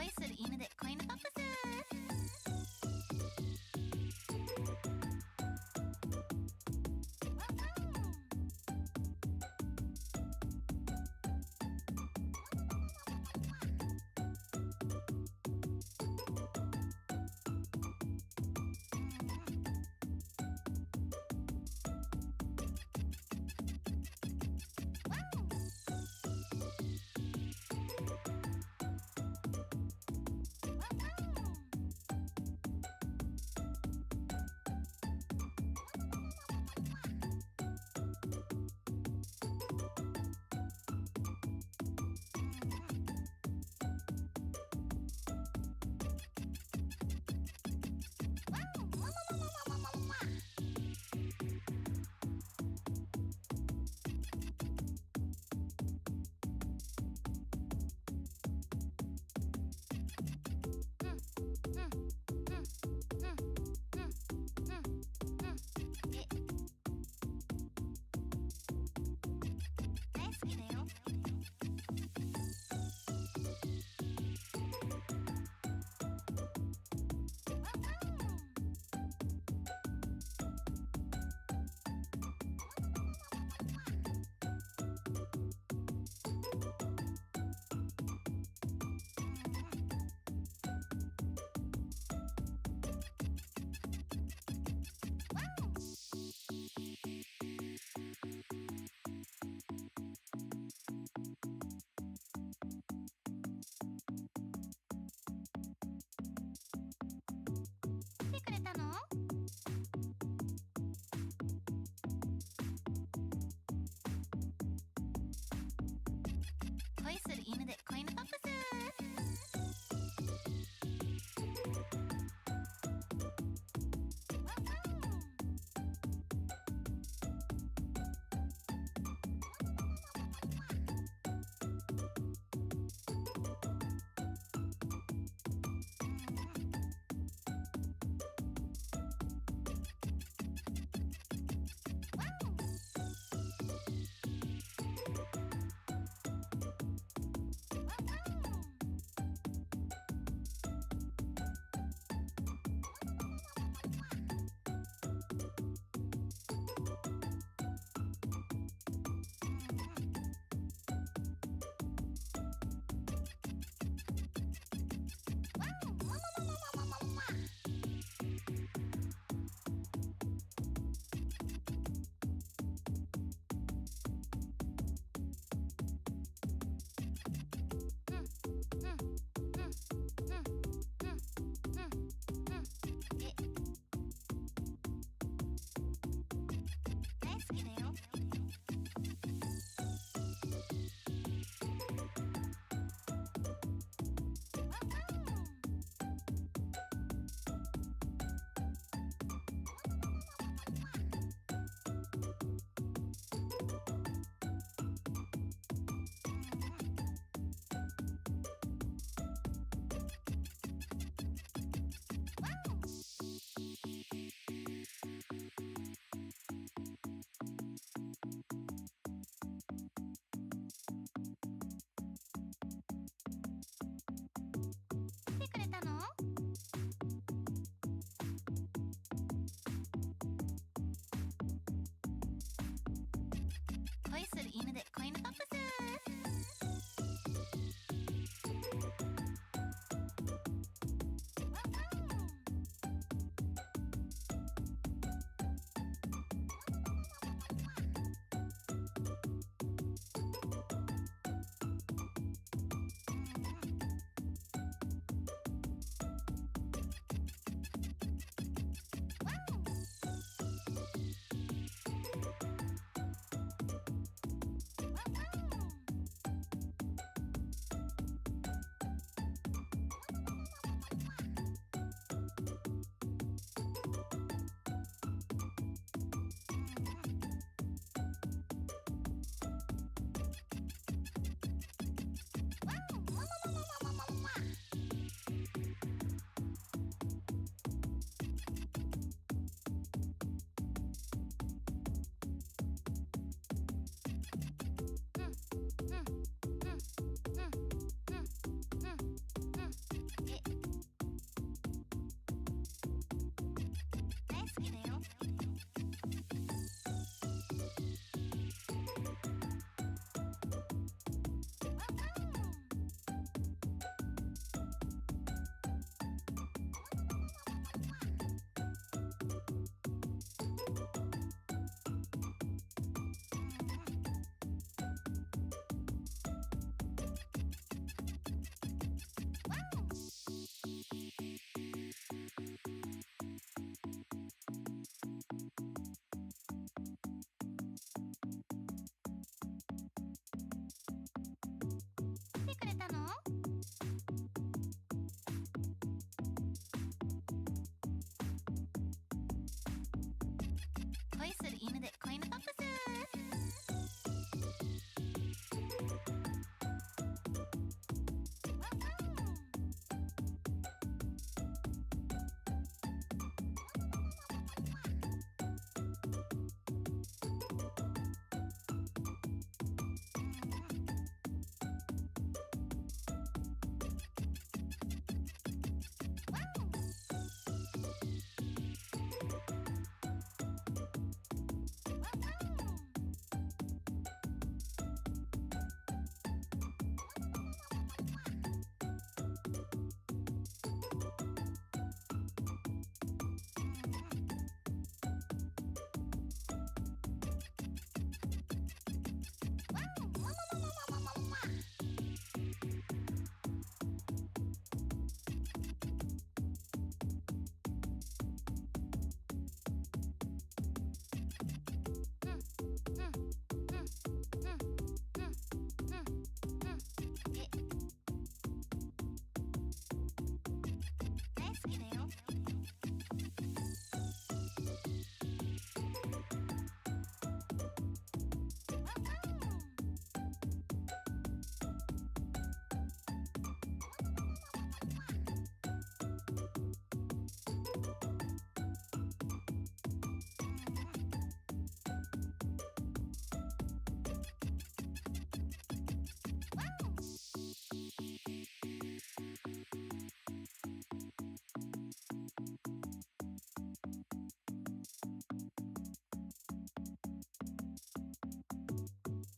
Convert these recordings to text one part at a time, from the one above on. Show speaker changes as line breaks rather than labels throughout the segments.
恋する犬で子犬パップス。恋する犬で恋のパップス。好きだよ。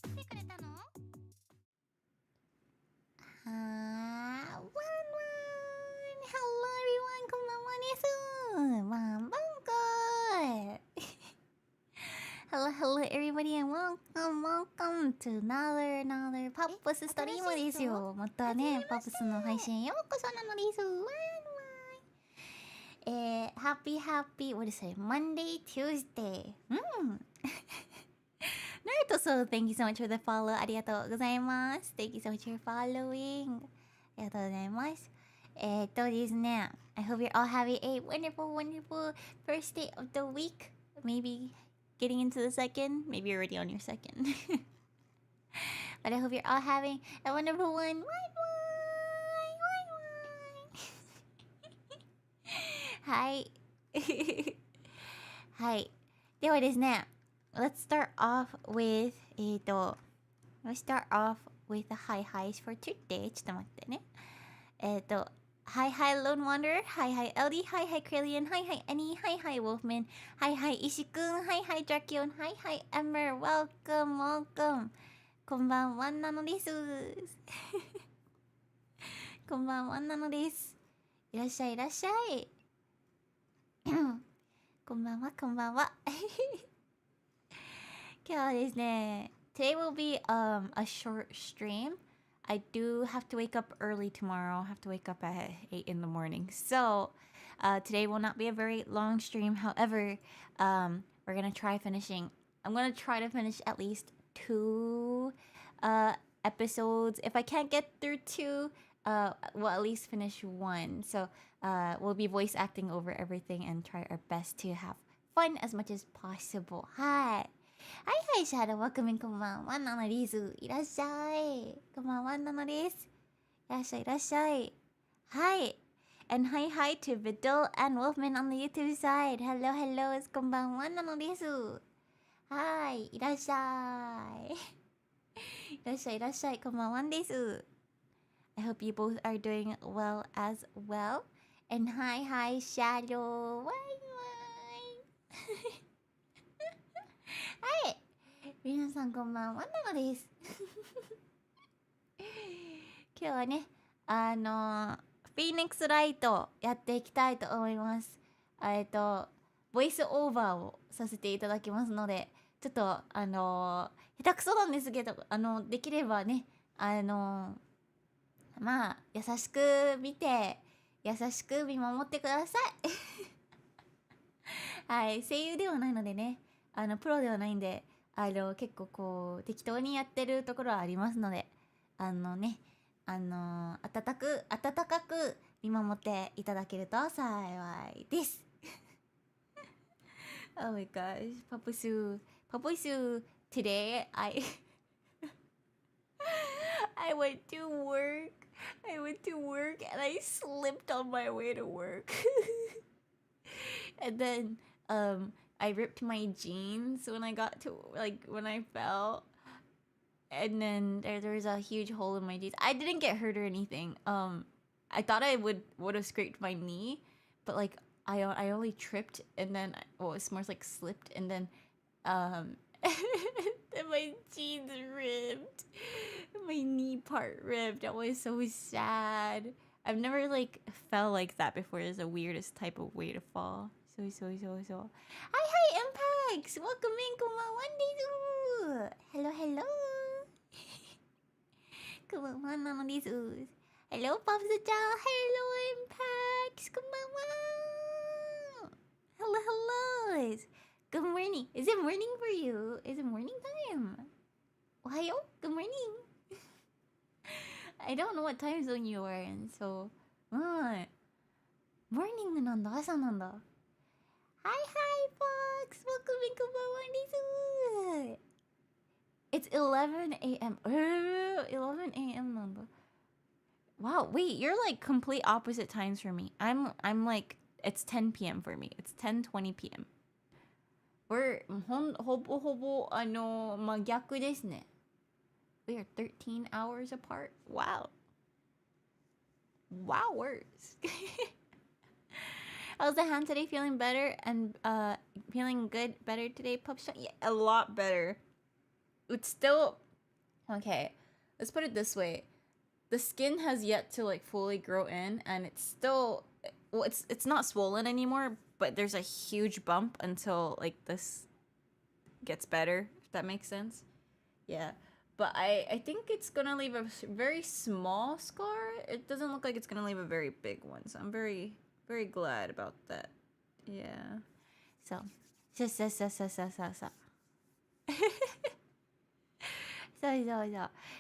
来てくれたの？ワンワン Hello everyone こんばんはです。ワンバンコーHello hello everybody and welcome to another パップスストリームですよ。またね、パップスの配信ようこそなのです。ワンワンhappy what is it? Monday, Tuesday. Naruto, so thank you so much for the follow. ありがとうございます。Thank you so much for following. ありがとうございます。ですね。I hope you're all having a wonderful first day of the week. Maybe getting into the second. Maybe you're already on your second. But I hope you're all having a wonderful one. Hi. Hi. ではですね。Let's start off with Let's start off with the highs for today. ちょっと待ってね。Hi Lone Wanderer. Hi LD. Hi Krillian. Hi Annie. Hi Wolfman. Hi Ishikun. Hi Drakion. Hi Emmer. Welcome. こんばんはなのです。こんばんはなのです。いらっしゃいいらっしゃい。こんばんはこんばんは。今日はですね、Today will be a short stream. I do have to wake up early tomorrow. I have to wake up at 8 in the morning. So today will not be a very long stream. However, we're gonna try finishing. I'm gonna try to finish at least 2 episodes. If I can't get through 2, we'll at least finish 1. So we'll be voice acting over everything and try our best to have fun as much as possible. Hi.はいシャドウワクミンこんばんはナナリーズいらっしゃいこんばんはナナですいらっしゃいいらっしゃいはい and hi to Vidal and Wolfman on the YouTube side hello こんばんはナナですはいいらっしゃいいらっしゃいいらっしゃいこんばんはです I hope you both are doing well as well and hi Shadow ワイワイはい皆さんこんばんはなのです今日はねフィーニックスライトやっていきたいと思いますボイスオーバーをさせていただきますのでちょっと下手くそなんですけどできればねまあ優しく見て優しく見守ってくださいはい声優ではないのでねプロではないんで結構こう適当にやってるところはありますので温かく見守っていただけると幸いです Oh my gosh, Papusu. Today I went to work. And I slipped on my way to work. And then I ripped my jeans when I got to when I fell. And then there was a huge hole in my jeans. I didn't get hurt or anything. I thought I would have scraped my knee, but like I only tripped and then it's more like slipped and then and my jeans ripped. My knee part ripped. I was so sad. I've never like fell like that before. It's the weirdest type of way to fall. So. Hi Impacts. Welcome in. Konbanwa desu. Hello. Konbanwa desu. Hello Pups-chan. Hello Impacts. Konbanwa. Hello. Good morning. Is it morning for you? Is it morning time? Ohayo? Good morning. I don't know what time zone you are in, so... Morning なんだ、朝なんだ。Hi, Fox! Welcome in, konbanwa desu! It's 11 a.m. 11 a.m. なんだ。Wow, wait, you're like complete opposite times for me. I'm like, it's 10 p.m. for me. It's 10:20 p.m. We're ほぼ真逆ですね。We are 13 hours apart. Wow. Wowers. How's the hand today? Feeling better and feeling better today, Pups? Yeah, a lot better. It's still okay. Let's put it this way. The skin has yet to like fully grow in, and it's still it's not swollen anymore, but there's a huge bump until like this gets better, if that makes sense. Yeah. But I think it's gonna leave a very small scar. It doesn't look like it's gonna leave a very big one. So I'm very, very glad about that. Yeah. So.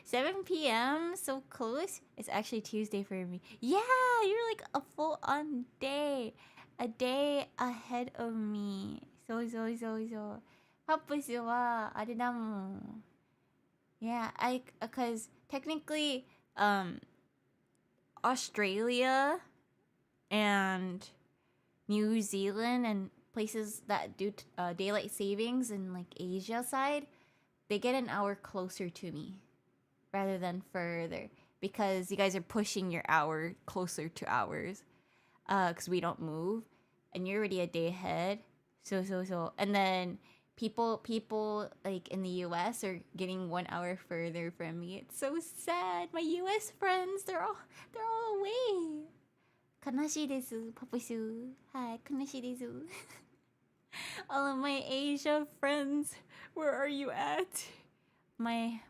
7 p.m. So close. It's actually Tuesday for me. Yeah, you're like a full-on day. A day ahead of me. So. パプスはあれだもん。Yeah, because technically, Australia and New Zealand and places that do daylight savings in like Asia side, they get an hour closer to me rather than further because you guys are pushing your hour closer to ours because we don't move and you're already a day ahead. So. And then people like in the US are getting 1 hour further from me. It's so sad. My US friends, they're all away. 悲しいです、パプス。はい、悲しいです。All of my Asia friends, where are you at? My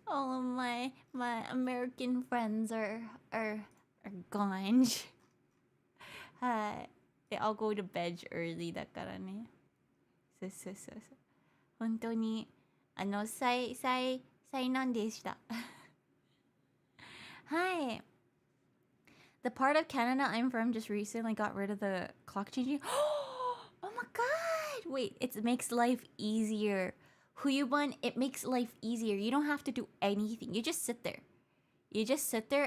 all of my American friends are gone. They all go to bed early だからね。そう。本当に災難でした。はい。The part of Canada I'm from just recently got rid of the clock changing. Oh my god! Wait, it makes life easier. Huyuban, it makes life easier. You don't have to do anything. You just sit there.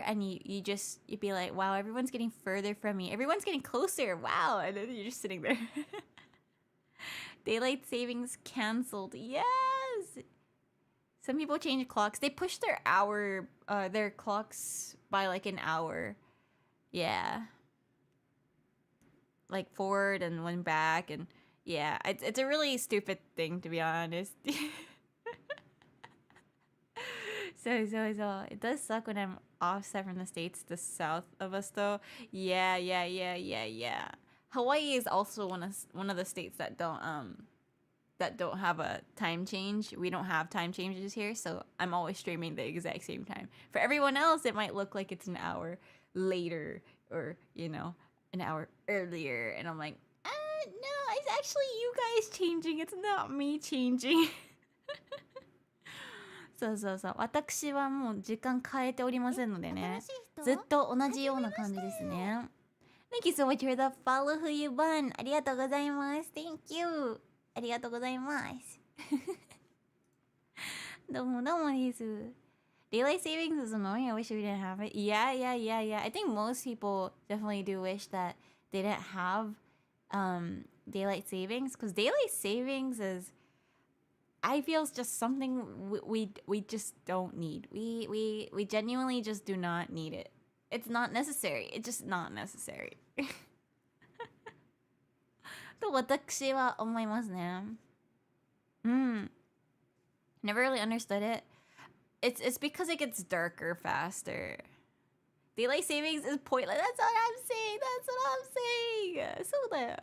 And you'd be like, wow, everyone's getting further from me. Everyone's getting closer. Wow. And then you're just sitting there. Daylight savings canceled. Yes. Some people change clocks. They push their clocks by like an hour. Yeah. Like forward and one back. And yeah, it's a really stupid thing, to be honest. So it does suck when I'm offset from the States, the south of us though. Yeah. Hawaii is also one of the states that don't have a time change. We don't have time changes here, so I'm always streaming the exact same time. For everyone else, it might look like it's an hour later or, an hour earlier. And I'm like, no, it's actually you guys changing. It's not me changing. そうそうそう。私はもう時間変えておりませんのでね。ずっと同じような感じですね。Thank you so much for the follow who you won. ありがとうございます。Thank you. ありがとうございます。どうもどうもです。Daylight savings is annoying. I wish we didn't have it. Yeah. I think most people definitely do wish that they didn't have daylight savings, because daylight savings is, I feel, it's just something we just don't need. We genuinely just do not need it. It's not necessary. It's just not necessary. と私は思いますね。Never really understood it. It's because it gets darker faster. Daylight savings is pointless. That's what I'm saying. そうだよ。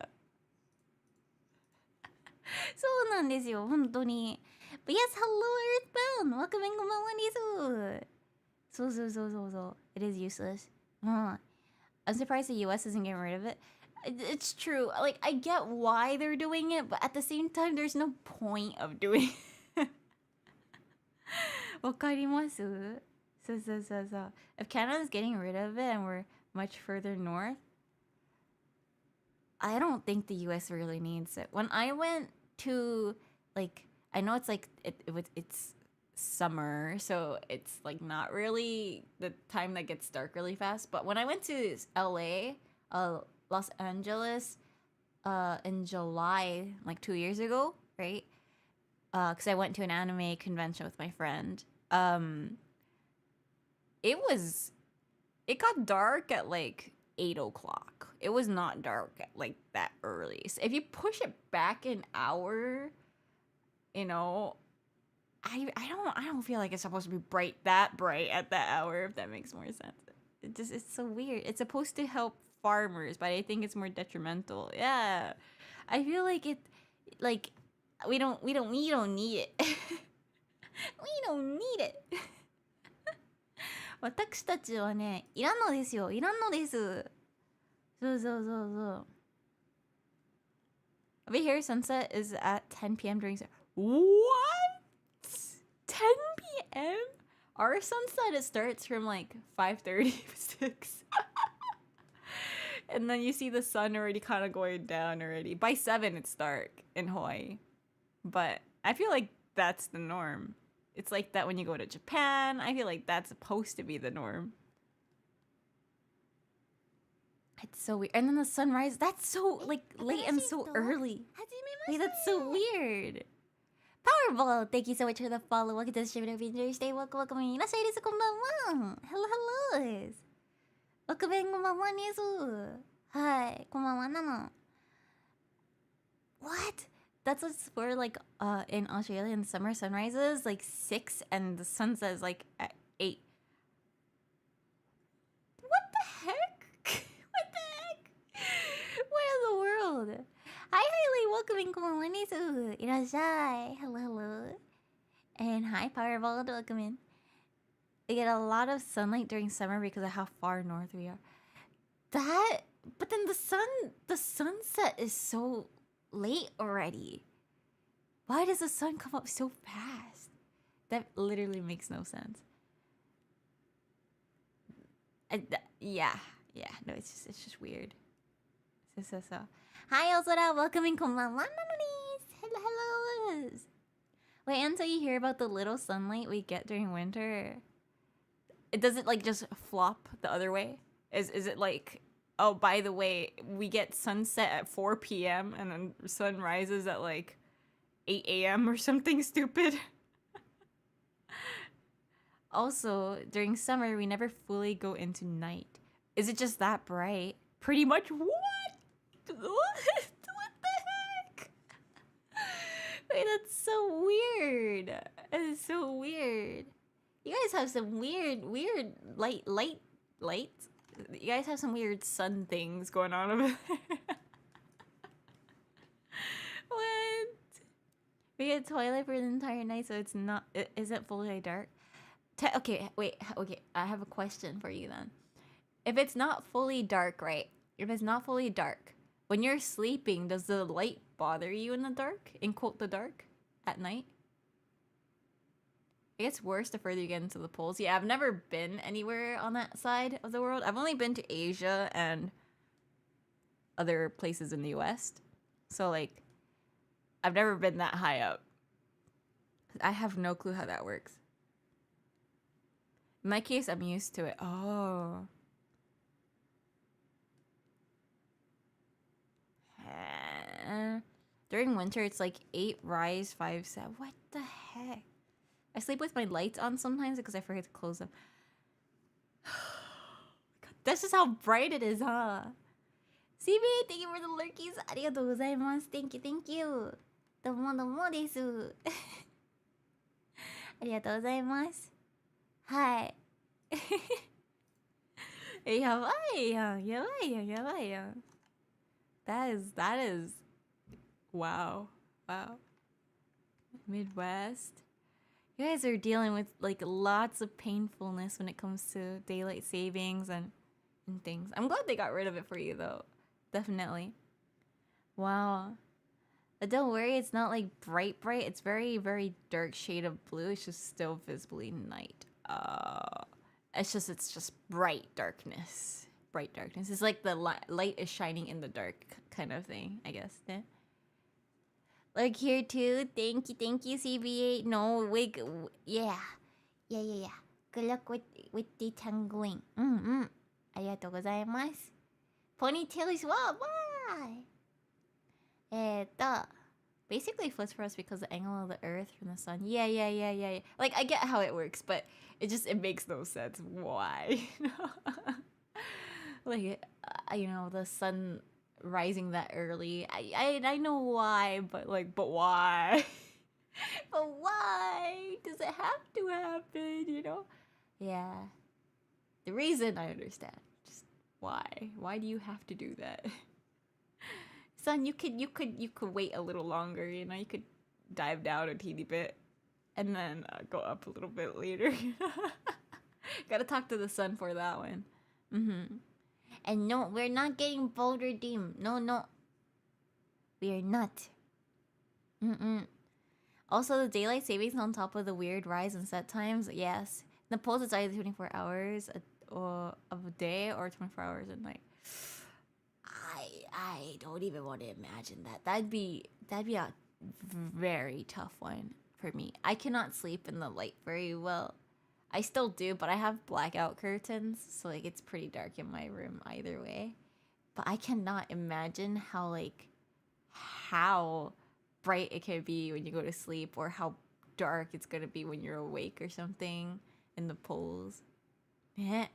そうなんですよ、本当に。But yes, hello Earthbound! Welcome in, こんばんはです。そう。It is useless. I'm surprised the US isn't getting rid of it. It's true. Like, I get why they're doing it, but at the same time, there's no point of doing it. わかります？そう。If Canada's getting rid of it and we're much further north, I don't think the US really needs it. When I went to, like, I know it's like it's summer, so it's like not really the time that gets dark really fast. But when I went to LA, Los Angeles, in July, like 2 years ago, right? Because I went to an anime convention with my friend. It got dark at like 8 o'clock. It was not dark at like that early. So if you push it back an hour, you know, I don't feel like it's supposed to be that bright at that hour, if that makes more sense. It's so weird. It's supposed to help farmers, but I think it's more detrimental. Yeah. I feel like we don't need it. We don't need it. 私たちはね、いらんのですよ。いらんのです。そう。Over here, sunset is at 10 p.m. during... What? 10 p.m.? Our sunset, it starts from like 5:36. And then you see the sun already kind of going down already. By 7, it's dark in Hawaii. But I feel like that's the norm. It's like that when you go to Japan. I feel like that's supposed to be the norm. It's so weird. And then the sunrise, that's so like late and so early. Wait, that's so weird. Powerball, thank you so much for the follow. Welcome to the stream of VTuber. Stay welcome. いらっしゃいです。こんばんは。Hello. です。welcome in, こんばんはです。はい、こんばんはなの。What? That's what's for like in Australia in summer sunrises like 6 and the sunset is like at 8. What the heck? What in the world? Hi Hailey, welcome in, こんばんはです。いらっしゃい。Hello. And hi Powerball, welcome in. We get a lot of sunlight during summer because of how far north we are. But then the sunset is so late already. Why does the sun come up so fast? That literally makes no sense. Yeah. No, it's just weird. So. Hi, Ozora. Welcome in. こんばんはなのです. Hello. Wait until you hear about the little sunlight we get during winter. Does it like just flop the other way? Is it like, oh, by the way, we get sunset at 4 p.m. and then sun rises at like 8 a.m. or something stupid? Also, during summer, we never fully go into night. Is it just that bright? Pretty much. What? What the heck? Wait, that's so weird. That is so weird. You guys have some weird lights. You guys have some weird sun things going on over there. What? We get twilight for the entire night, so it isn't fully dark. Okay, wait. Okay, I have a question for you then. If it's not fully dark, right? If it's not fully dark, when you're sleeping, does the light bother you in the dark? In quote, the dark at night? It gets worse the further you get into the poles. Yeah, I've never been anywhere on that side of the world. I've only been to Asia and other places in the West. So, like, I've never been that high up. I have no clue how that works. In my case, I'm used to it. Oh. During winter, it's like 8 rise, 5 set. What the heck? I sleep with my lights on sometimes because I forget to close them. God, that's just how bright it is, huh? CB, thank you for the lurkies. ありがとうございます。Thank you, thank you. どうもどうもです。ありがとうございます。はい。やばいやん、やばいやん、やばいやん。That is, wow, wow. Midwest. You guys are dealing with like lots of painfulness when it comes to daylight savings and things. I'm glad they got rid of it for you though. Definitely. Wow. But don't worry, it's not like bright. It's very, very dark shade of blue. It's just still visibly night. It's just bright darkness. Bright darkness. It's like the light is shining in the dark kind of thing, I guess. Yeah. Like here too. Thank you, CB8. No, wig. Yeah. Good luck with the tangling. ありがとうございます。Ponytail as well. Why? Basically flips for us because the angle of the earth from the sun. Yeah. Like, I get how it works, but it makes no sense. Why? Like, the sun rising that early. I know why, but why? But why does it have to happen, Yeah. The reason I understand. Just why? Why do you have to do that? Son, you could wait a little longer, you could dive down a teeny bit and then go up a little bit later. Gotta talk to the sun for that one. And no, we're not getting bold redeemed. No. We are not. Also, the daylight savings on top of the weird rise and set times, yes. The poles is either 24 hours of a day or 24 hours at night. I don't even want to imagine that. That'd be a very tough one for me. I cannot sleep in the light very well. I still do, but I have blackout curtains, so like it's pretty dark in my room either way. But I cannot imagine how bright it can be when you go to sleep, or how dark it's gonna be when you're awake or something in the poles. Yeah.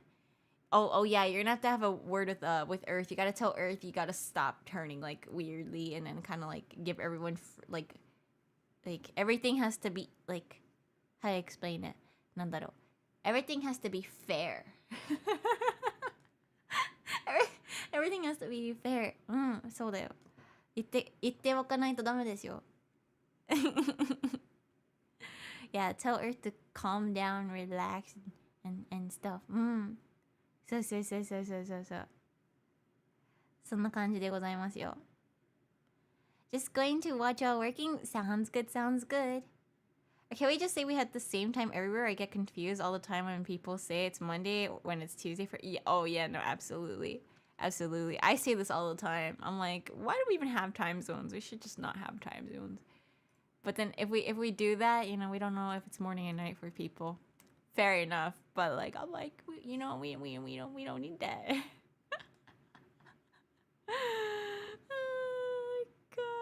Oh yeah, you're gonna have to have a word with Earth. You gotta tell Earth you gotta stop turning like weirdly, and then kind of like give everyone like everything has to be like, how do I explain it? なんだろう. Everything has to be fair. Everything has to be fair. そうだよ。言っておかないとダメですよ。Yeah, tell Earth to calm down, relax, and stuff. そう。そんな感じでございますよ。Just going to watch while working? Sounds good. Or can we just say we had the same time everywhere? I get confused all the time when people say it's Monday when it's Tuesday for... Oh, yeah, no, absolutely. I say this all the time. I'm like, why do we even have time zones? We should just not have time zones. But then if we do that, we don't know if it's morning and night for people. Fair enough. But like, I'm like, we don't need that. Oh, God.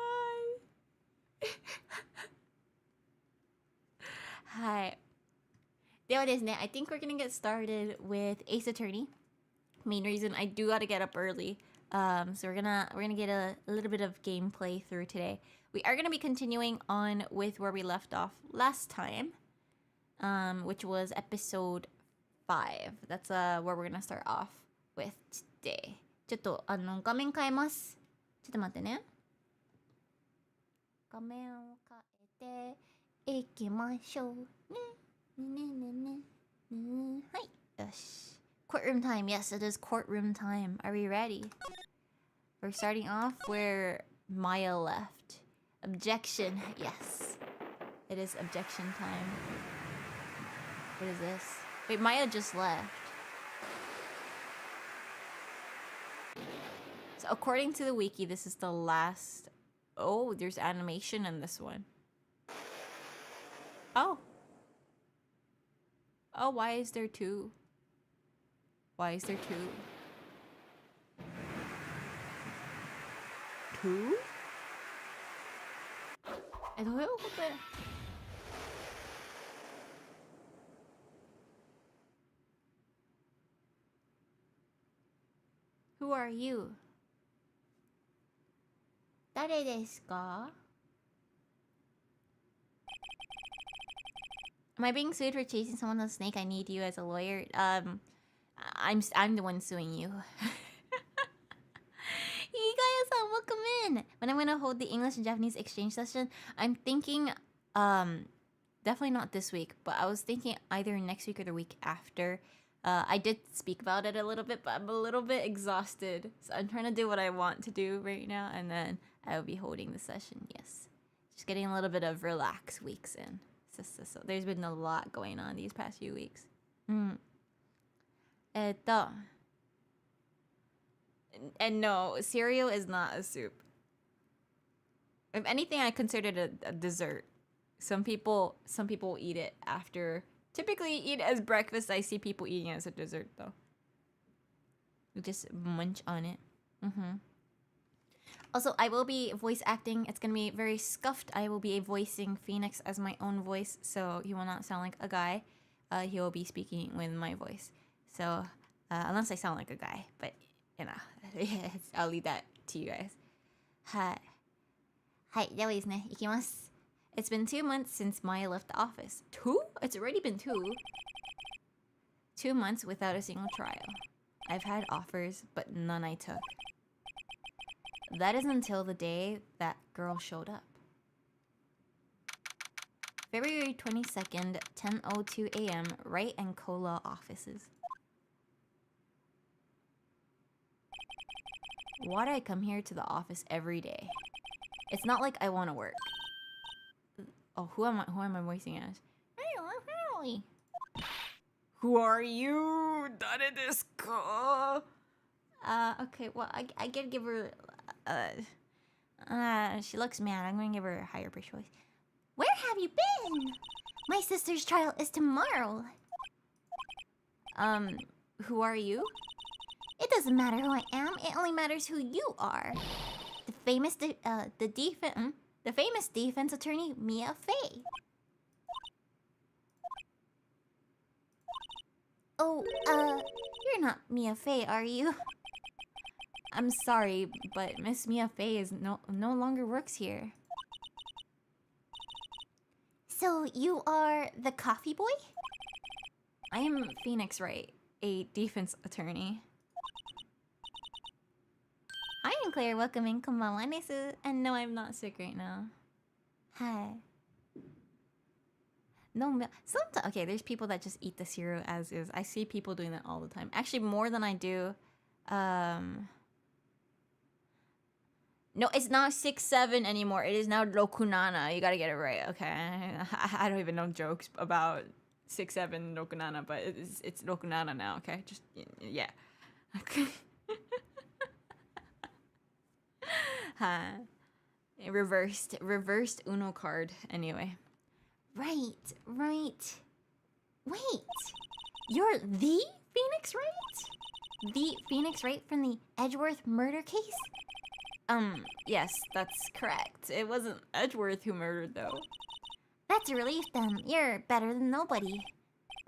はい。ではですね、I think we're gonna get started with Ace Attorney. Main reason I do gotta get up early. So we're gonna get a little bit of gameplay through today. We are gonna be continuing on with where we left off last time, which was episode 5. That's where we're gonna start off with today. ちょっと画面変えます。ちょっと待ってね。画面を変えていきましょうね。はい。よし。Courtroom time. Yes, it is courtroom time. Are we ready? We're starting off where Maya left. Objection. Yes. It is objection time. What is this? Wait, Maya just left. So according to the wiki, this is the last... Oh, there's animation in this one. Oh. Oh, why is there two? Why is there two? Two? Who are you? 誰ですか? Am I being sued for chasing someone on a snake? I need you as a lawyer. I'm the one suing you. Higaya-san, welcome in. When I'm gonna hold the English and Japanese exchange session, I'm thinking, definitely not this week, but I was thinking either next week or the week after. I did speak about it a little bit, but I'm a little bit exhausted, so I'm trying to do what I want to do right now, and then I will be holding the session. Yes, just getting a little bit of relax weeks in. So there's been a lot going on these past few weeks. And no, cereal is not a soup. If anything, I consider it a dessert. Some people eat it after. Typically eat it as breakfast. I see people eating it as a dessert though. You just munch on it. Also, I will be voice acting. It's gonna be very scuffed. I will be voicing Phoenix as my own voice, so he will not sound like a guy. He will be speaking with my voice. So, unless I sound like a guy, but you know, I'll leave that to you guys. Hi, it's been 2 months since Maya left the office. 2? It's already been 2. 2 months without a single trial. I've had offers, but none I took. That is until the day that girl showed up. February 22nd, 10:02 a.m., Wright and Cola offices. Why do I come here to the office every day? It's not like I want to work. Oh, who am I voicing as? Who are you? Dare desu ka? Okay, well, I gotta give her... she looks mad. I'm gonna give her a higher pitch voice. Where have you been? My sister's trial is tomorrow. Who are you? It doesn't matter who I am. It only matters who you are. The famous defense attorney, Mia Fey. Oh, you're not Mia Fey, are you? I'm sorry, but Miss Mia Fey is no longer works here. So you are the coffee boy? I am Phoenix Wright, a defense attorney. Hi, I'm Claire. Welcome in. Konbanwa desu. And no, I'm not sick right now. Hi. No milk. Sometimes, okay, there's people that just eat the cereal as is. I see people doing that all the time. Actually, more than I do. No, it's not 6-7 anymore. It is now Rokunana. You gotta get it right, okay? I don't even know jokes about 6-7 Rokunana, but it's Rokunana now, okay? Just, yeah. Okay. Reversed Uno card, anyway. Right. Wait, you're the Phoenix Wright? The Phoenix Wright from the Edgeworth murder case? Yes, that's correct. It wasn't Edgeworth who murdered, though. That's a relief, then. You're better than nobody.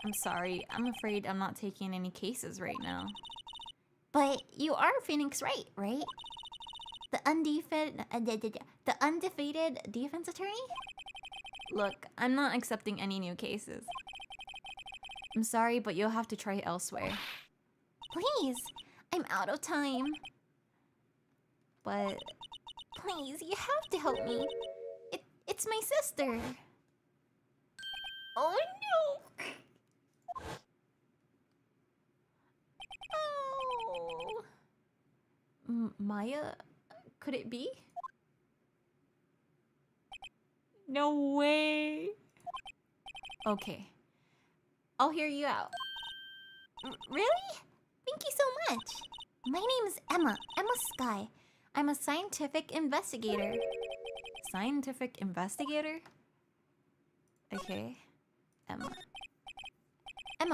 I'm sorry. I'm afraid I'm not taking any cases right now. But you are Phoenix Wright, right? The undefeated defense attorney? Look, I'm not accepting any new cases. I'm sorry, but you'll have to try elsewhere. Please! I'm out of time. But please, you have to help me. It's my sister. Oh no! Oh. Maya? Could it be? No way. Okay. I'll hear you out. Really? Thank you so much. My name is Emma Sky. I'm a scientific investigator. Scientific investigator? Okay. Emma,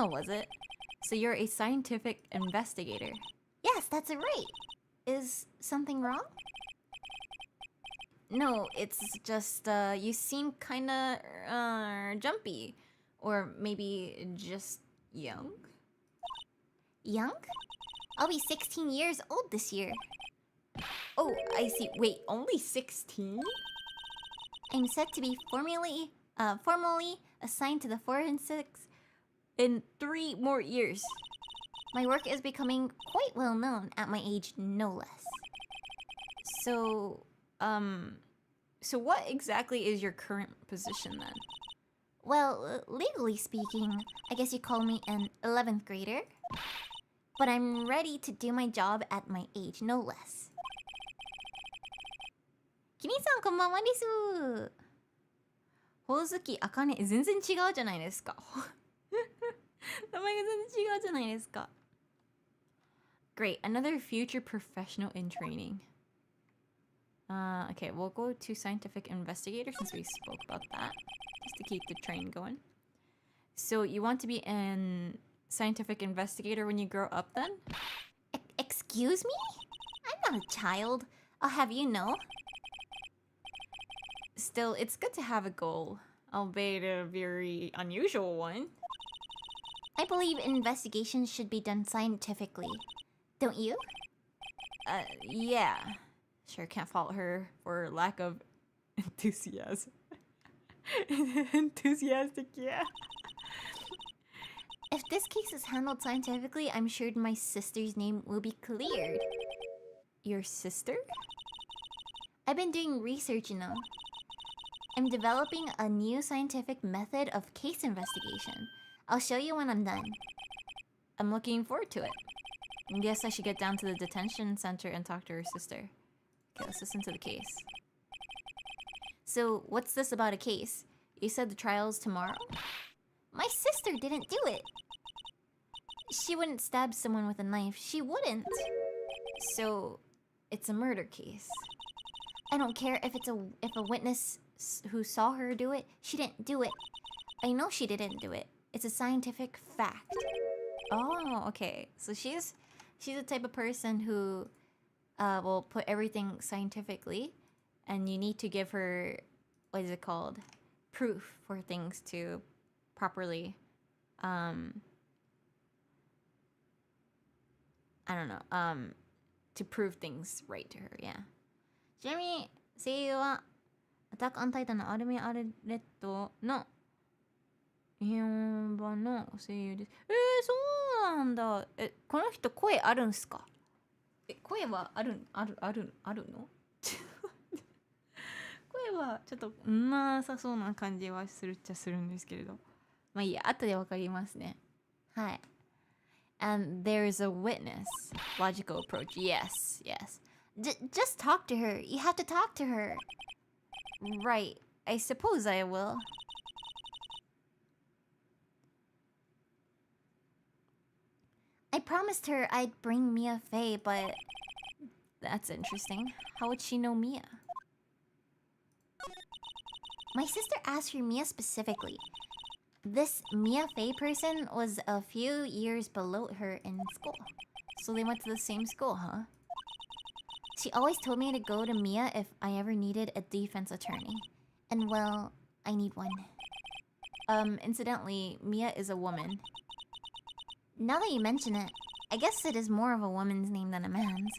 was it? So you're a scientific investigator. Yes, that's right. Is something wrong? No, it's just, you seem kinda, jumpy. Or maybe just young? Young? I'll be 16 years old this year. Oh, I see. Wait, only 16? I'm set to be formally assigned to the forensics in 3 more years. My work is becoming quite well known at my age, no less. So what exactly is your current position then? Well, legally speaking, I guess you call me an 11th grader. But I'm ready to do my job at my age, no less. キリンさんこんばんはです。ほおずきあかね全然違うじゃないですか。名前が全然違うじゃないですか。Great, another future professional in training. Okay, we'll go to scientific investigator since we spoke about that, just to keep the train going. So you want to be an scientific investigator when you grow up then? Excuse me? I'm not a child. I'll have you know. Still, it's good to have a goal, albeit a very unusual one. I believe investigations should be done scientifically. Don't you? Yeah. Sure can't fault her for lack of enthusiasm. Enthusiastic, yeah. If this case is handled scientifically, I'm sure my sister's name will be cleared. Your sister? I've been doing research, you know. I'm developing a new scientific method of case investigation. I'll show you when I'm done. I'm looking forward to it. I guess I should get down to the detention center and talk to her sister. Okay, let's listen to the case. So, what's this about a case? You said the trial's tomorrow? My sister didn't do it. She wouldn't stab someone with a knife. She wouldn't. So, it's a murder case. I don't care if a witness who saw her do it, she didn't do it. I know she didn't do it. It's a scientific fact. Oh, okay. So she's the type of person who will put everything scientifically, and you need to give her, what is it called? Proof for things to properly, I don't know, to prove things right to her, yeah. ちなみに、声優は、アタック・アン・タイタンのアルミ・アルレッドの日本版の声優です。そうなんだ。この人声あるんすか？声はあるの？声はちょっとなさそうな感じはするっちゃするんですけれど。まあいいや、後でわかりますね。はい。And there's a witness. Logical approach. Yes, yes. Just talk to her. You have to talk to her. Right. I suppose I will. I promised her I'd bring Mia Fey, but that's interesting. How would she know Mia? My sister asked for Mia specifically. This Mia Fey person was a few years below her in school. So they went to the same school, huh? She always told me to go to Mia if I ever needed a defense attorney. And well, I need one. Incidentally, Mia is a woman. Now that you mention it, I guess it is more of a woman's name than a man's.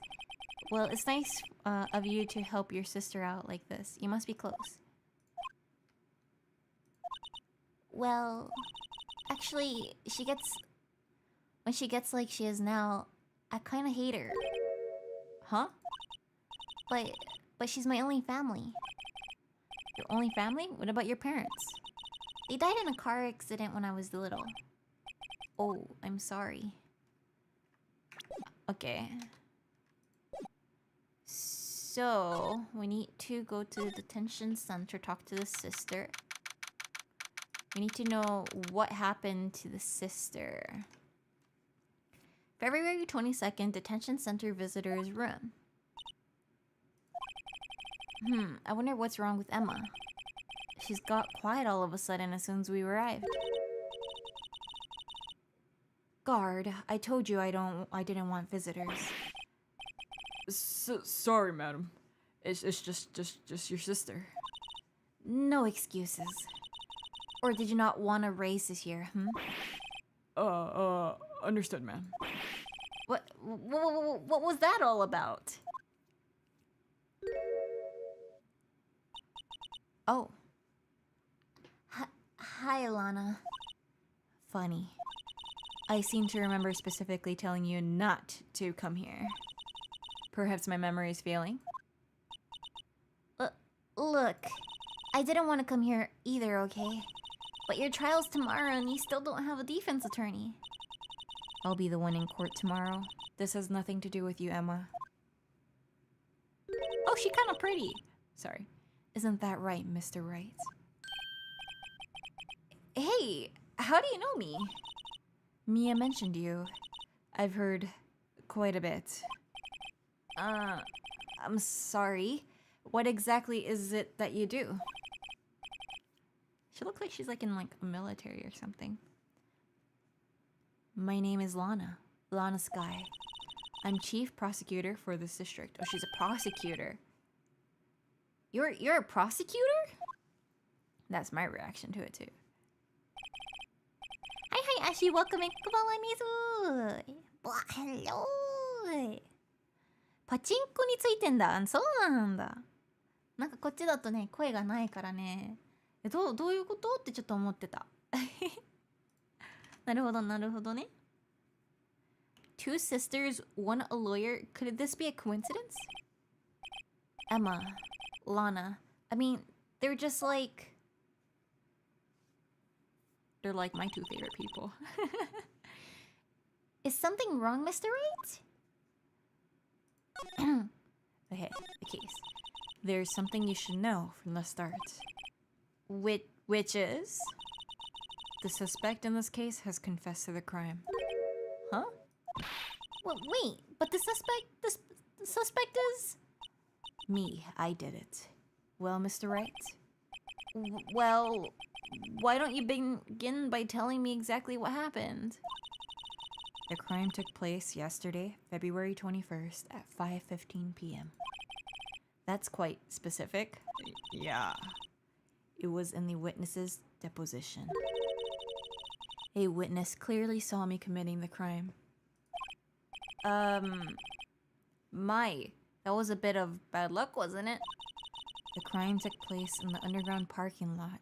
Well, it's nice of you to help your sister out like this. You must be close. Well, actually, when she gets like she is now, I kinda hate her. Huh? But she's my only family. Your only family? What about your parents? They died in a car accident when I was little. Oh, I'm sorry. Okay. So, we need to go to the detention center, talk to the sister. I need to know what happened to the sister. February 22nd, detention center visitor's room. I wonder what's wrong with Emma. She's got quiet all of a sudden as soon as we arrived. Guard, I told you I didn't want visitors.
Sorry, madam. It's just your sister.
No excuses. Or did you not want to race this year,
Understood, ma'am.
What was that all about? Oh. Hi, Alana. Funny. I seem to remember specifically telling you not to come here. Perhaps my memory is failing? Look, I didn't want to come here either, okay? But your trial's tomorrow and you still don't have a defense attorney. I'll be the one in court tomorrow. This has nothing to do with you, Emma. Oh, she's kind of pretty. Sorry. Isn't that right, Mr. Wright? Hey, how do you know me? Mia mentioned you. I've heard quite a bit. I'm sorry. What exactly is it that you do? She looks like she's like in like a military or something. My name is Lana. Lana Sky. I'm chief prosecutor for this district. Oh, she's a prosecutor. You're a prosecutor? That's my reaction to it too. Hi, Ashi. Welcome in. Hello. パチンコについてんだ。そうなんだ。なんかこっちだとね、声がないからね。どういうことってちょっと思ってた。なるほど、なるほどね。Two sisters, one a lawyer. Could this be a coincidence? Emma, Lana. I mean, they're just like... They're like my two favorite people. Is something wrong, Mr. Wright? Okay, the case. There's something you should know from the start. Which is? The suspect in this case has confessed to the crime. Huh? Well, wait, but the suspect is... Me, I did it. Well, Mr. Wright? Well, why don't you begin by telling me exactly what happened? The crime took place yesterday, February 21st at 5:15 p.m. That's quite specific.
Yeah.
It was in the witness's deposition. A witness clearly saw me committing the crime. That was a bit of bad luck, wasn't it? The crime took place in the underground parking lot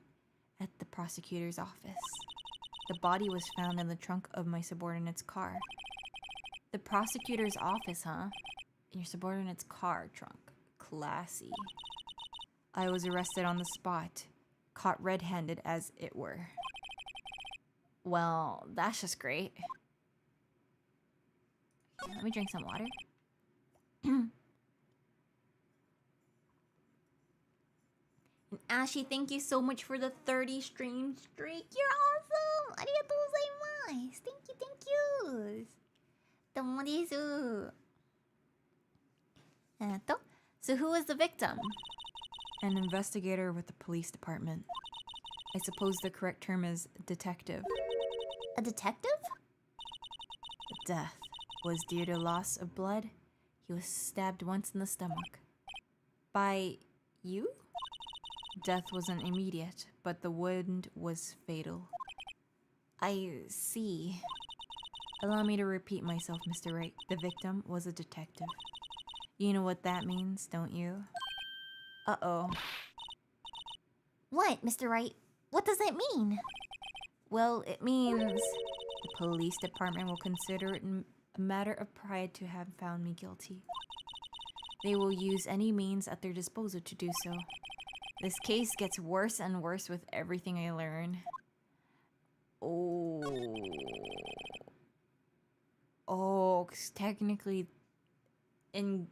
at the prosecutor's office. The body was found in the trunk of my subordinate's car. The prosecutor's office, huh? In your subordinate's car trunk. Classy. I was arrested on the spot, caught red-handed as it were. Well, that's just great. Okay, let me drink some water. And Ashy, thank you so much for the 30 stream streak. You're awesome! Arigatou gozaimasu! Thank you! Domo desu. So who was the victim? An investigator with the police department. I suppose the correct term is detective. A detective? The death was due to loss of blood. He was stabbed once in the stomach. By you? Death wasn't immediate, but the wound was fatal. I see. Allow me to repeat myself, Mr. Wright. The victim was a detective. You know what that means, don't you? Uh-oh. What, Mr. Wright? What does that mean? Well, it means the police department will consider it a matter of pride to have found me guilty. They will use any means at their disposal to do so. This case gets worse and worse with everything I learn. Oh, 'cause technically in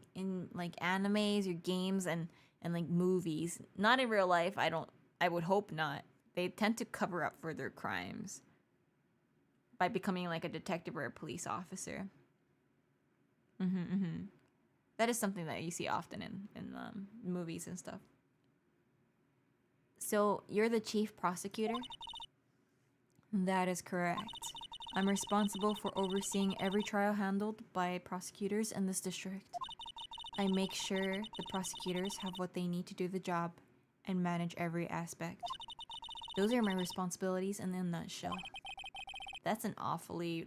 like animes or games and like movies, not in real life, I would hope not,
they tend to cover up for their crimes by becoming like a detective or a police officer. That is something that you see often in movies and stuff. So you're the chief prosecutor? That is correct. I'm responsible for overseeing every trial handled by prosecutors in this district. I make sure the prosecutors have what they need to do the job and manage every aspect. Those are my responsibilities in a nutshell. That's an awfully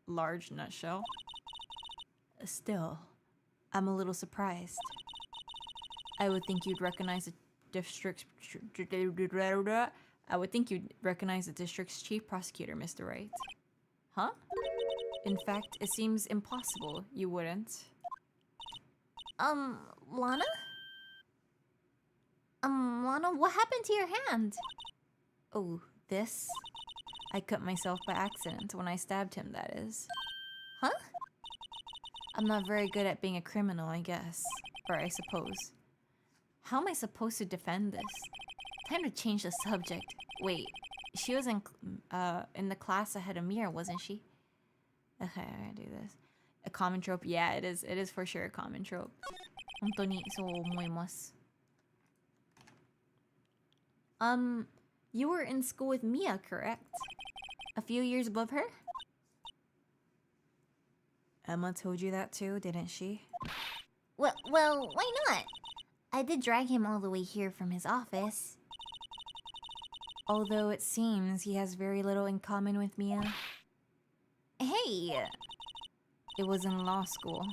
large nutshell. Still, I'm a little surprised. I would think you'd recognize the district's chief prosecutor, Mr. Wright. Huh? In fact, it seems impossible you wouldn't.
Lana? Lana, what happened to your hand?
Oh, this? I cut myself by accident when I stabbed him, that is.
Huh?
I'm not very good at being a criminal, I guess. Or I suppose. How am I supposed to defend this? Time to change the subject. Wait, she was in the class ahead of Mira, wasn't she? Okay, I gotta do this. A common trope? Yeah, it is. It is for sure a common trope. 本当にそう思います.
You were in school with Mia, correct? A few years above her?
Emma told you that too, didn't she?
Well, why not? I did drag him all the way here from his office.
Although it seems he has very little in common with Mia.
Hey!
It was in law school.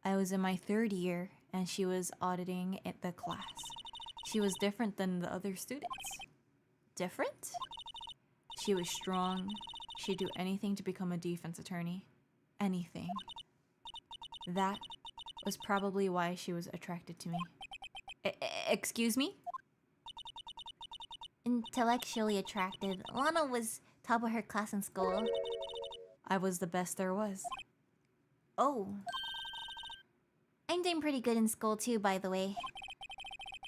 I was in my 3rd year, and she was auditing at the class. She was different than the other students.
Different?
She was strong. She'd do anything to become a defense attorney. Anything. That was probably why she was attracted to me. Excuse me?
Intellectually attracted. Lana was top of her class in school.
I was the best there was.
Oh. I'm doing pretty good in school too, by the way.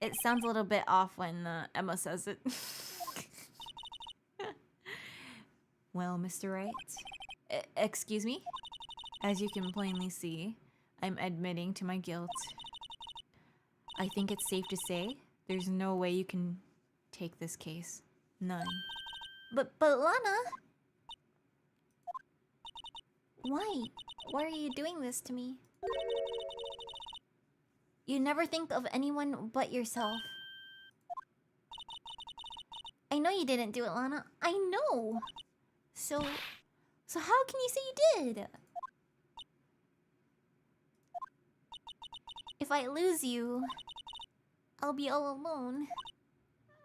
It sounds a little bit off when Emma says it. Well, Mr. Wright? Excuse me? As you can plainly see, I'm admitting to my guilt. I think it's safe to say there's no way you can take this case. None.
But Lana... Why? Why are you doing this to me? You never think of anyone but yourself. I know you didn't do it, Lana. I know! So how can you say you did? If I lose you, I'll be all alone.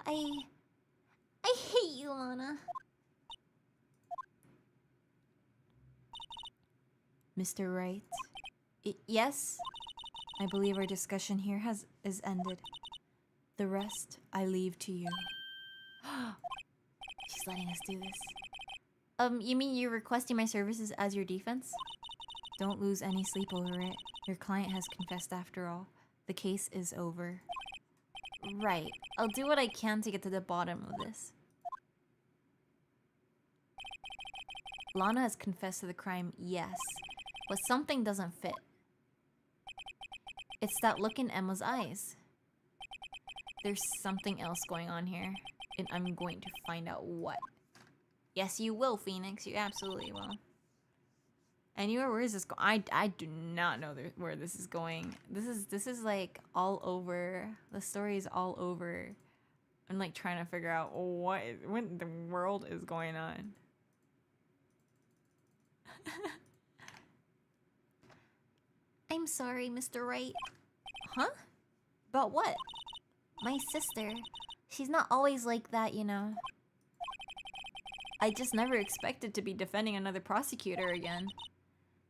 I hate you, Lana.
Mr. Wright? Yes? I believe our discussion here is ended. The rest I leave to you.
She's letting us do this. You mean you're requesting my services as your defense?
Don't lose any sleep over it. Your client has confessed after all. The case is over.
Right. I'll do what I can to get to the bottom of this.
Lana has confessed to the crime, yes. But something doesn't fit. It's that look in Emma's eyes. There's something else going on here. And I'm going to find out what.
Yes, you will, Phoenix. You absolutely will.
Anyway, where is this going? I do not know where this is going. This is like all over. The story is all over. I'm like trying to figure out what the world is going on.
I'm sorry, Mr. Wright.
Huh? About what?
My sister. She's not always like that, you know.
I just never expected to be defending another prosecutor again.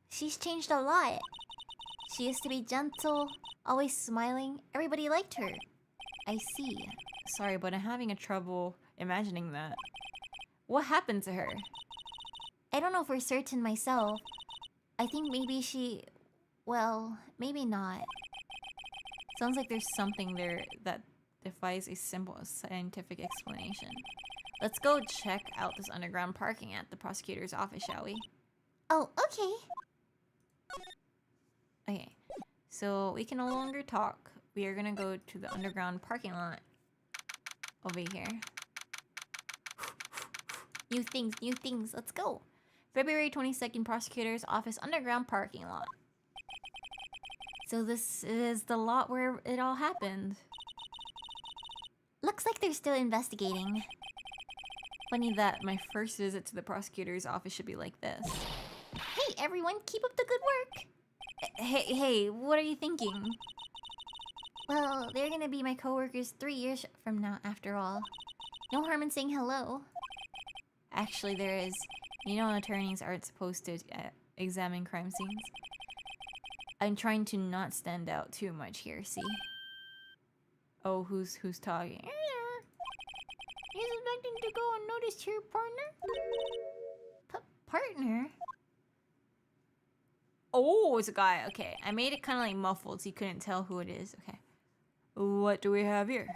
She's changed a lot. She used to be gentle, always smiling. Everybody liked her.
I see. Sorry, but I'm having a trouble imagining that. What happened to her?
I don't know for certain myself. I think maybe she... Well, maybe not.
Sounds like there's something there that defies a simple scientific explanation. Let's go check out this underground parking at the prosecutor's office, shall we?
Oh, okay.
Okay, so we can no longer talk. We are gonna go to the underground parking lot over here.
New things. Let's go.
February 22nd, prosecutor's office underground parking lot. So this is the lot where it all happened.
Looks like they're still investigating.
Funny that my first visit to the prosecutor's office should be like this.
Hey, everyone, keep up the good work.
Hey, what are you thinking?
Well, they're gonna be my coworkers 3 years from now, after all. No harm in saying hello.
Actually, there is. You know, attorneys aren't supposed to examine crime scenes. I'm trying to not stand out too much here, see? Oh, who's talking?
He's expecting to go unnoticed here, partner. Partner?
Oh, it's a guy. Okay, I made it kind of like muffled so you couldn't tell who it is. Okay. What do we have here?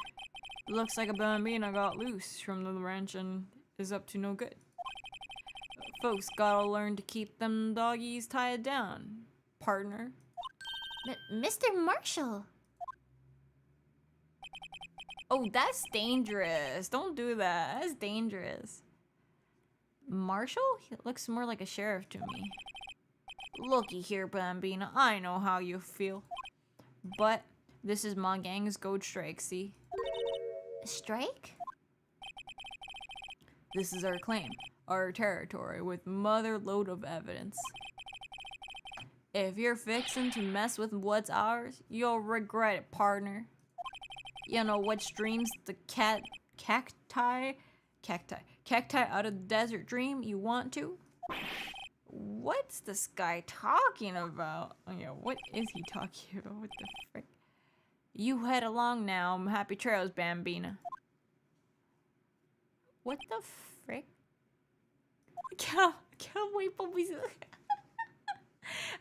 Looks like a bambina got loose from the ranch and is up to no good. Folks gotta learn to keep them doggies tied down, partner.
Mr. Marshall.
Oh, that's dangerous. Don't do that. That's dangerous. Marshall? He looks more like a sheriff to me. Looky here, Bambina. I know how you feel. But this is my gang's gold strike, see?
Strike?
This is our claim, our territory, with mother load of evidence. If you're fixing to mess with what's ours, you'll regret it, partner. You know what streams the cacti out of the desert dream you want to? What's this guy talking about? Oh yeah, what is he talking about? What the frick? You head along now. Happy trails, Bambina. What the frick? Can't wait, puppies.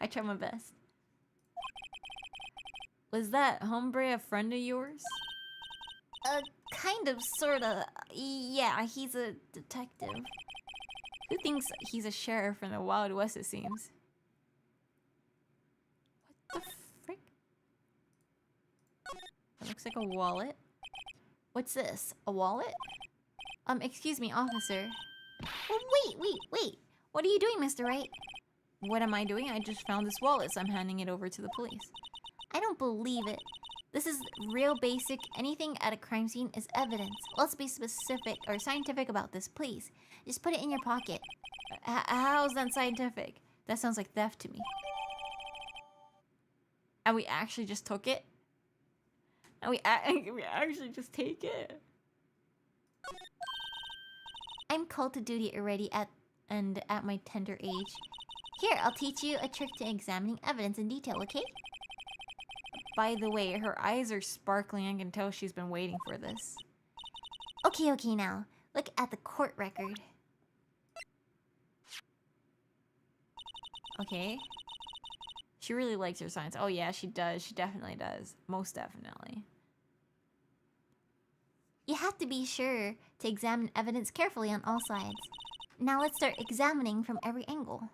I tried my best. Was that hombre a friend of yours?
Kind of, sorta. Yeah, he's a detective.
Who thinks he's a sheriff from the Wild West, it seems? What the frick? It looks like a wallet.
What's this? A wallet?
Excuse me, officer.
Oh, wait. What are you doing, Mr. Wright?
What am I doing? I just found this wallet, so I'm handing it over to the police.
I don't believe it. This is real basic. Anything at a crime scene is evidence. Let's be specific or scientific about this, please. Just put it in your pocket.
How's that scientific? That sounds like theft to me. And we actually just took it? And we actually just take it?
I'm called to duty already at my tender age. Here, I'll teach you a trick to examining evidence in detail, okay?
By the way, her eyes are sparkling. I can tell she's been waiting for this.
Okay, now. Look at the court record.
Okay. She really likes her science. Oh yeah, she does. She definitely does. Most definitely.
You have to be sure to examine evidence carefully on all sides. Now let's start examining from every angle.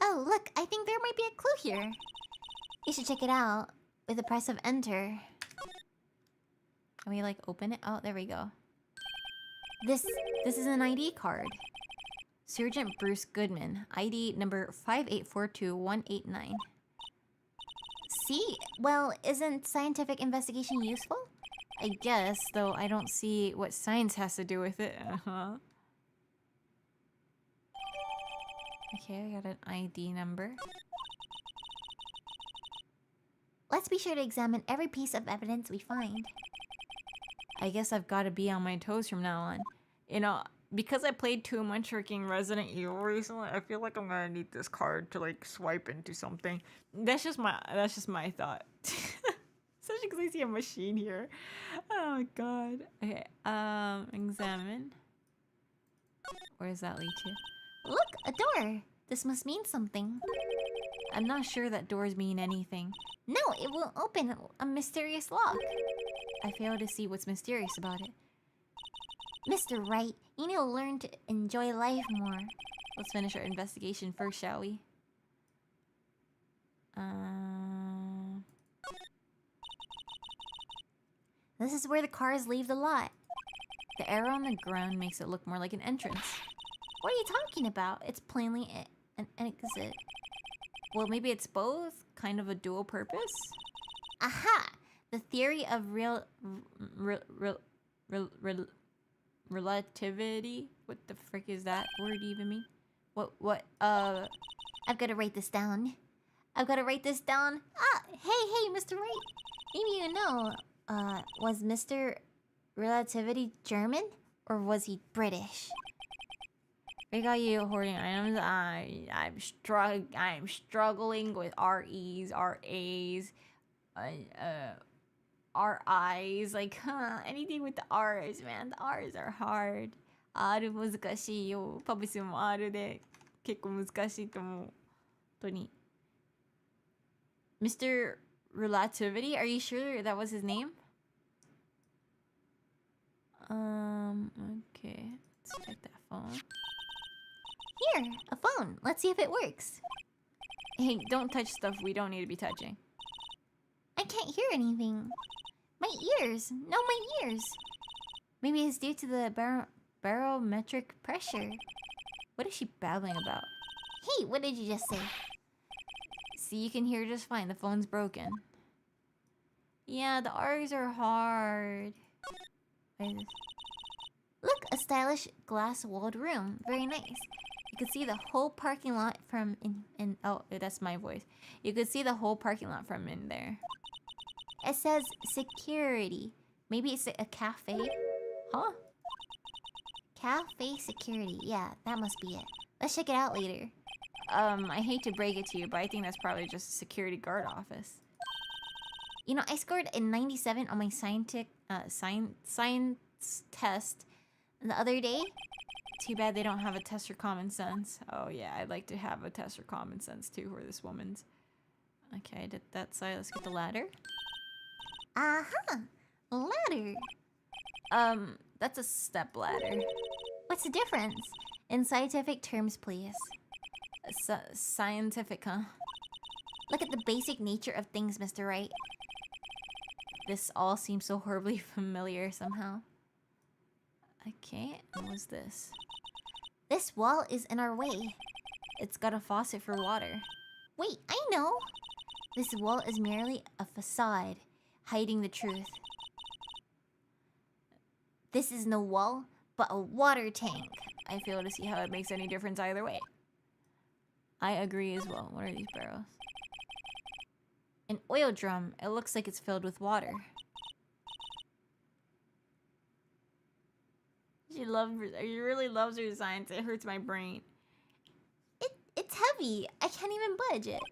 Oh, look, I think there might be a clue here. You should check it out with the press of enter.
Can we like open it? Oh, there we go.
This is an ID card.
Sergeant Bruce Goodman, ID number 5842189.
See? Well, isn't scientific investigation useful?
I guess, though I don't see what science has to do with it. Okay, I got an ID number.
Let's be sure to examine every piece of evidence we find.
I guess I've got to be on my toes from now on. You know, because I played too much freaking Resident Evil recently, I feel like I'm gonna need this card to like swipe into something. That's just my thought. Such
Because I see a machine here. Oh god. Okay. Examine. Where does that lead to?
Look, a door. This must mean something.
I'm not sure that doors mean anything.
No, it will open a mysterious lock.
I fail to see what's mysterious about it.
Mr. Wright, you need to learn to enjoy life more.
Let's finish our investigation first, shall we?
This is where the cars leave the lot.
The arrow on the ground makes it look more like an entrance.
What are you talking about? It's plainly an exit.
Well, maybe it's both. Kind of a dual purpose.
Aha! The theory of
relativity? What the frick is that word even mean?
I've got to write this down. Ah, hey, Mr. Wright. Maybe you know, was Mr. Relativity German? Or was he British?
We got you hoarding items. I'm struggling with REs, RAs, RIs. Like, anything with the R's, man. The R's are hard. R 難しいよ。パブスも R で結構難しいと思う。本当に。Mr. Relativity? Are you sure that was his name? Okay. Let's check that phone.
Here, a phone. Let's see if it works.
Hey, don't touch stuff we don't need to be touching.
I can't hear anything. My ears. No, my ears. Maybe it's due to the barometric pressure.
What is she babbling about?
Hey, what did you just say?
See, you can hear just fine. The phone's broken. Yeah, the R's are hard.
Look, a stylish glass-walled room. Very nice. You could see the whole parking lot from in
oh, that's my voice. You could see the whole parking lot from in there.
It says security. Maybe it's a cafe.
Huh?
Cafe security. Yeah, that must be it. Let's check it out later.
I hate to break it to you, but I think that's probably just a security guard office.
You know, I scored a 97 on my science test the other day.
Too bad they don't have a test for common sense. Oh yeah, I'd like to have a test for common sense too for this woman's. Okay, I did that side. Let's get the ladder.
Aha! Ladder.
That's a step ladder.
What's the difference? In scientific terms, please.
Scientific, huh?
Look at the basic nature of things, Mr. Wright.
This all seems so horribly familiar somehow. Okay, what was this?
This wall is in our way.
It's got a faucet for water.
Wait, I know! This wall is merely a facade, hiding the truth. This is no wall, but a water tank.
I fail to see how it makes any difference either way. I agree as well. What are these barrels? An oil drum. It looks like it's filled with water. She really loves her science. It hurts my brain.
It's heavy. I can't even budge it.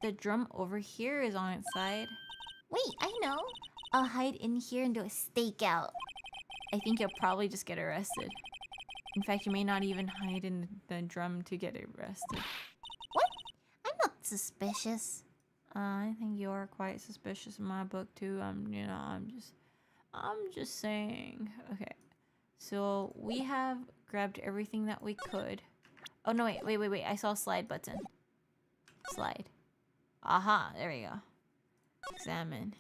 The drum over here is on its side.
Wait, I know. I'll hide in here and do a stakeout.
I think you'll probably just get arrested. In fact, you may not even hide in the drum to get arrested.
What? I'm not suspicious.
I think you are quite suspicious in my book too. I'm just saying. Okay. So we have grabbed everything that we could. Oh no, wait. I saw a slide button. Slide. Aha, there we go. Examine.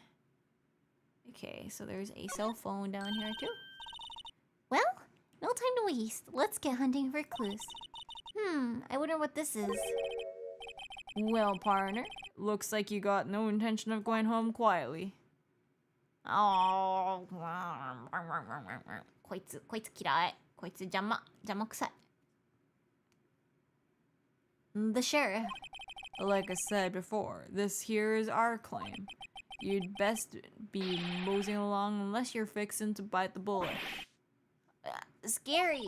Okay, so there's a cell phone down here too.
Well, no time to waste. Let's get hunting for clues. I wonder what this is.
Well, partner, looks like you got no intention of going home quietly. Oh.
こいつ嫌い。こいつ邪魔くさい。
The sheriff. Like I said before, this here is our claim. You'd best be moseying along unless you're fixing to bite the bullet.
Scary.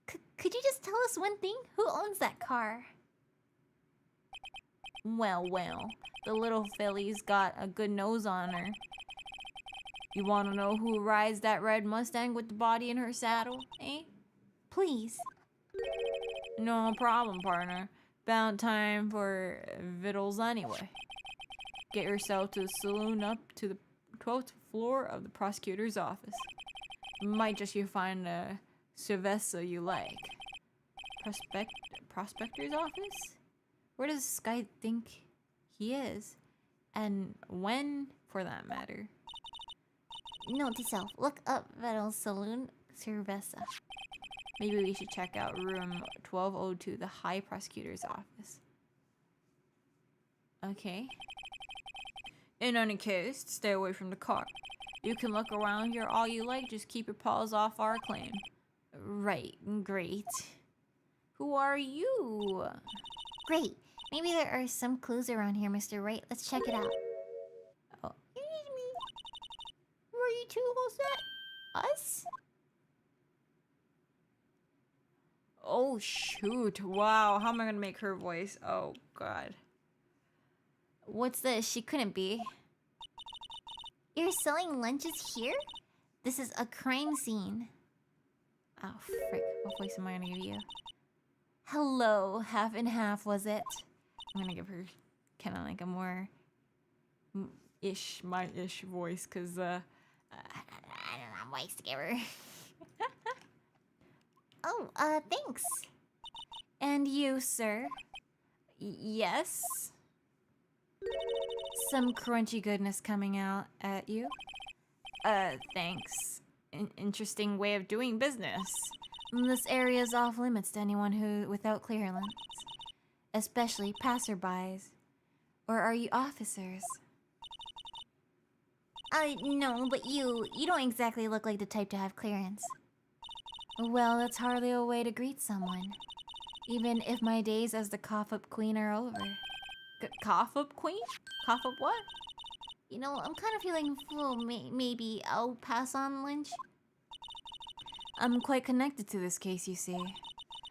Could you just tell us one thing? Who owns that car?
Well, the little filly's got a good nose on her. You want to know who rides that red Mustang with the body in her saddle, eh?
Please.
No problem, partner. About time for victuals anyway. Get yourself to the saloon up to the 12th floor of the prosecutor's office. Might just you find a cerveza you like. Prospector's office? Where does this guy think he is? And when, for that matter?
Note to self, look up Vettel's Saloon Cerveza.
Maybe we should check out room 1202, the High Prosecutor's office. Okay. In any case, stay away from the car. You can look around here all you like, just keep your paws off our claim.
Right, great.
Who are you?
Great. Maybe there are some clues around here, Mr. Wright. Let's check it out.
Oh. Who are you two? What's that? Us? Oh, shoot. Wow, how am I gonna make her voice? Oh, God.
What's this? She couldn't be. You're selling lunches here? This is a crime scene.
Oh, frick. What voice am I gonna give you?
Hello, half and half, was it?
I'm gonna give her kind of like a more my-ish voice, because,
I don't know voice to give her. Oh, thanks. And you, sir?
Yes?
Some crunchy goodness coming out at you?
Thanks. Interesting way of doing business.
This area is off limits to anyone who without clearance, especially passerbys. Or are you officers? No, but you don't exactly look like the type to have clearance. Well, that's hardly a way to greet someone. Even if my days as the cough-up queen are over.
Cough-up queen? Cough-up what?
You know, I'm kind of feeling full. Maybe I'll pass on lunch. I'm quite connected to this case, you see.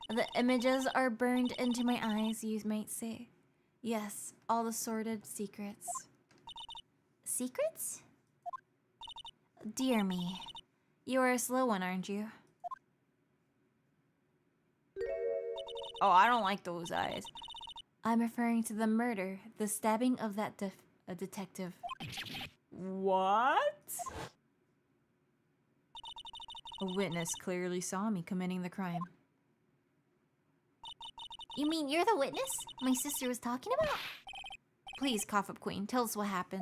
The images are burned into my eyes, you might say. Yes, all the sordid secrets. Secrets? Dear me. You are a slow one, aren't you?
Oh, I don't like those eyes.
I'm referring to the murder, the stabbing of that detective.
What?
A witness clearly saw me committing the crime. You mean you're the witness my sister was talking about? Please, cough-up queen, tell us what happened.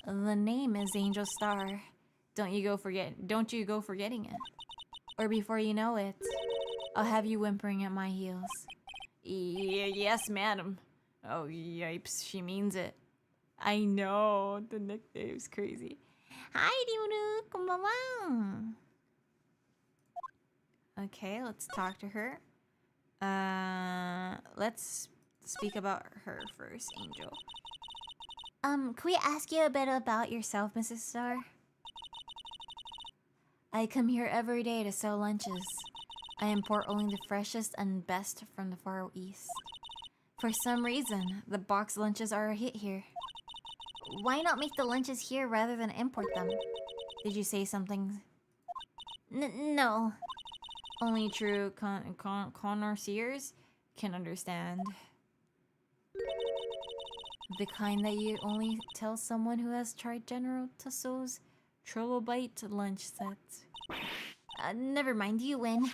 The name is Angel Star. Don't you go forgetting it. Or before you know it, I'll have you whimpering at my heels.
Yes, madam. Oh, yipes, she means it. I know, the nickname's crazy.
Hi, Ryuru, konbanwa.
Okay, let's talk to her. Let's speak about her first, Angel.
Can we ask you a bit about yourself, Mrs. Star? I come here every day to sell lunches. I import only the freshest and best from the Far East. For some reason, the box lunches are a hit here. Why not make the lunches here rather than import them? Did you say something? No.
Only true connoisseurs can understand.
The kind that you only tell someone who has tried General Tussauds Trilobite lunch set. Never mind, you win.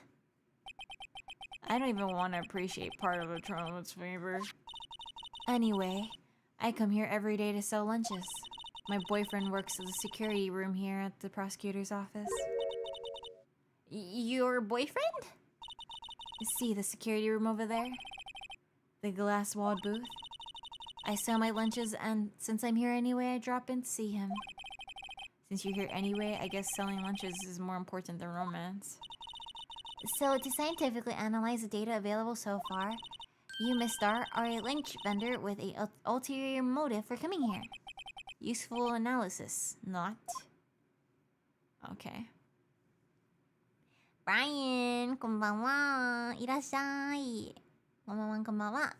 I don't even want to appreciate part of a Trilobite's flavor.
Anyway, I come here every day to sell lunches. My boyfriend works at the security room here at the prosecutor's office. Your boyfriend? See the security room over there? The glass-walled booth? I sell my lunches, and since I'm here anyway, I drop in to see him. Since you're here anyway, I guess selling lunches is more important than romance. So, to scientifically analyze the data available so far, you, Miss Star, are a lunch vendor with an ulterior motive for coming here. Useful analysis, not?
Okay.
Brian, こんばんは。いらっしゃい。こんばんは。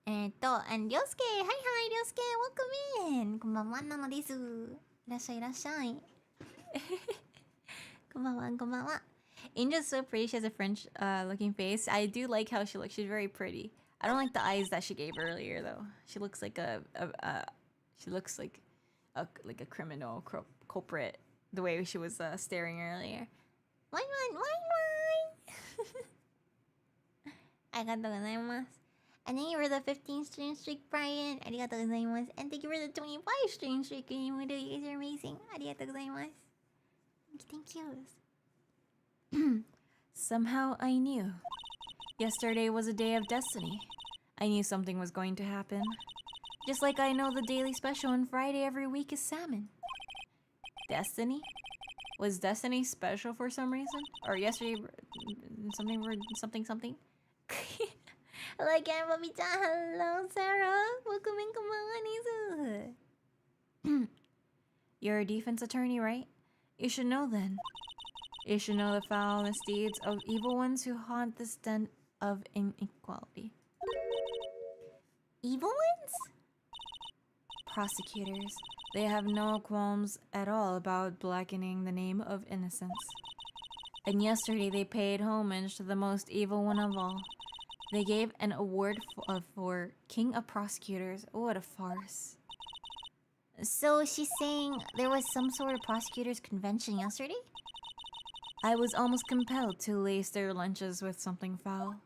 and Ryosuke! Hi, Ryosuke! Welcome in! こんばんはなのです。いらっしゃいいらっしゃい。こんばんは、こんばんは。Angel's so pretty. She has a French looking face. I do like how she looks. She's very pretty. I don't like the eyes that she gave earlier though. She looks like she looks like a criminal culprit the way she was staring earlier. Wine. ありがとうございます。And thank you for the 15 stream streak, Brian. ありがとうございます。And thank you for the 25 stream streak. You guys are amazing. ありがとうございます。Thank you.
Somehow I knew. Yesterday was a day of destiny. I knew something was going to happen. Just like I know the daily special on Friday every week is salmon. Destiny? Was Destiny special for some reason? Or yesterday something?
Hello again, Bobby-chan. Hello, Sarah. Welcome in, Kamawanizu.
You're a defense attorney, right? You should know then. You should know the foul misdeeds of evil ones who haunt this den of inequality.
Evil ones?
Prosecutors. They have no qualms at all about blackening the name of innocence. And yesterday they paid homage to the most evil one of all. They gave an award for King of Prosecutors. What a farce.
So she's saying there was some sort of prosecutors convention yesterday?
I was almost compelled to lace their lunches with something foul.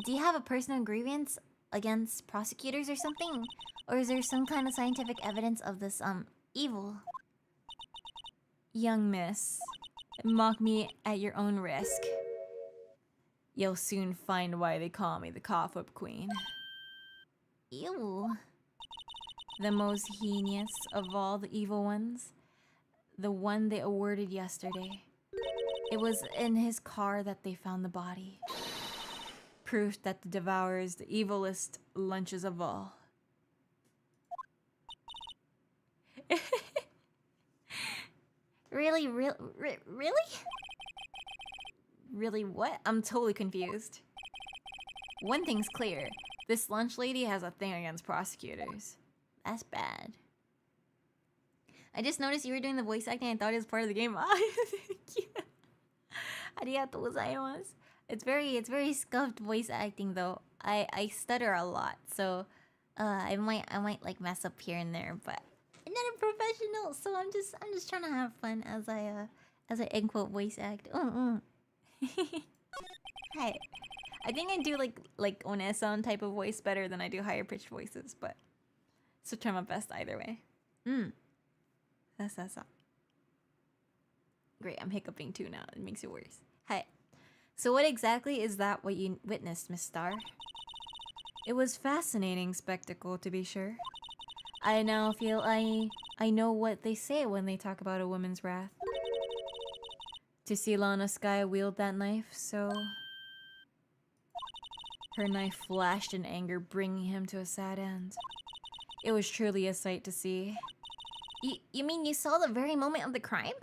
Do you have a personal grievance against prosecutors or something? Or is there some kind of scientific evidence of this evil?
Young miss, mock me at your own risk. You'll soon find why they call me the Cough Whip Queen.
Ew.
The most heinous of all the evil ones. The one they awarded yesterday. It was in his car that they found the body. Proof that the devours the evilest lunches of all.
Really?
Really what? I'm totally confused. One thing's clear. This lunch lady has a thing against prosecutors.
That's bad. I just noticed you were doing the voice acting. I thought it was part of the game. Thank you. Arigatou gozaimasu. It's very scuffed voice acting though. I stutter a lot, so I might like mess up here and there, but I'm not a professional, so I'm just trying to have fun as I end quote voice act. Hey, I think I do like Onesan type of voice better than I do higher pitched voices, but so try my best either way. That's all.
Great, I'm hiccuping too now. It makes it worse. Hi. So what exactly is that what you witnessed, Miss Star? It was fascinating spectacle, to be sure. I now feel I know what they say when they talk about a woman's wrath. To see Lana Sky wield that knife, so... Her knife flashed in anger, bringing him to a sad end. It was truly a sight to see.
You mean you saw the very moment of the crime?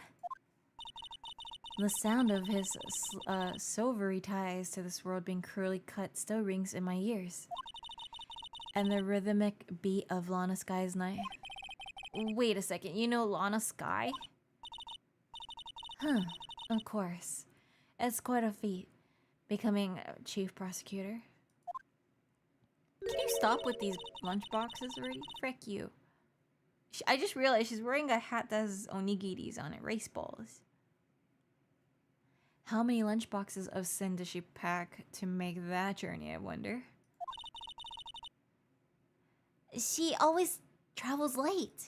The sound of his silvery ties to this world being cruelly cut still rings in my ears. And the rhythmic beat of Lana Sky's knife.
Wait a second, you know Lana Sky?
Huh, of course. It's quite a feat, becoming a chief prosecutor.
Can you stop with these lunch boxes already? Frick you. I just realized she's wearing a hat that has onigiris on it, rice balls.
How many lunchboxes of sin does she pack to make that journey, I wonder?
She always travels late.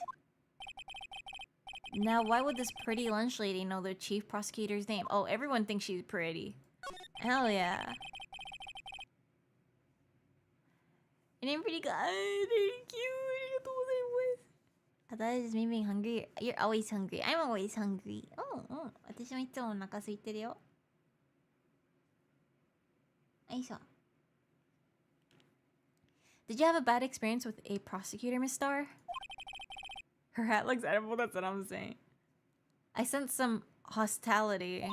Now, why would this pretty lunch lady know the chief prosecutor's name? Oh, everyone thinks she's pretty. Hell yeah. And I'm pretty good. Thank you. I thought it was me being hungry. You're always hungry. I'm always hungry. Oh. 私もいつもお腹空いてるよ。よいしょ。
Did you have a bad experience with a prosecutor, Miss Star? Her hat looks edible, that's what I'm saying.
I sense some hostility.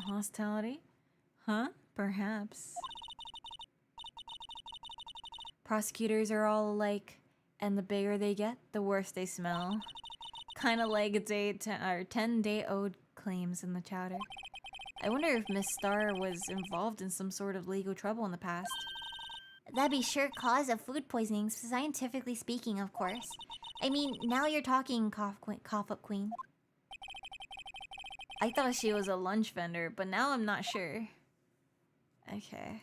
Hostility? Huh? Perhaps. Prosecutors are all alike, and the bigger they get, the worse they smell. Kind of like 10-day-old claims in the chowder. I wonder if Miss Star was involved in some sort of legal trouble in the past.
That'd be sure cause of food poisoning, scientifically speaking, of course. I mean, now you're talking, cough up queen.
I thought she was a lunch vendor, but now I'm not sure. Okay.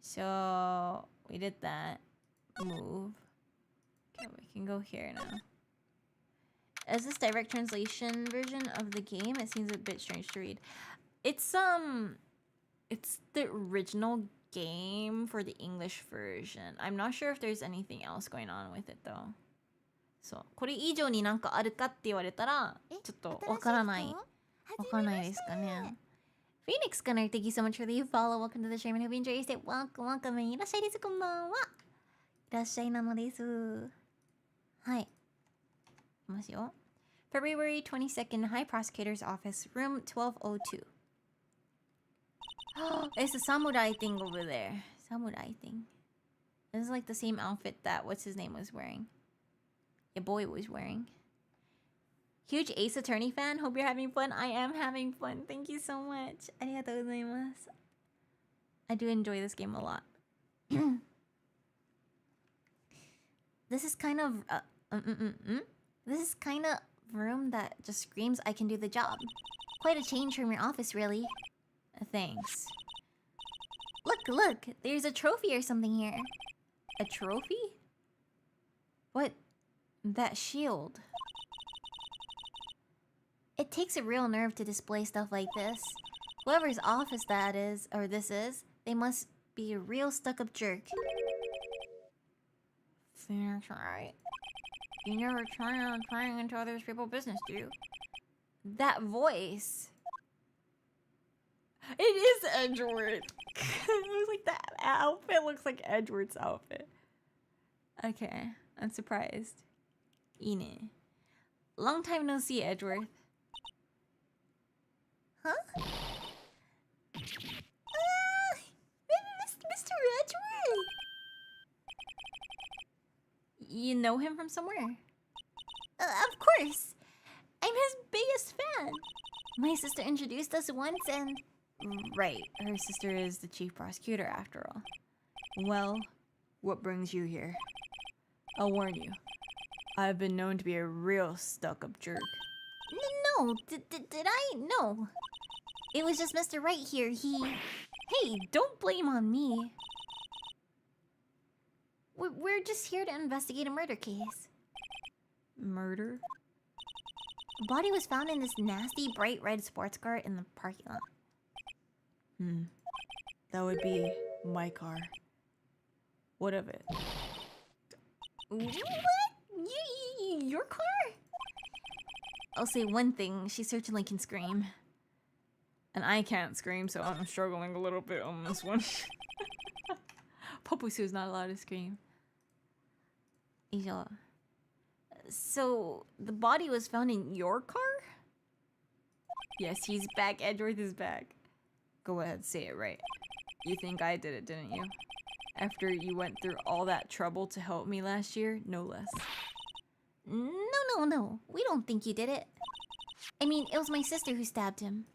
So, we did that. Move. Okay, we can go here now. As this direct translation version of the game, it seems a bit strange to read. It's the original game for the English version. I'm not sure if there's anything else going on with it though. そう。これ以上になんかあるかって言われたら、ちょっとわからない。わからないですかね。
Phoenix Gunner, thank you so much for the follow. Welcome to the stream and hope you enjoy your stay. Welcome, welcome. いらっしゃいです、こんばんは。いらっしゃいなのです。はい。いきますよ。
February 22nd, High Prosecutor's Office, room 1202. It's a samurai thing over there. Samurai thing. This is like the same outfit that what's his name was wearing. Your boy was wearing. Huge Ace Attorney fan. Hope you're having fun. I am having fun. Thank you so much. ありがとうございます。I do enjoy this game a lot.
This is kind of This is kind of room that just screams I can do the job. Quite a change from your office, really.
Thanks.
Look, there's a trophy or something here.
A trophy? What? That shield.
It takes a real nerve to display stuff like this. Whoever's office that is, or this is, they must be a real stuck-up jerk.
That's right. You never try on prying into other people's business, do you? That voice. It is Edgeworth. It looks like that outfit looks like Edgeworth's outfit. Okay, I'm surprised. Ine. Long time no see, Edgeworth.
Huh? Mr. Edgeworth!
You know him from somewhere?
Of course! I'm his biggest fan! My sister introduced us once and...
Right, her sister is the chief prosecutor after all. Well, what brings you here? I'll warn you. I've been known to be a real stuck-up jerk.
No, did I? No. It was just Mr. Right here, Hey, don't blame on me. We're just here to investigate a murder case.
Murder?
The body was found in this nasty bright red sports car in the parking lot.
That would be my car. What of it?
What? Your car? I'll say one thing, she certainly can scream.
And I can't scream, so I'm struggling a little bit on this one. Popusu is not allowed to scream. So, the body was found in your car? Yes, he's back. Edgeworth is back. Go ahead, say it right. You think I did it, didn't you? After you went through all that trouble to help me last year, no less.
No. We don't think you did it. I mean, it was my sister who stabbed him.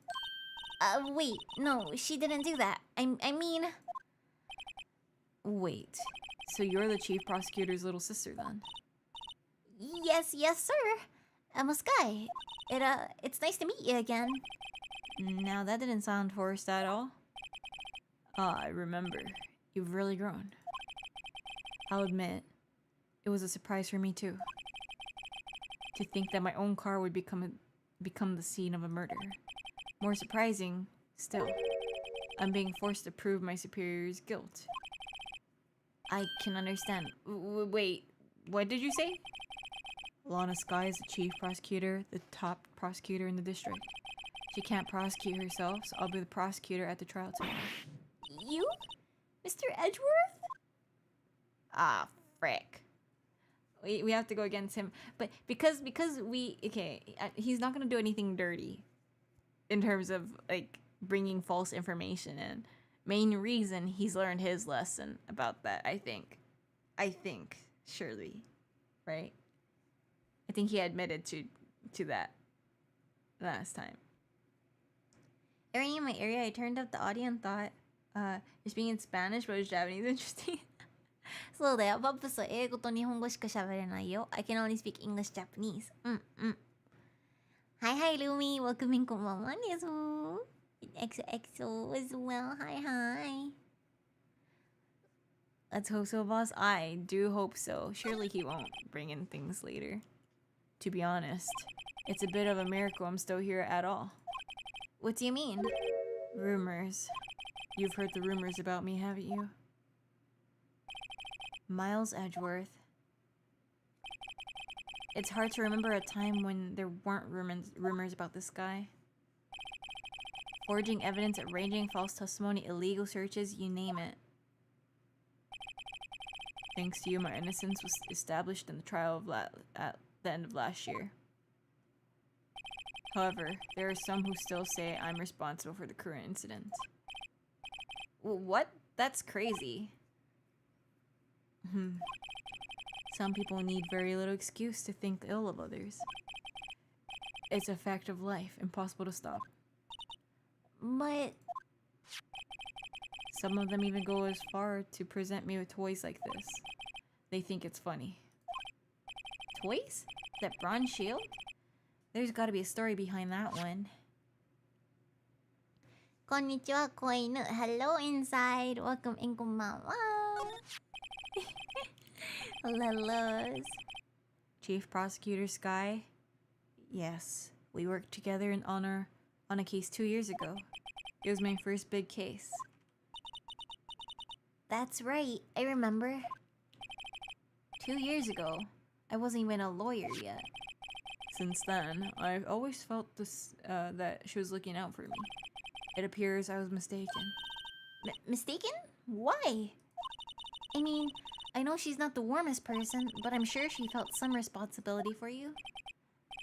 Wait. No, she didn't do that. I mean...
Wait. So you're the chief prosecutor's little sister, then?
Yes, sir. I'm a Sky. It's nice to meet you again.
Now, that didn't sound forced at all. Ah, I remember. You've really grown. I'll admit, it was a surprise for me, too. To think that my own car would become the scene of a murder. More surprising, still, I'm being forced to prove my superior's guilt. I can understand. Wait, what did you say? Lana Sky is the chief prosecutor, the top prosecutor in the district. She can't prosecute herself, so I'll be the prosecutor at the trial tomorrow.
You? Mr. Edgeworth?
Ah, frick. We have to go against him. But because we... Okay, he's not going to do anything dirty. In terms of, like, bringing false information in. Main reason he's learned his lesson about that, I think. I think, surely, right? I think he admitted to that last time.
Already in my area, I turned up the audio and thought, you're speaking in Spanish, but it's Japanese interesting. そうだよ。パップスは英語と日本語しか喋れないよ。I can only speak English, Japanese. うんうん。Hi, hi, Lumi. Welcome in, こんばんはです。XOXO as well. Hi, hi.
Let's hope so, boss. I do hope so. Surely he won't bring in things later. To be honest, it's a bit of a miracle I'm still here at all.
What do you mean?
Rumors. You've heard the rumors about me, haven't you? Miles Edgeworth. It's hard to remember a time when there weren't rumors about this guy. Forging evidence, arranging false testimony, illegal searches, you name it. Thanks to you, my innocence was established in the trial of at the end of last year. However, there are some who still say I'm responsible for the current incident.
What? That's crazy.
Some people need very little excuse to think ill of others. It's a fact of life, impossible to stop.
But
some of them even go as far to present me with toys like this. They think it's funny.
Toys? That bronze shield?
There's gotta be a story behind that one.
Konnichiwa, koinu. Hello, inside. Welcome in, konbanwa. Hellos.
Chief Prosecutor Sky? Yes, we worked together on a case 2 years ago. It was my first big case.
That's right, I remember. 2 years ago, I wasn't even a lawyer yet.
Since then, I've always felt that she was looking out for me. It appears I was mistaken.
Mistaken? Why? I mean, I know she's not the warmest person, but I'm sure she felt some responsibility for you.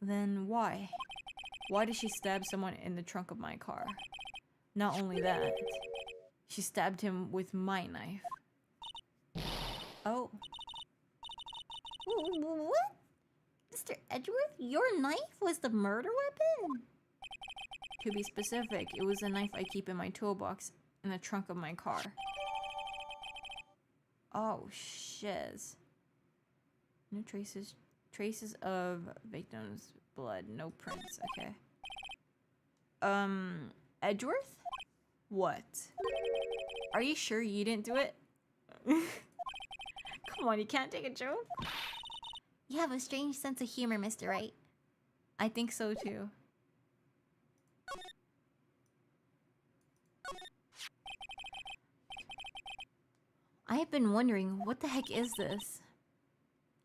Then why? Why did she stab someone in the trunk of my car? Not only that, she stabbed him with my knife.
Oh. What? Mr. Edgeworth, your knife was the murder weapon?
To be specific, it was the knife I keep in my toolbox in the trunk of my car. Oh, shiz. No traces of victim's blood, no prints, okay. Edgeworth? What? Are you sure you didn't do it? Come on, you can't take a joke?
You have a strange sense of humor, Mr. Wright.
I think so too.
I've been wondering, what the heck is this?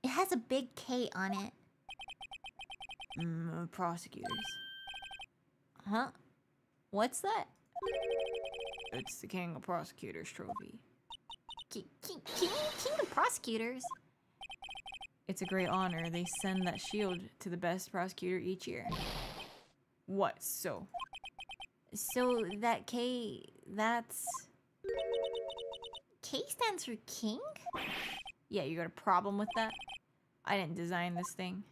It has a big K on it.
Prosecutors.
Huh? What's that?
It's the King of Prosecutors trophy.
King of Prosecutors?
It's a great honor. They send that shield to the best prosecutor each year. What, so?
So that K, that's... K stands for king?
Yeah, you got a problem with that? I didn't design this thing.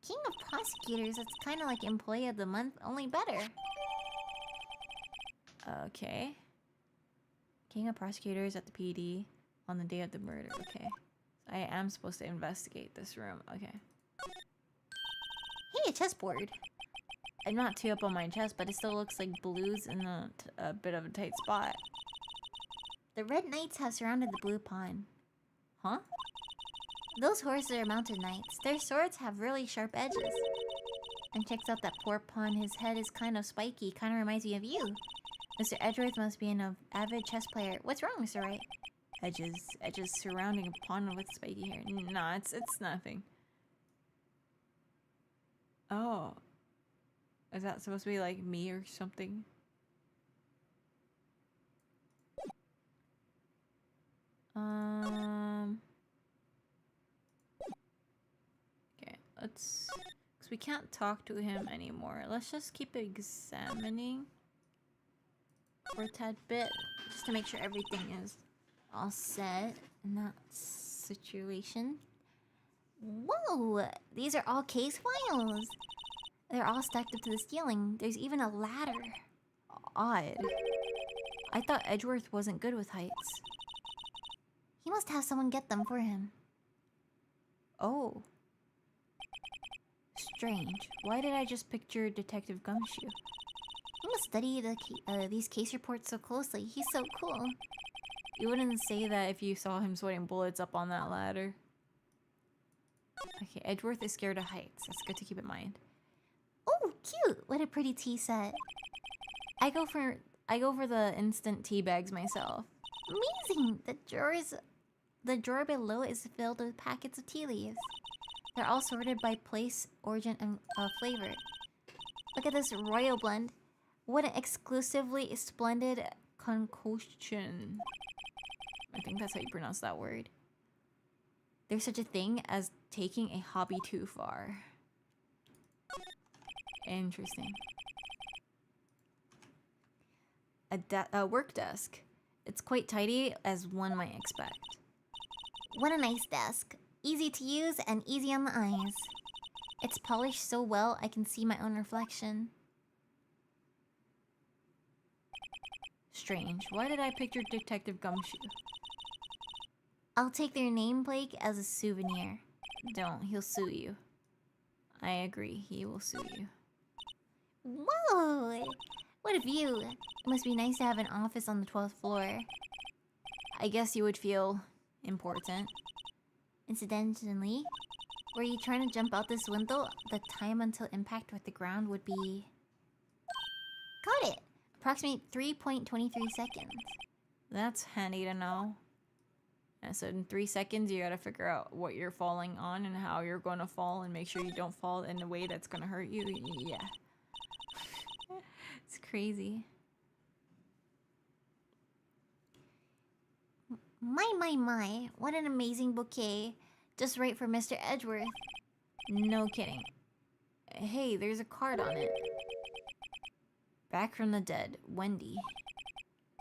King of Prosecutors, that's kind of like Employee of the Month, only better.
Okay. King of Prosecutors at the PD on the day of the murder. Okay. So I am supposed to investigate this room. Okay.
Hey, a chessboard.
I'm not too up on my chest, but it still looks like blue's in a bit of a tight spot.
The red knights have surrounded the blue pawn.
Huh?
Those horses are mounted knights. Their swords have really sharp edges. And checks out that poor pawn. His head is kind of spiky. Kind of reminds me of you. Mr. Edgeworth must be an avid chess player. What's wrong, Mr. Wright?
Edges surrounding a pawn with spiky hair. Nah, it's nothing. Oh. Is that supposed to be like me or something? Okay, let's... Because we can't talk to him anymore. Let's just keep examining for a tad bit. Just to make sure everything is all set. And that's
situation. Whoa! These are all case files. They're all stacked up to the ceiling. There's even a ladder.
Odd. I thought Edgeworth wasn't good with heights.
He must have someone get them for him.
Oh. Strange. Why did I just picture Detective Gumshoe?
He must study these case reports so closely. He's so cool.
You wouldn't say that if you saw him sweating bullets up on that ladder. Okay, Edgeworth is scared of heights. That's good to keep in mind.
Oh, cute! What a pretty tea set.
I go for the instant tea bags myself.
Amazing! The drawer below is filled with packets of tea leaves. They're all sorted by place, origin, and flavor. Look at this royal blend. What an exclusively splendid concoction.
I think that's how you pronounce that word. There's such a thing as taking a hobby too far. Interesting. A work desk. It's quite tidy, as one might expect.
What a nice desk. Easy to use and easy on the eyes. It's polished so well I can see my own reflection.
Strange. Why did I picture Detective Gumshoe?
I'll take their nameplate as a souvenir.
Don't. He'll sue you. I agree. He will sue you.
Whoa! What a view. It must be nice to have an office on the 12th floor.
I guess you would feel important.
Incidentally, were you trying to jump out this window? The time until impact with the ground would be... Got it! Approximately 3.23 seconds.
That's handy to know. And so in 3 seconds, you gotta figure out what you're falling on and how you're gonna fall and make sure you don't fall in a way that's gonna hurt you. Yeah. It's crazy.
My. What an amazing bouquet. Just right for Mr. Edgeworth.
No kidding. Hey, there's a card on it. Back from the dead, Wendy.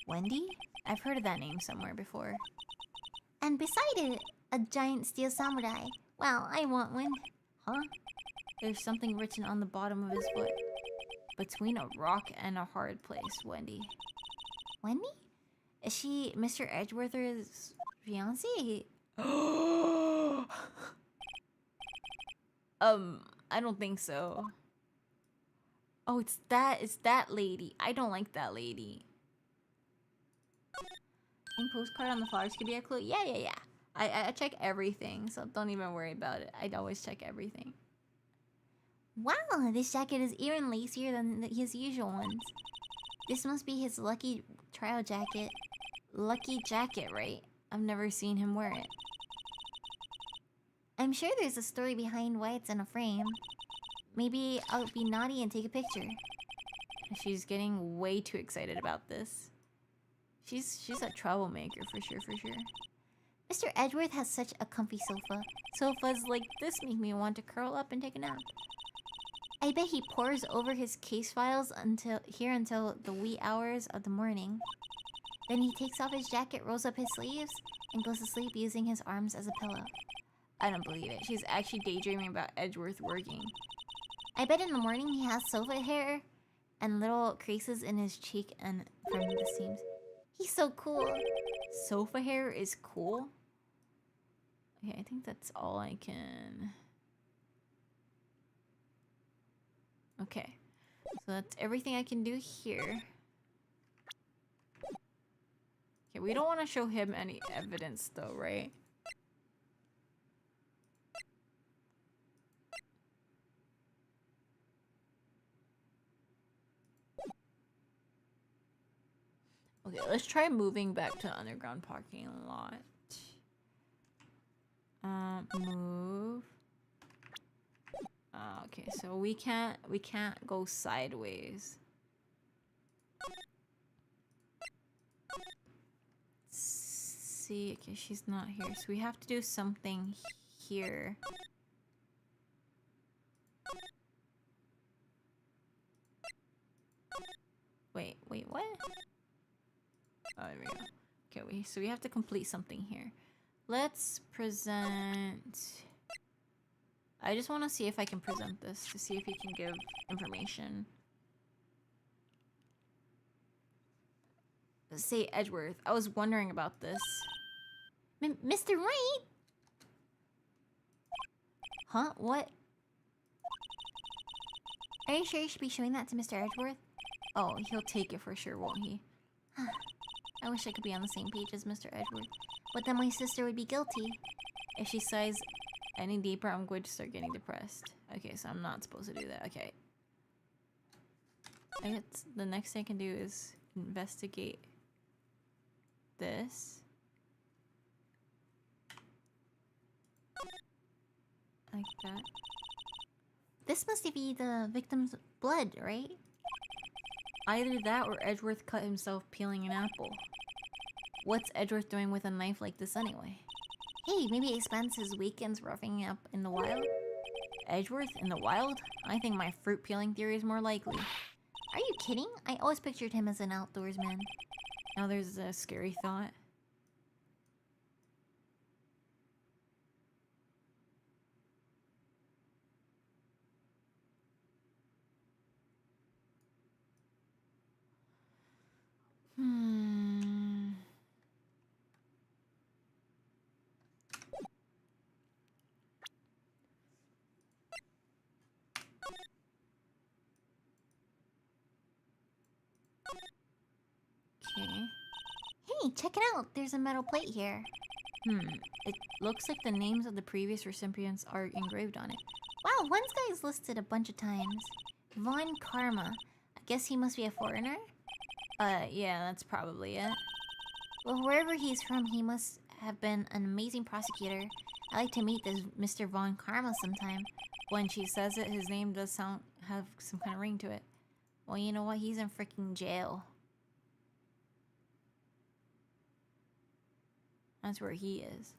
Wendy? I've heard of that name somewhere before.
And beside it, a giant steel samurai. Wow, I want one.
Huh? There's something written on the bottom of his foot. Between a rock and a hard place, Wendy.
Wendy? Is she Mr. Edgeworth's fiancée?
I don't think so. Oh, it's that lady. I don't like that lady. And postcard on the flowers could be a clue. Yeah. I check everything, so don't even worry about it. I'd always check everything.
Wow, this jacket is even lacier than his usual ones. This must be his lucky trial jacket.
Lucky jacket, right? I've never seen him wear it.
I'm sure there's a story behind why it's in a frame. Maybe I'll be naughty and take a picture.
She's getting way too excited about this. She's a troublemaker for sure.
Mr. Edgeworth has such a comfy sofa.
Sofas like this make me want to curl up and take a nap.
I bet he pores over his case files until the wee hours of the morning. Then he takes off his jacket, rolls up his sleeves, and goes to sleep using his arms as a pillow.
I don't believe it. She's actually daydreaming about Edgeworth working.
I bet in the morning he has sofa hair and little creases in his cheek and from the seams. He's so cool.
Sofa hair is cool? Okay, I think that's all I can... Okay. So that's everything I can do here. Okay, we don't want to show him any evidence though, right? Okay, let's try moving back to the underground parking lot. Move. Okay, so we can't go sideways. See, okay, she's not here, so we have to do something here. Wait, what? Oh, there we go. Okay, so we have to complete something here. Let's present... I just want to see if I can present this to see if he can give information. Let's say Edgeworth. I was wondering about this.
Mr. Right?
Huh? What?
Are you sure you should be showing that to Mr. Edgeworth?
Oh, he'll take it for sure, won't he?
I wish I could be on the same page as Mr. Edgeworth. But then my sister would be guilty.
If she sighs any deeper, I'm going to start getting depressed. Okay, so I'm not supposed to do that. Okay. I guess the next thing I can do is investigate this. Like that.
This must be the victim's blood, right?
Either that or Edgeworth cut himself peeling an apple. What's Edgeworth doing with a knife like this anyway?
Hey, maybe he spends his weekends roughing up in the wild?
Edgeworth in the wild? I think my fruit peeling theory is more likely.
Are you kidding? I always pictured him as an outdoorsman.
Now there's a scary thought. Okay.
Hey, check it out. There's a metal plate here.
It looks like the names of the previous recipients are engraved on it.
Wow, one guy's listed a bunch of times. Von Karma. I guess he must be a foreigner?
Yeah, that's probably it.
Well, wherever he's from, he must have been an amazing prosecutor. I'd like to meet this Mr. Von Karma sometime.
When she says it, his name does have some kind of ring to it.
Well, you know what? He's in freaking jail.
That's where he is.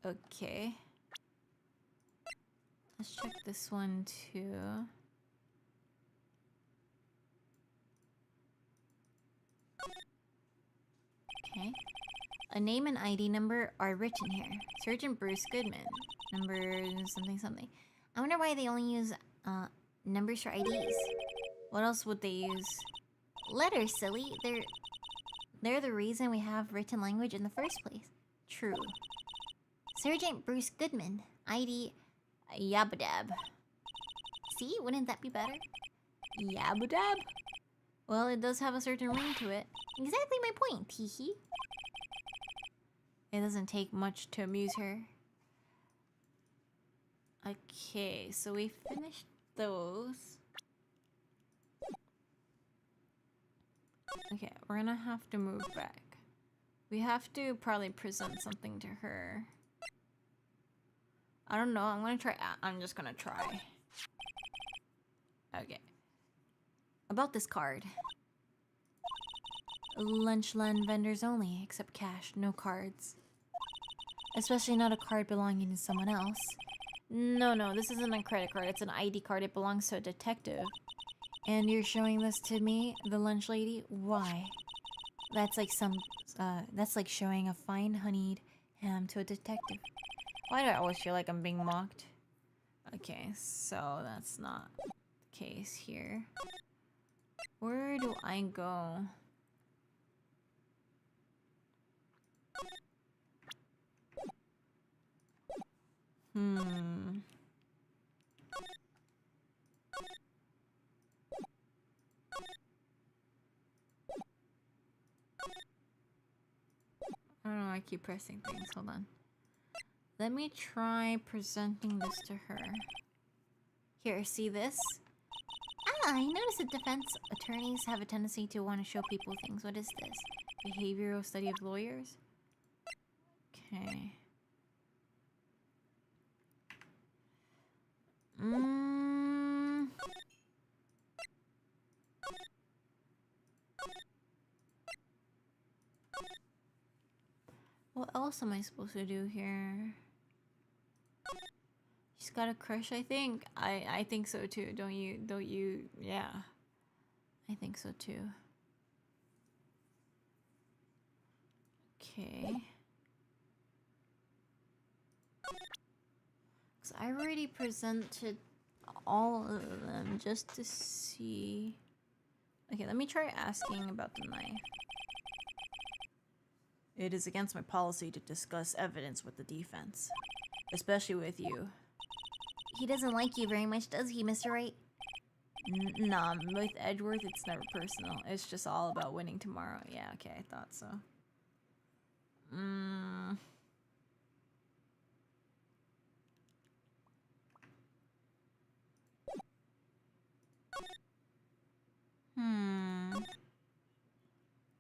Okay. Let's check this one too. Okay. A name and ID number are written here. Sergeant Bruce Goodman. Number something something.
I wonder why they only use numbers for IDs.
What else would they use?
Letters, silly. They're the reason we have written language in the first place.
True.
Sergeant Bruce Goodman. ID Yabadab. See? Wouldn't that be better?
Yabadab? Well, it does have a certain ring to it.
Exactly my point, teehee.
It doesn't take much to amuse her. Okay, so we finished those. Okay, we're gonna have to move back. We have to probably present something to her. I don't know, I'm just gonna try. Okay. About this card. Lunchland vendors only, except cash, no cards. Especially not a card belonging to someone else. No, this isn't a credit card, it's an ID card, it belongs to a detective. And you're showing this to me, the lunch lady? Why? That's like showing a fine honeyed ham to a detective. Why do I always feel like I'm being mocked? Okay, so that's not the case here. Where do I go? I don't know, I keep pressing things. Hold on. Let me try presenting this to her. Here, see this?
Ah, I noticed that defense attorneys have a tendency to want to show people things. What is this?
Behavioral study of lawyers? Okay. What else am I supposed to do here? She's got a crush, I think. I think so too. Don't you? Yeah. I think so too. Okay. 'Cause I already presented all of them just to see. Okay, let me try asking about the knife. It is against my policy to discuss evidence with the defense, especially with you.
He doesn't like you very much, does he, Mr. Wright?
Nah, with Edgeworth, it's never personal. It's just all about winning tomorrow. Yeah, okay, I thought so.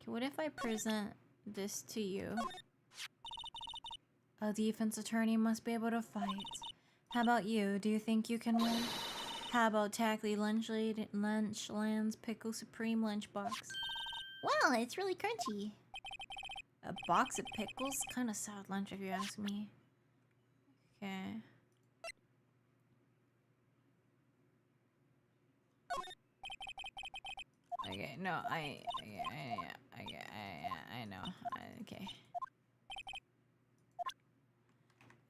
Okay, what if I present this to you? A defense attorney must be able to fight. How about you? Do you think you can win? How about Tackly Lunchland's Pickle Supreme Lunchbox?
Wow, it's really crunchy.
A box of pickles? Kind of sad lunch if you ask me. Okay. Okay, no, I know. Okay.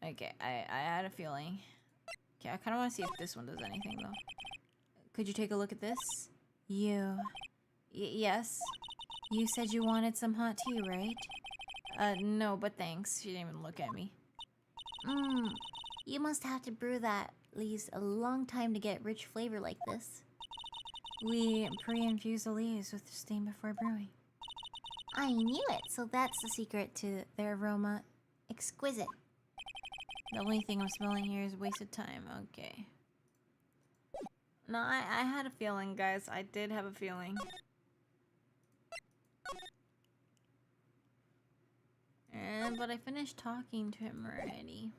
Okay, I had a feeling. Okay, I kind of want to see if this one does anything, though. Could you take a look at this? You. Yes? You said you wanted some hot tea, right? No, but thanks. She didn't even look at me.
You must have to brew that at least a long time to get rich flavor like this.
We pre-infuse the leaves with steam before brewing.
I knew it, so that's the secret to their aroma. Exquisite.
The only thing I'm smelling here is wasted time. Okay. No, I had a feeling, guys. I did have a feeling. But I finished talking to him already.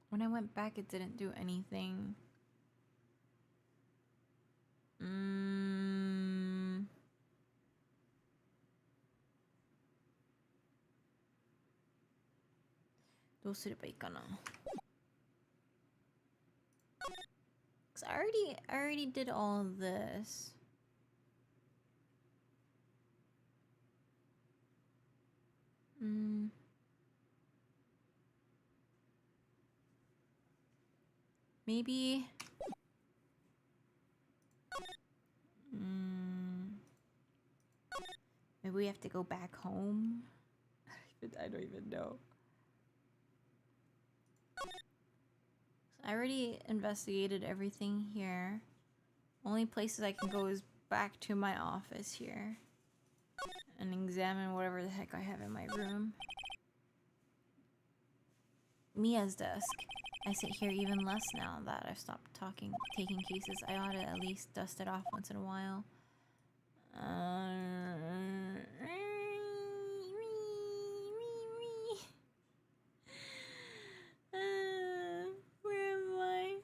When I went back, it didn't do anything. Do うすればいいかな? 'Cause I already did all of this. Maybe. Maybe we have to go back home. I don't even know. I already investigated everything here. Only places I can go is back to my office here and examine whatever the heck I have in my room. Mia's desk. I sit here even less now that I've stopped taking cases. I ought to at least dust it off once in a while. Where am I?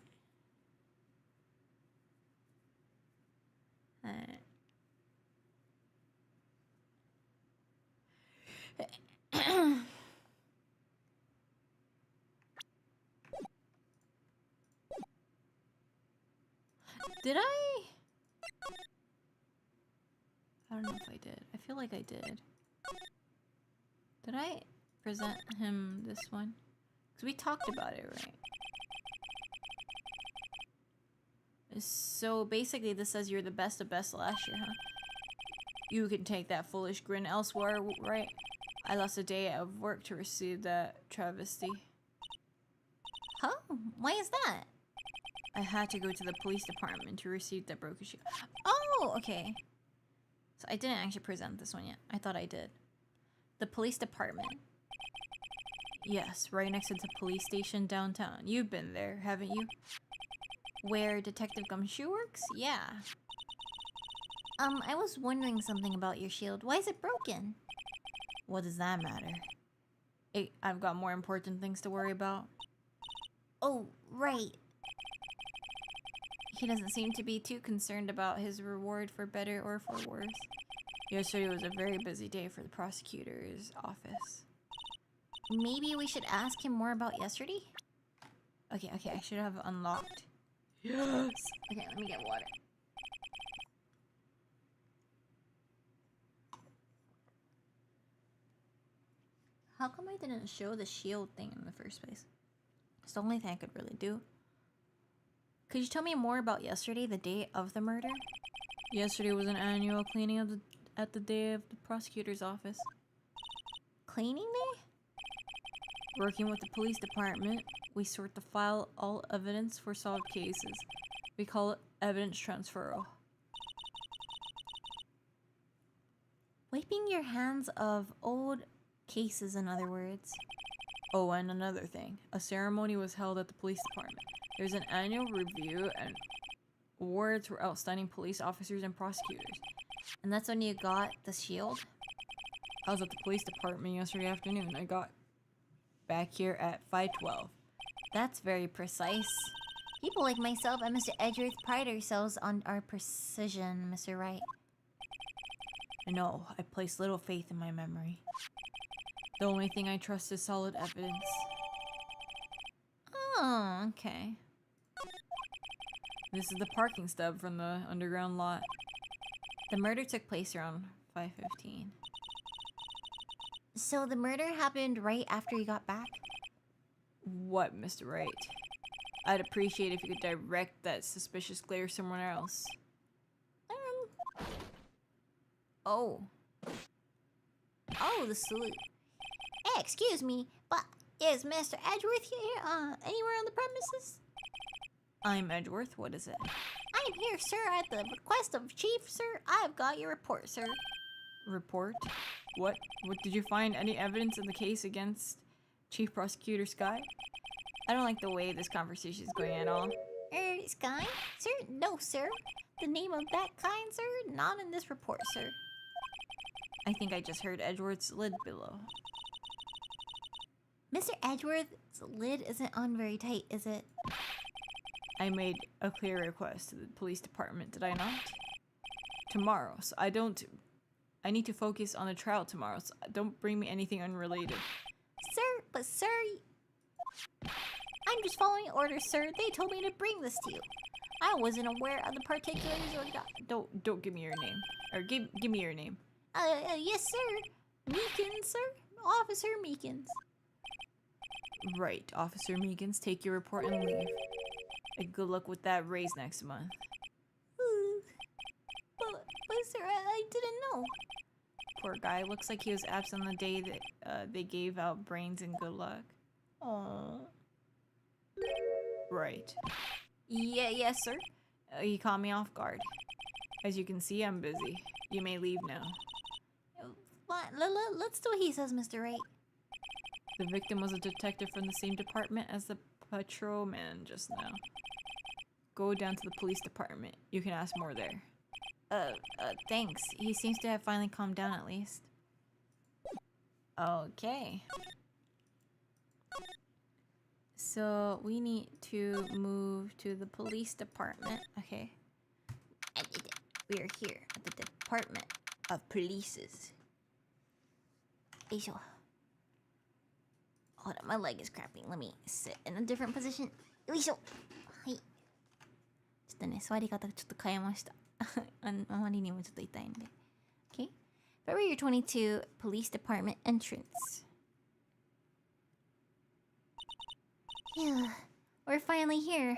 Did I? I don't know if I did. I feel like I did. Did I present him this one? Because we talked about it, right? So basically this says you're the best of best last year, huh? You can take that foolish grin elsewhere, right? I lost a day of work to receive that travesty.
Huh? Why is that?
I had to go to the police department to receive that broken shoe. Oh, okay. So I didn't actually present this one yet. I thought I did. The police department. Yes, right next to the police station downtown. You've been there, haven't you? Where Detective Gumshoe works? Yeah.
I was wondering something about your shield. Why is it broken?
What does that matter? I've got more important things to worry about.
Oh, right.
He doesn't seem to be too concerned about his reward for better or for worse. Yesterday was a very busy day for the prosecutor's office.
maybe we should ask him more about yesterday?
Okay, I should have unlocked.
Yes! Okay, let me get water. How come I didn't show the shield thing in the first place? It's the only thing I could really do. Could you tell me more about yesterday, the day of the murder?
Yesterday was an annual cleaning of at the day of the prosecutor's office.
Cleaning day?
Working with the police department, we sort to file all evidence for solved cases. We call it evidence transfer.
Wiping your hands of old cases, in other words.
Oh, and another thing. A ceremony was held at the police department. There's an annual review and awards for outstanding police officers and prosecutors.
And that's when you got the shield?
I was at the police department yesterday afternoon. I got back here at 5:12.
That's very precise. People like myself and Mr. Edgeworth pride ourselves on our precision, Mr. Wright.
No, I place little faith in my memory. The only thing I trust is solid evidence.
Oh, okay.
This is the parking stub from the underground lot.
The murder took place around 5:15. So the murder happened right after you got back?
What, Mr. Wright? I'd appreciate if you could direct that suspicious glare somewhere else.
Oh, the salute. Hey, excuse me, but is Mr. Edgeworth here, anywhere on the premises?
I'm Edgeworth. What is it?
I'm here, sir, at the request of Chief, sir. I've got your report, sir.
Report? What did you find any evidence in the case against Chief Prosecutor Sky? I don't like the way this conversation is going at all.
Sky? Sir? No, sir. The name of that kind, sir? Not in this report, sir.
I think I just heard Edgeworth's lid below.
Mr. Edgeworth's lid isn't on very tight, is it?
I made a clear request to the police department, did I not? Tomorrow, so I need to focus on the trial tomorrow, so don't bring me anything unrelated.
Sir, I'm just following orders, sir. They told me to bring this to you. I wasn't aware of the particulars you got.
Don't give me your name. Or give me your name.
Yes, sir. Meekins, sir. Officer Meekins.
Right, Officer Meekins, take your report and leave. And good luck with that raise next month.
But sir, I didn't know.
Poor guy, looks like he was absent on the day that they gave out brains and good luck.
Oh.
Right.
Yes, sir.
He caught me off guard. As you can see, I'm busy. You may leave now.
Let's do what he says, Mr. Wright.
The victim was a detective from the same department as the patrolman just now. Go down to the police department. You can ask more there.
Thanks. He seems to have finally calmed down at least.
Okay. So we need to move to the police department. Okay.
We are here at the Department of Polices. Hold on, my leg is cramping. Let me sit in a different position. よいしょ。はい。ちょっとね、座り方ちょっと変えました。あまりにもちょっと痛いんで。Okay. February 22, Police Department entrance. Phew. We're finally here.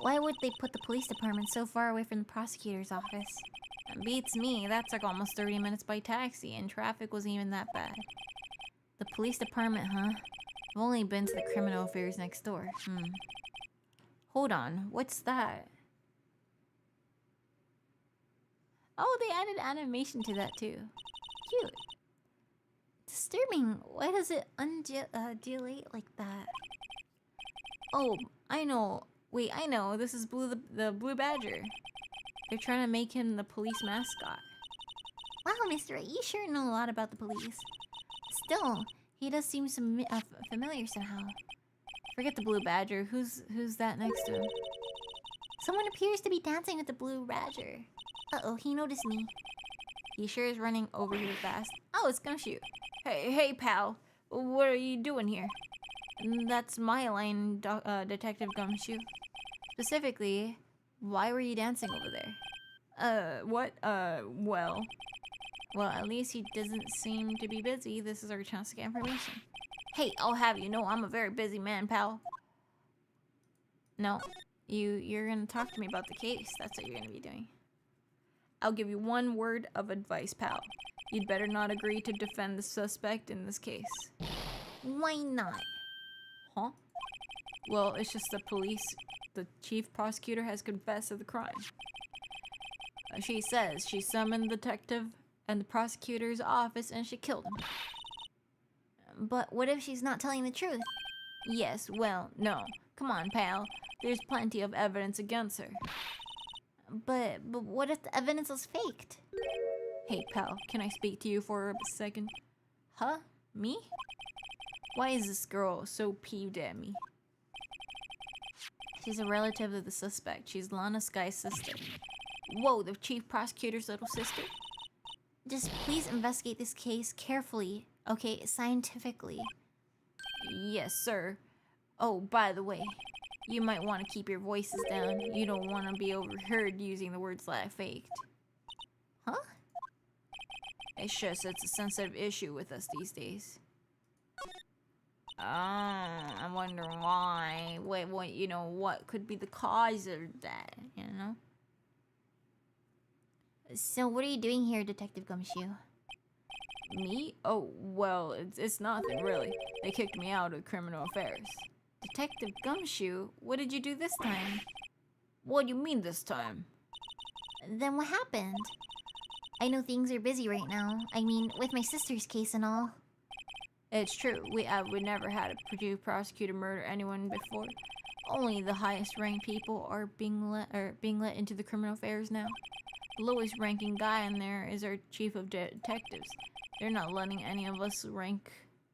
Why would they put the police department so far away from the prosecutor's office?
That beats me. That took almost 30 minutes by taxi, and traffic wasn't even that bad.
The police department, huh? I've only been to the criminal affairs next door. Hold on, what's that? Oh, they added animation to that too. Cute. Disturbing. Why does it undulate like that? Oh, I know. Wait, I know. This is Blue the Blue Badger. They're trying to make him the police mascot. Wow, Mr. Ray, you sure know a lot about the police. Still, he does seem familiar somehow. Forget the Blue Badger. Who's that next to him? Someone appears to be dancing with the Blue Badger. Uh-oh, he noticed me. He sure is running over here fast. Oh, it's Gumshoe.
Hey, pal. What are you doing here? That's my line, Detective Gumshoe. Specifically, why were you dancing over there? What? Well, at least he doesn't seem to be busy. This is our chance to get information. Hey, I'll have you know I'm a very busy man, pal. No, you're gonna talk to me about the case. That's what you're gonna be doing. I'll give you one word of advice, pal. You'd better not agree to defend the suspect in this case.
Why not?
Huh? Well, it's just the chief prosecutor has confessed to the crime. She says she summoned the detective and the prosecutor's office and she killed him.
But what if she's not telling the truth?
Yes, well, no. Come on, pal. There's plenty of evidence against her.
But what if the evidence was faked?
Hey, pal, can I speak to you for a second?
Huh? Me?
Why is this girl so peeved at me? She's a relative of the suspect. She's Lana Sky's sister. Whoa, the chief prosecutor's little sister?
Just please investigate this case carefully, okay? Scientifically.
Yes, sir. Oh, by the way, you might want to keep your voices down. You don't want to be overheard using the words like faked.
Huh?
It's a sensitive issue with us these days. I'm wondering why. Wait, what could be the cause of that, you know?
So what are you doing here, Detective Gumshoe?
Me? Oh, well, it's nothing, really. They kicked me out of criminal affairs. Detective Gumshoe? What did you do this time? What do you mean this time?
Then what happened? I know things are busy right now. I mean, with my sister's case and all.
It's true. We never had a prosecutor murder anyone before. Only the highest ranked people are being let into the criminal affairs now. The lowest ranking guy in there is our chief of detectives. They're not letting any of us rank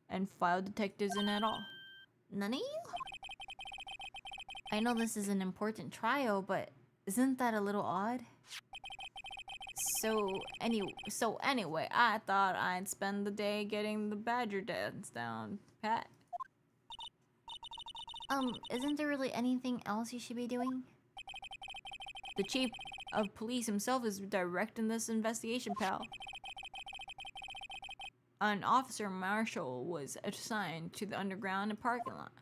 and file detectives in at all.
None of you?
I know this is an important trial, but isn't that a little odd? So anyway, I thought I'd spend the day getting the badger dance down, Pat.
Isn't there really anything else you should be doing?
The chief of police himself is directing this investigation, pal. An officer marshal was assigned to the underground and parking lot.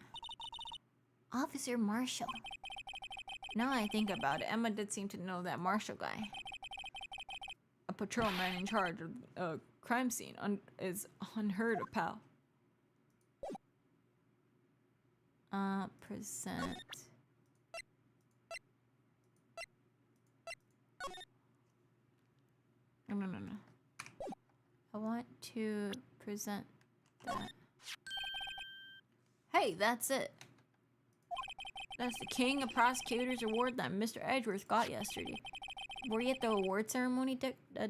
Officer Marshall.
Now I think about it, Emma did seem to know that Marshall guy. A patrolman in charge of a crime scene is unheard of, pal. Present. No. I want to present that. Hey, that's it. That's the King of Prosecutors award that Mr. Edgeworth got yesterday. Were you at the award ceremony,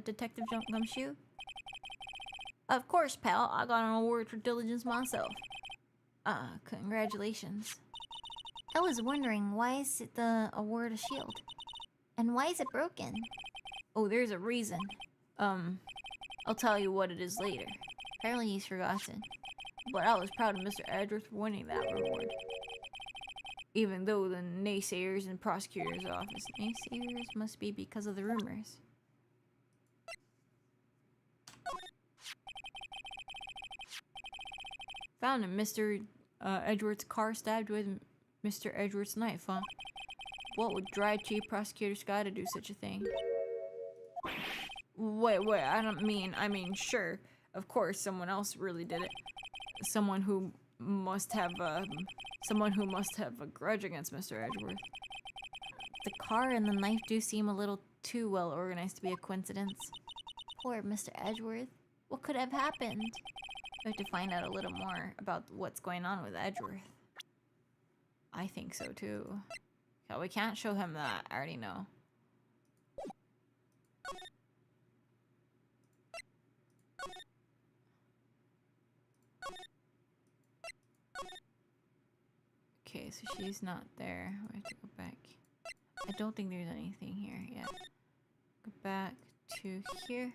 Detective Gumshoe? Of course, pal. I got an award for diligence myself. Congratulations.
I was wondering, why is the award a shield? And why is it broken?
Oh, there's a reason. I'll tell you what it is later. Apparently he's forgotten. But I was proud of Mr. Edgeworth for winning that reward. Even though the naysayers in prosecutor's office. Naysayers must be because of the rumors. Found in Mr. Edgeworth's car stabbed with Mr. Edgeworth's knife, huh? What would drive Chief Prosecutor Scott to do such a thing? Wait, I mean, sure. Of course, someone else really did it. Someone who must have a grudge against Mr. Edgeworth. The car and the knife do seem a little too well organized to be a coincidence.
Poor Mr. Edgeworth. What could have happened?
We have to find out a little more about what's going on with Edgeworth. I think so too. Yeah, we can't show him that. I already know. Okay, so she's not there. We have to go back. I don't think there's anything here yet. Go back to here.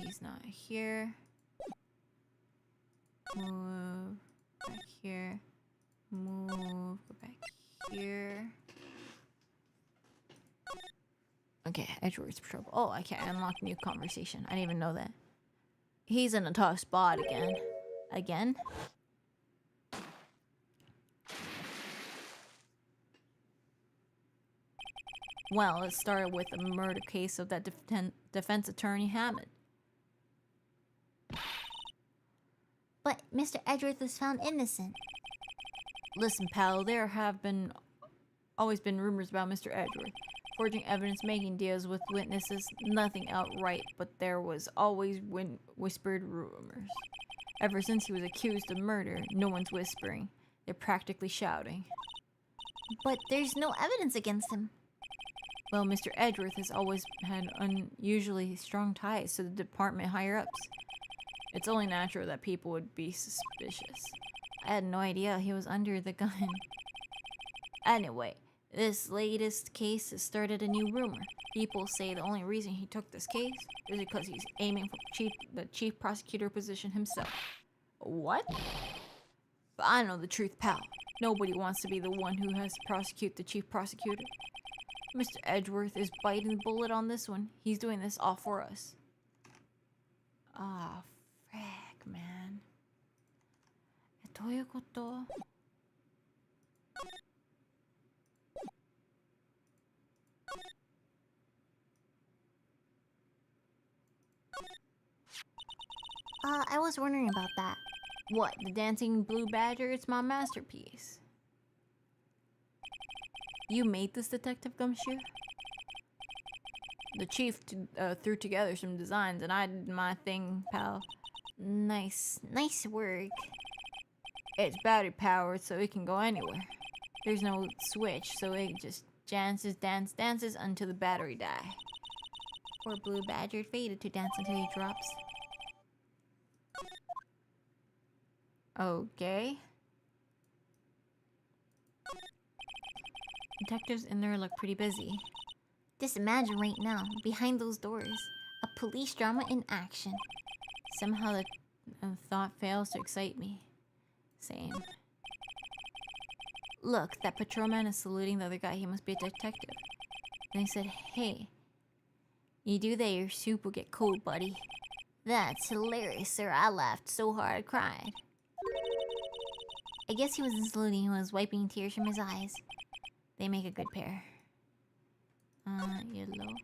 he's not here. Move back here. Move, go back here. Okay, Edgeworth's trouble. Oh, I can't unlock new conversation. I didn't even know that. He's in a tough spot again. Again? Well, it started with the murder case of that defense attorney Hammond.
But Mr. Edgeworth was found innocent.
Listen, pal, there have always been rumors about Mr. Edgeworth. Forging evidence, making deals with witnesses, nothing outright, but there was always whispered rumors. Ever since he was accused of murder, no one's whispering. They're practically shouting.
But there's no evidence against him.
Well, Mr. Edgeworth has always had unusually strong ties to the department higher-ups. It's only natural that people would be suspicious. I had no idea he was under the gun. Anyway, this latest case has started a new rumor. People say the only reason he took this case is because he's aiming for the chief prosecutor position himself. What? But I know the truth, pal. Nobody wants to be the one who has to prosecute the chief prosecutor. Mr. Edgeworth is biting the bullet on this one. He's doing this all for us. Ah, frick, man. どういうこと?
I was wondering about that.
What, the dancing blue badger? It's my masterpiece. You made this, Detective Gumshoe? The chief threw together some designs and I did my thing, pal.
Nice work.
It's battery powered so it can go anywhere. There's no switch, so it just dances until the battery die.
Poor blue badger faded to dance until he drops.
Okay. Detectives in there look pretty busy.
Just imagine right now, behind those doors, a police drama in action.
Somehow the thought fails to excite me. Same. Look, that patrolman is saluting the other guy. He must be a detective. And he said, "Hey, you do that, your soup will get cold, buddy."
That's hilarious, sir. I laughed so hard I cried. I guess he wasn't saluting, he was wiping tears from his eyes. They make a good pair.
Yellow.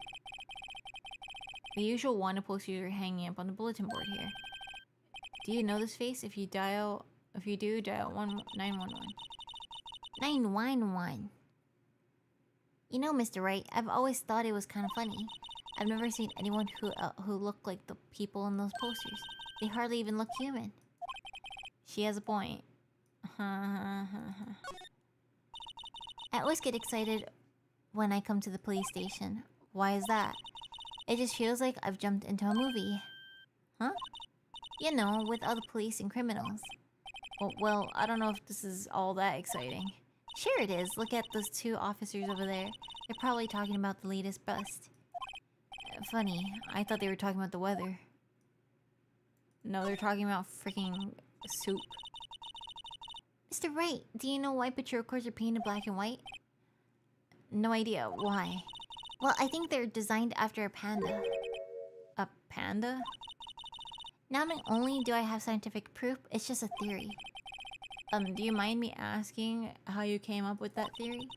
The usual wanted posters are hanging up on the bulletin board here. Do you know this face? If you do, dial 911.
911. You know, Mr. Wright, I've always thought it was kind of funny. I've never seen anyone who looked like the people in those posters. They hardly even look human.
She has a point.
I always get excited when I come to the police station. Why is that? It just feels like I've jumped into a movie.
Huh?
You know, with all the police and criminals.
Well, I don't know if this is all that exciting.
Sure it is. Look at those two officers over there. They're probably talking about the latest bust.
Funny, I thought they were talking about the weather. No, they're talking about freaking soup.
Mr. Wright, do you know why patrol cars are painted black and white?
No idea. Why?
Well, I think they're designed after a panda.
A panda?
Not only do I have scientific proof, it's just a theory.
Do you mind me asking how you came up with that theory?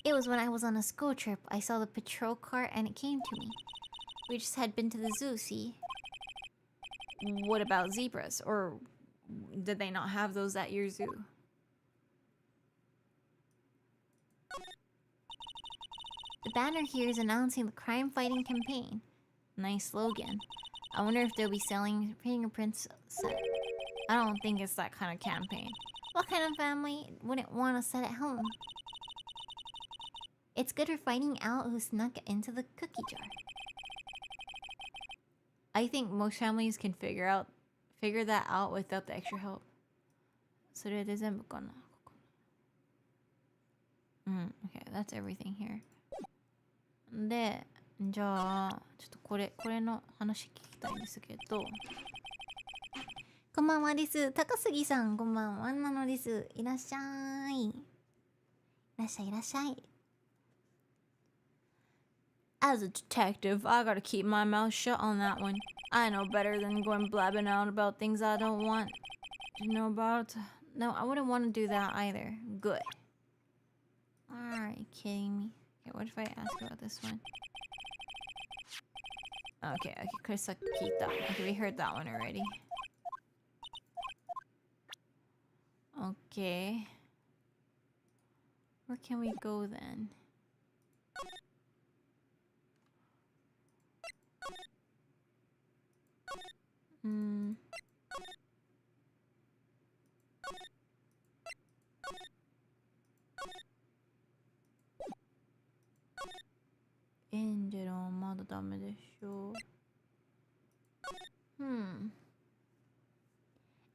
It was when I was on a school trip. I saw the patrol car and it came to me. We just had been to the zoo, see?
What about zebras? Or did they not have those at your zoo?
The banner here is announcing the crime-fighting campaign.
Nice slogan. I wonder if they'll be selling fingerprints set. I don't think it's that kind of campaign.
What kind of family wouldn't want to set at home? It's good for finding out who snuck into the cookie jar.
I think most families can figure that out without the extra help. So it isn't gonna. Okay, that's everything here. じゃあちょっとこれの話聞きたいんですけど。
こんばんはです。高杉さん、こんばんはなのです。いらっしゃい。いらっしゃい、いらっしゃい。
As a detective, I gotta keep my mouth shut on that one. I know better than going blabbing out about things I don't want to know about. No, I wouldn't want to do that either. Good.
Are you kidding me?
Okay, what if I ask about this one? Okay, Kusakita. Okay, we heard that one already. Okay. Where can we go then? Angel, まだダメでしょ。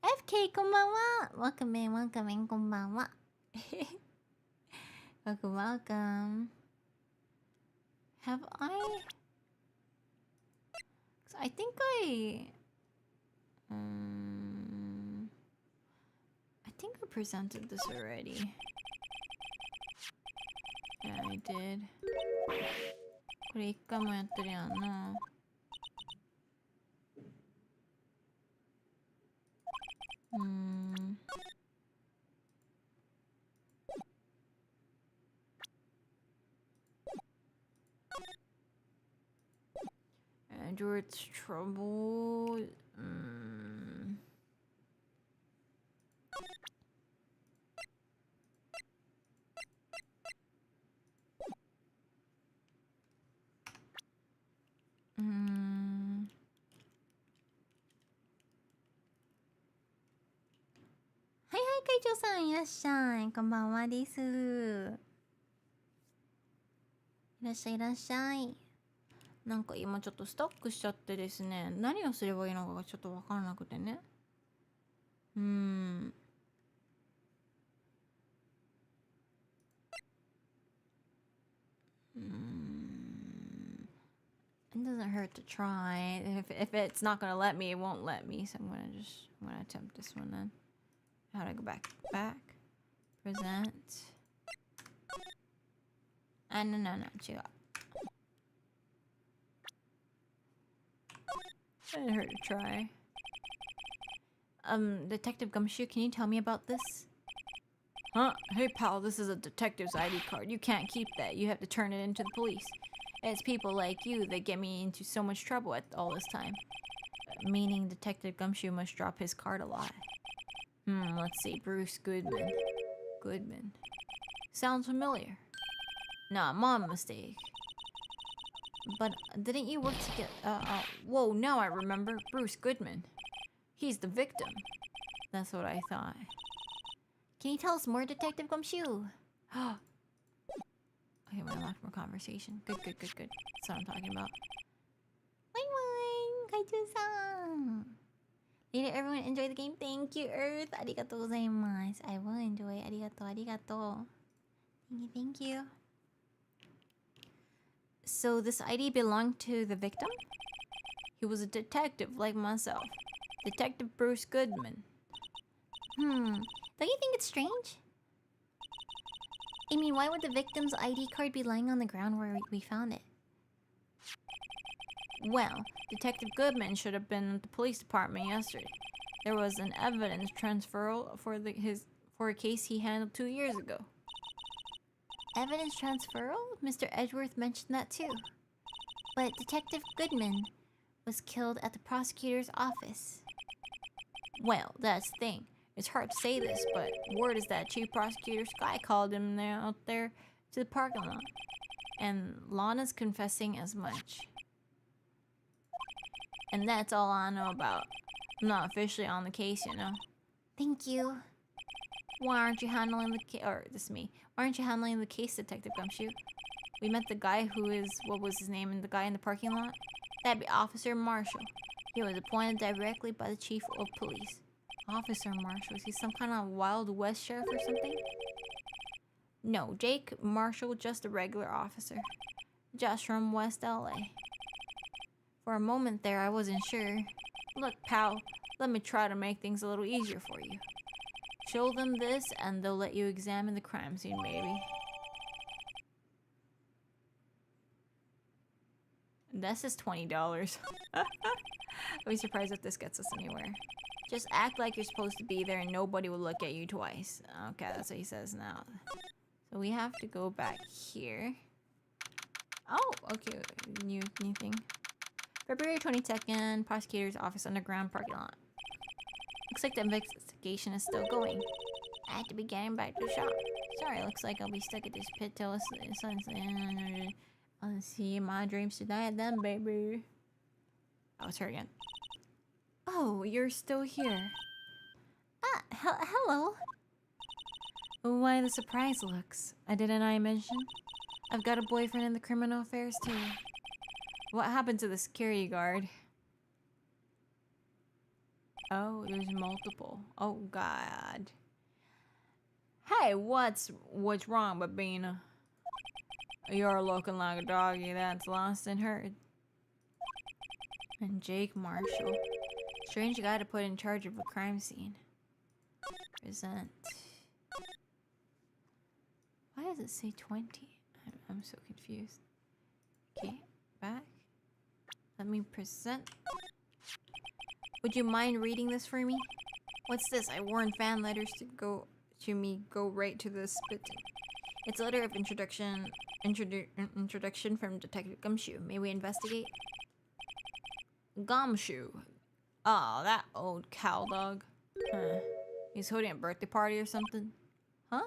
FK こんばんは。Welcome in, welcome in, こんばんは。Welcome, welcome.
Have I? 'Cause I think I think I presented this already. Yeah, I did. これ一回もやってるやんな。Edward's trouble.
はいはい、会長さんいらっしゃい。こんばんはです。いらっしゃい、いらっしゃい。
なんか今ちょっとスタックしちゃってですね、何をすればいいのかがちょっと分からなくてね。It doesn't hurt to try. If it's not gonna let me, it won't let me. So I'm gonna attempt this one then. How do I go back? Present. No,違う。It didn't hurt to try. Detective Gumshoe, can you tell me about this? Huh? Hey pal, this is a detective's ID card. You can't keep that. You have to turn it into the police. It's people like you that get me into so much trouble at all this time. Meaning Detective Gumshoe must drop his card a lot. Let's see. Bruce Goodman. Sounds familiar. Nah, my mistake. But didn't you work together? Whoa, now I remember. Bruce Goodman. He's the victim. That's what I thought.
Can you tell us more, Detective Gumshoe?
Okay, we unlocked more conversation. Good. That's what I'm talking about.
Wine, Kaiju-san. Did everyone enjoy the game? Thank you, Earth. Arigatou gozaimasu. I will enjoy. Arigatou. Thank you.
So this ID belonged to the victim? He was a detective like myself. Detective Bruce Goodman.
Don't you think it's strange? I mean, why would the victim's ID card be lying on the ground where we found it?
Well, Detective Goodman should have been at the police department yesterday. There was an evidence transferal for a case he handled 2 years ago.
Evidence transferal? Mr. Edgeworth mentioned that too. But Detective Goodman was killed at the prosecutor's office.
Well, that's the thing. It's hard to say this, but word is that Chief Prosecutor Sky called him out there to the parking lot. And Lana's confessing as much. And that's all I know about. I'm not officially on the case, you know.
Thank you.
Why aren't you handling the case? Or, this is me. Why aren't you handling the case, Detective Gumshoe? We met the guy who is... What was his name? And the guy in the parking lot? That'd be Officer Marshall. He was appointed directly by the Chief of Police. Officer Marshall? Is he some kind of Wild West sheriff or something? No, Jake Marshall, just a regular officer. Just from West LA. For a moment there, I wasn't sure. Look, pal, let me try to make things a little easier for you. Show them this and they'll let you examine the crime scene, maybe. This is $20. I'd be surprised if this gets us anywhere. Just act like you're supposed to be there and nobody will look at you twice. Okay, that's what he says now. So we have to go back here. Oh, okay. New thing. February 22nd, prosecutor's office underground parking lot. Looks like the investigation is still going. I have to be getting back to the shop. Sorry, looks like I'll be stuck at this pit till the sun's in. I'll see my dreams tonight then, baby. Oh, it's her again. Oh, you're still here.
Ah, hello.
Why the surprise looks? Didn't I mention? I've got a boyfriend in the criminal affairs too. What happened to the security guard? Oh, there's multiple. Oh God. Hey, what's wrong, Babina? You're looking like a doggy that's lost and hurt. And Jake Marshall. Strange guy to put in charge of a crime scene. Present. Why does it say 20? I'm so confused. Okay, back. Let me present. Would you mind reading this for me? What's this? I warned fan letters to go right to the spitting. It's a letter of introduction from Detective Gumshoe. May we investigate? Gumshoe. Oh, that old cow dog. Huh. He's holding a birthday party or something. Huh?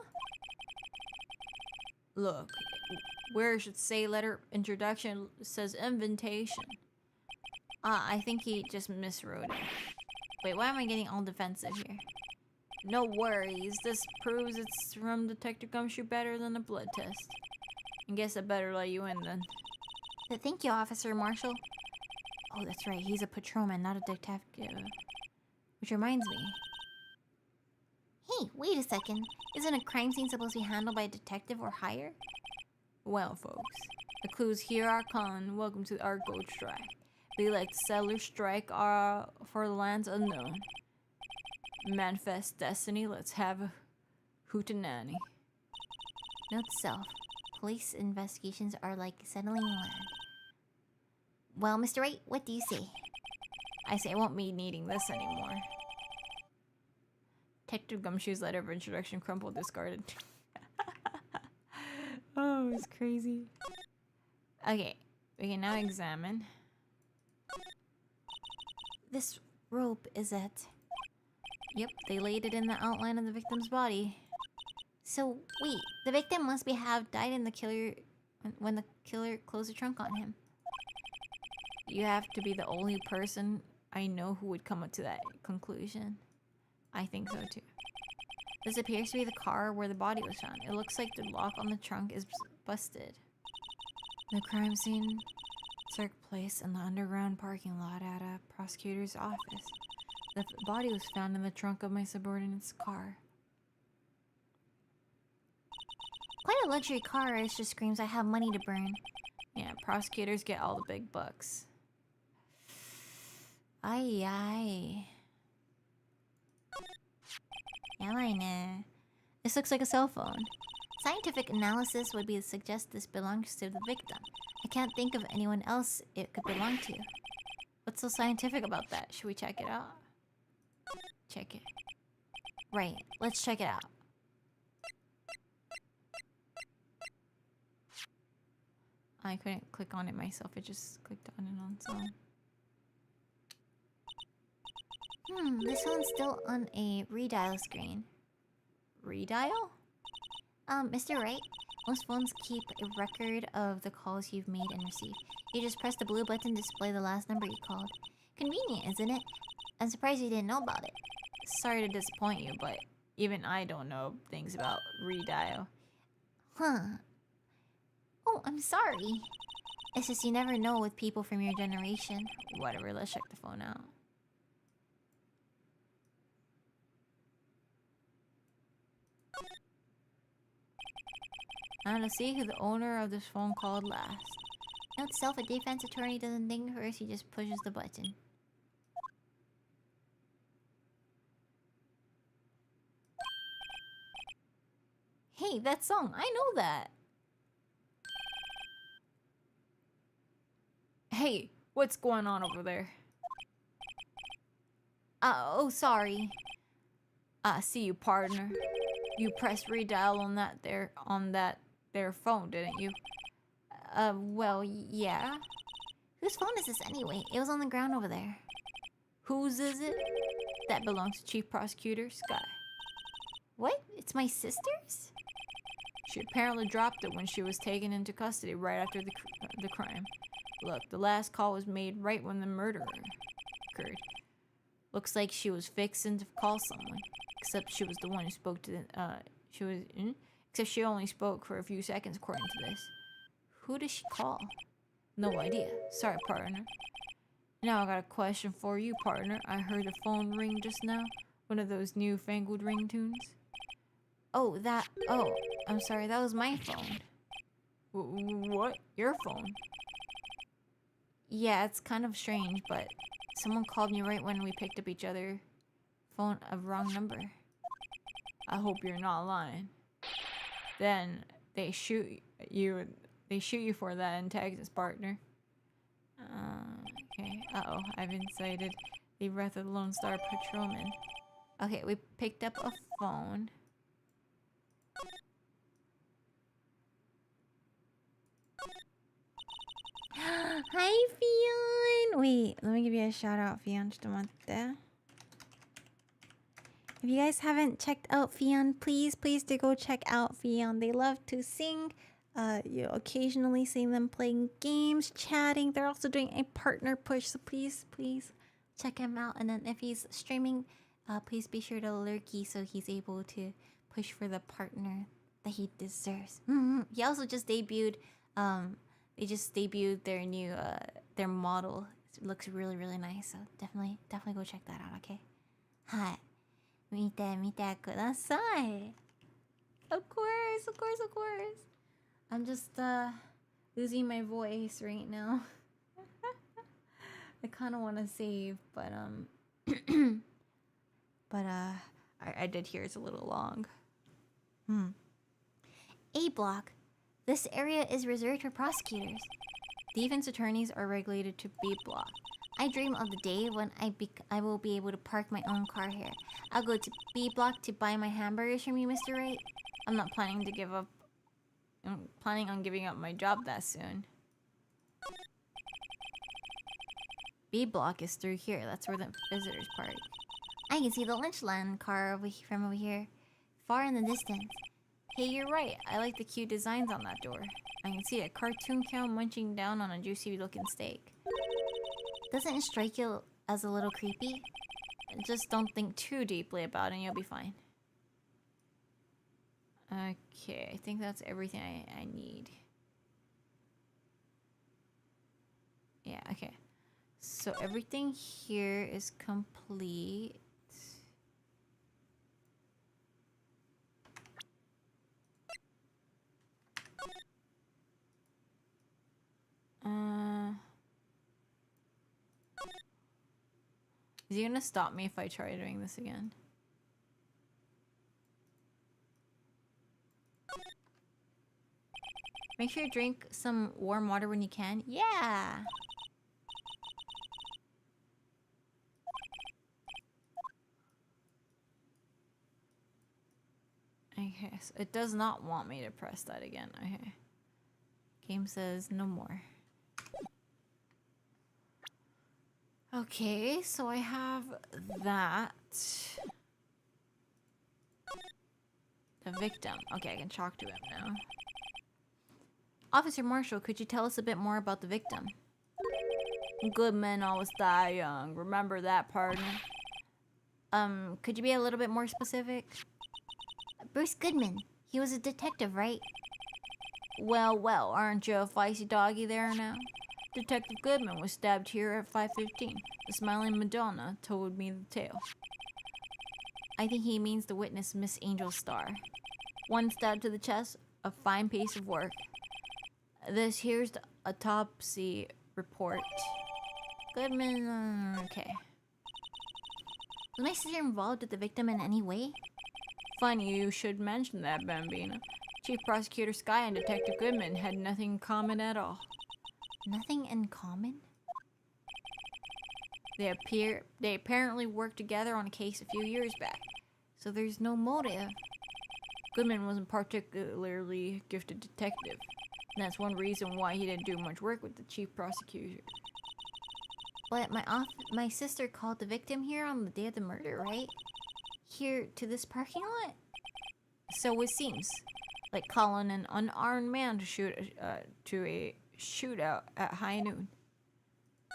Look, where it should say letter introduction says invitation. I think he just miswrote it. Wait, why am I getting all defensive here? No worries, this proves it's from Detective Gumshoe better than a blood test. I guess I better let you in then.
Thank you, Officer Marshall.
Oh, that's right, he's a patrolman, not a detective. Which reminds me.
Hey, wait a second. Isn't a crime scene supposed to be handled by a detective or higher?
Well, folks, the clues here are con. Welcome to our gold strike. Be like the settler strike for the lands unknown. Manifest destiny, let's have a hootenanny.
Note self. Police investigations are like settling land. Well, Mr. Wright, what do you say?
I say I won't be needing this anymore. Detective Gumshoe's letter of introduction crumpled, discarded. Oh, it's crazy. Okay, we can now examine.
This rope is it.
Yep, they laid it in the outline of the victim's body.
So, wait, the victim must have died in the killer when the killer closed the trunk on him.
You have to be the only person I know who would come up to that conclusion. I think so too. This appears to be the car where the body was found. It looks like the lock on the trunk is busted. The crime scene took place in the underground parking lot at a prosecutor's office. The body was found in the trunk of my subordinate's car.
Quite a luxury car. It just screams I have money to burn.
Yeah, prosecutors get all the big bucks.
Ay, ay. Yaman. This looks like a cell phone. Scientific analysis would be to suggest this belongs to the victim. I can't think of anyone else it could belong to.
What's so scientific about that? Should we check it out? Check it.
Right, let's check it out.
I couldn't click on it myself, it just clicked on it on its own.
This one's still on a redial screen.
Redial?
Mr. Wright, most phones keep a record of the calls you've made and received. You just press the blue button to display the last number you called. Convenient, isn't it? I'm surprised you didn't know about it.
Sorry to disappoint you, but even I don't know things about redial.
Huh. Oh, I'm sorry. It's just you never know with people from your generation.
Whatever, let's check the phone out. Now to see who the owner of this phone called last.
Note self, a defense attorney doesn't think first, he just pushes the button. Hey, that song, I know that.
Hey, what's going on over there?
Oh, sorry.
See you, partner. You pressed redial on that there phone, didn't you?
Well, yeah. Whose phone is this anyway? It was on the ground over there.
Whose is it? That belongs to Chief Prosecutor Sky.
What? It's my sister's?
She apparently dropped it when she was taken into custody right after the crime. Look, the last call was made right when the murder occurred. Looks like she was fixing to call someone. Except she was the one who spoke to the, except she only spoke for a few seconds according to this.
Who does she call?
No idea. Sorry, partner. Now I got a question for you, partner. I heard a phone ring just now. One of those newfangled ringtones.
Oh, I'm sorry, that was my phone.
What? Your phone?
Yeah, it's kind of strange, but someone called me right when we picked up each other. Phone a wrong number.
I hope you're not lying. Then they shoot you for that in Texas, partner. Okay. Uh-oh, I've incited the wrath of the Lone Star Patrolman.
Okay, we picked up a phone. Hi, Fion! Wait, let me give you a shout out, Fion. Just a moment. If you guys haven't checked out Fion, please do go check out Fion. They love to sing. You occasionally see them playing games, chatting. They're also doing a partner push, so please check him out. And then if he's streaming, please be sure to lurky so he's able to push for the partner that he deserves. He also just debuted. They just debuted their new their model. It looks really nice. So definitely go check that out. Okay. Hi. 見てください. Of course. I'm just losing my voice right now. I kind of want to save, but I did hear it's a little long. A block. This area is reserved for prosecutors. Defense attorneys are regulated to B block. I dream of the day when I will be able to park my own car here. I'll go to B block to buy my hamburgers from you, Mr. Wright. I'm not planning to give up. I'm planning on giving up my job that soon. B block is through here. That's where the visitors park. I can see the Lynchland car from over here, far in the distance. Hey, you're right. I like the cute designs on that door. I can see a cartoon cow munching down on a juicy-looking steak. Doesn't it strike you as a little creepy? Just don't think too deeply about it and you'll be fine. Okay, I think that's everything I need. Yeah, okay. So everything here is complete. Is he gonna stop me if I try doing this again? Make sure you drink some warm water when you can. Yeah! Okay, so it does not want me to press that again. Okay. Game says no more. Okay, so I have that. The victim. Okay, I can talk to him now. Officer Marshall, could you tell us a bit more about the victim? Good men always die young. Remember that, partner? Could you be a little bit more specific? Bruce Goodman. He was a detective, right? Well, aren't you a feisty doggy there now? Detective Goodman was stabbed here at 5:15. The smiling Madonna told me the tale. I think he means the witness, Miss Angel Star. One stab to the chest, a fine piece of work. This here's the
autopsy report. Goodman, okay.
Was my sister involved with the victim in any way?
Funny you should mention that, Bambina. Chief Prosecutor Sky and Detective Goodman had nothing in common at all.
Nothing in common?
They apparently worked together on a case a few years back, so there's no motive. Goodman wasn't particularly gifted detective, and that's one reason why he didn't do much work with the chief prosecutor.
But my sister called the victim here on the day of the murder, right? Here to this parking lot?
So it seems. Like calling an unarmed man to a shootout at high noon.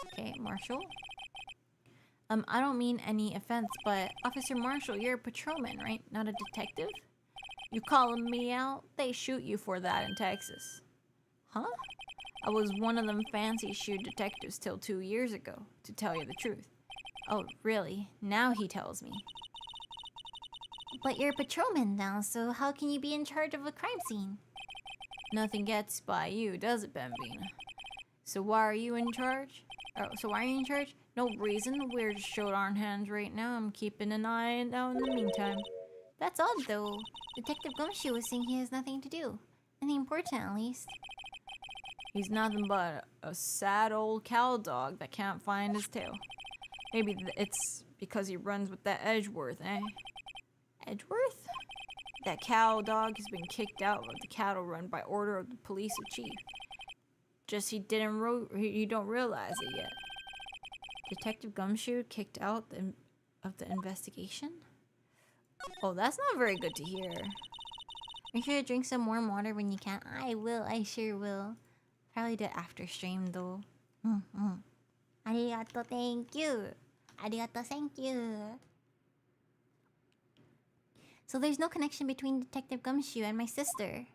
Okay, Marshall?
I don't mean any offense, but Officer Marshall, you're a patrolman, right? Not a detective?
You calling me out? They shoot you for that in Texas.
Huh?
I was one of them fancy shoot detectives till 2 years ago, to tell you the truth.
Oh, really? Now he tells me. But you're a patrolman now, so how can you be in charge of a crime scene?
Nothing gets by you, does it, Bambina? So why are you in charge? No reason. We're just short on hands right now. I'm keeping an eye out in the meantime.
That's odd, though. Detective Gumshoe was saying he has nothing to do. Nothing important, at least.
He's nothing but a sad old cow dog that can't find his tail. Maybe it's because he runs with that Edgeworth, eh?
Edgeworth?
That cow dog has been kicked out of the cattle run by order of the police chief. Just he don't realize it yet.
Detective Gumshoe kicked out of the investigation?
Oh, that's not very good to hear.
Make sure to drink some warm water when you can. I will, I sure will. Probably do it after stream though. Arigato, thank you. Arigato, thank you. So there's no connection between Detective Gumshoe and my sister.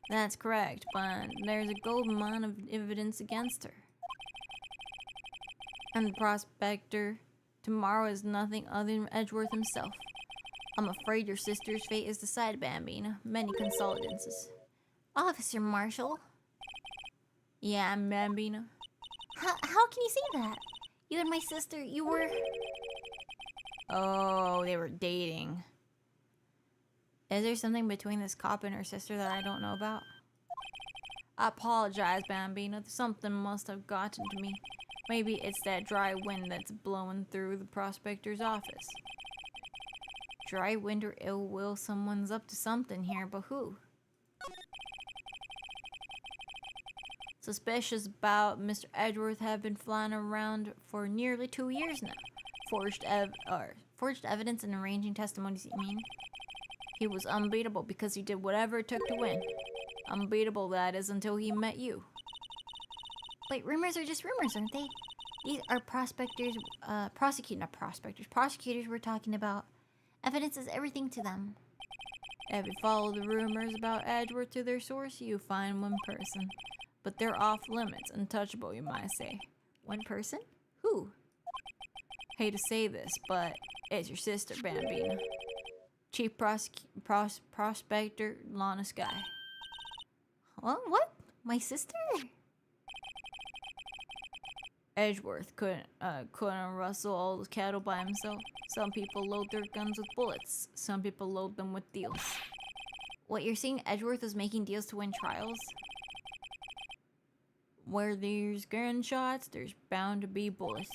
That's correct, but there's a gold mine of evidence against her. And the prospector tomorrow is nothing other than Edgeworth himself. I'm afraid your sister's fate is decided, Bambina. Many condolences.
Officer Marshall?
Yeah, I'm Bambina.
How can you say that? You and my sister, you were...
Oh, they were dating. Is there something between this cop and her sister that I don't know about? I apologize, Bambina. Something must have gotten to me. Maybe it's that dry wind that's blowing through the prospector's office. Dry wind or ill will, someone's up to something here, but who? Suspicious about Mr. Edgeworth have been flying around for nearly 2 years now. Forged evidence and arranging testimonies, you mean? He was unbeatable because he did whatever it took to win. Unbeatable, that is, until he met you.
Wait, rumors are just rumors, aren't they? These are prosecutors we're talking about. Evidence is everything to them.
If you follow the rumors about Edgeworth to their source, you find one person. But they're off limits, untouchable, you might say.
One person? Who?
Hate to say this, but it's your sister, Bambina. Chief Prospector Lana Sky.
What? My sister?
Edgeworth couldn't rustle all the cattle by himself. Some people load their guns with bullets. Some people load them with deals.
What, you're saying Edgeworth was making deals to win trials?
Where there's gunshots, there's bound to be bullets.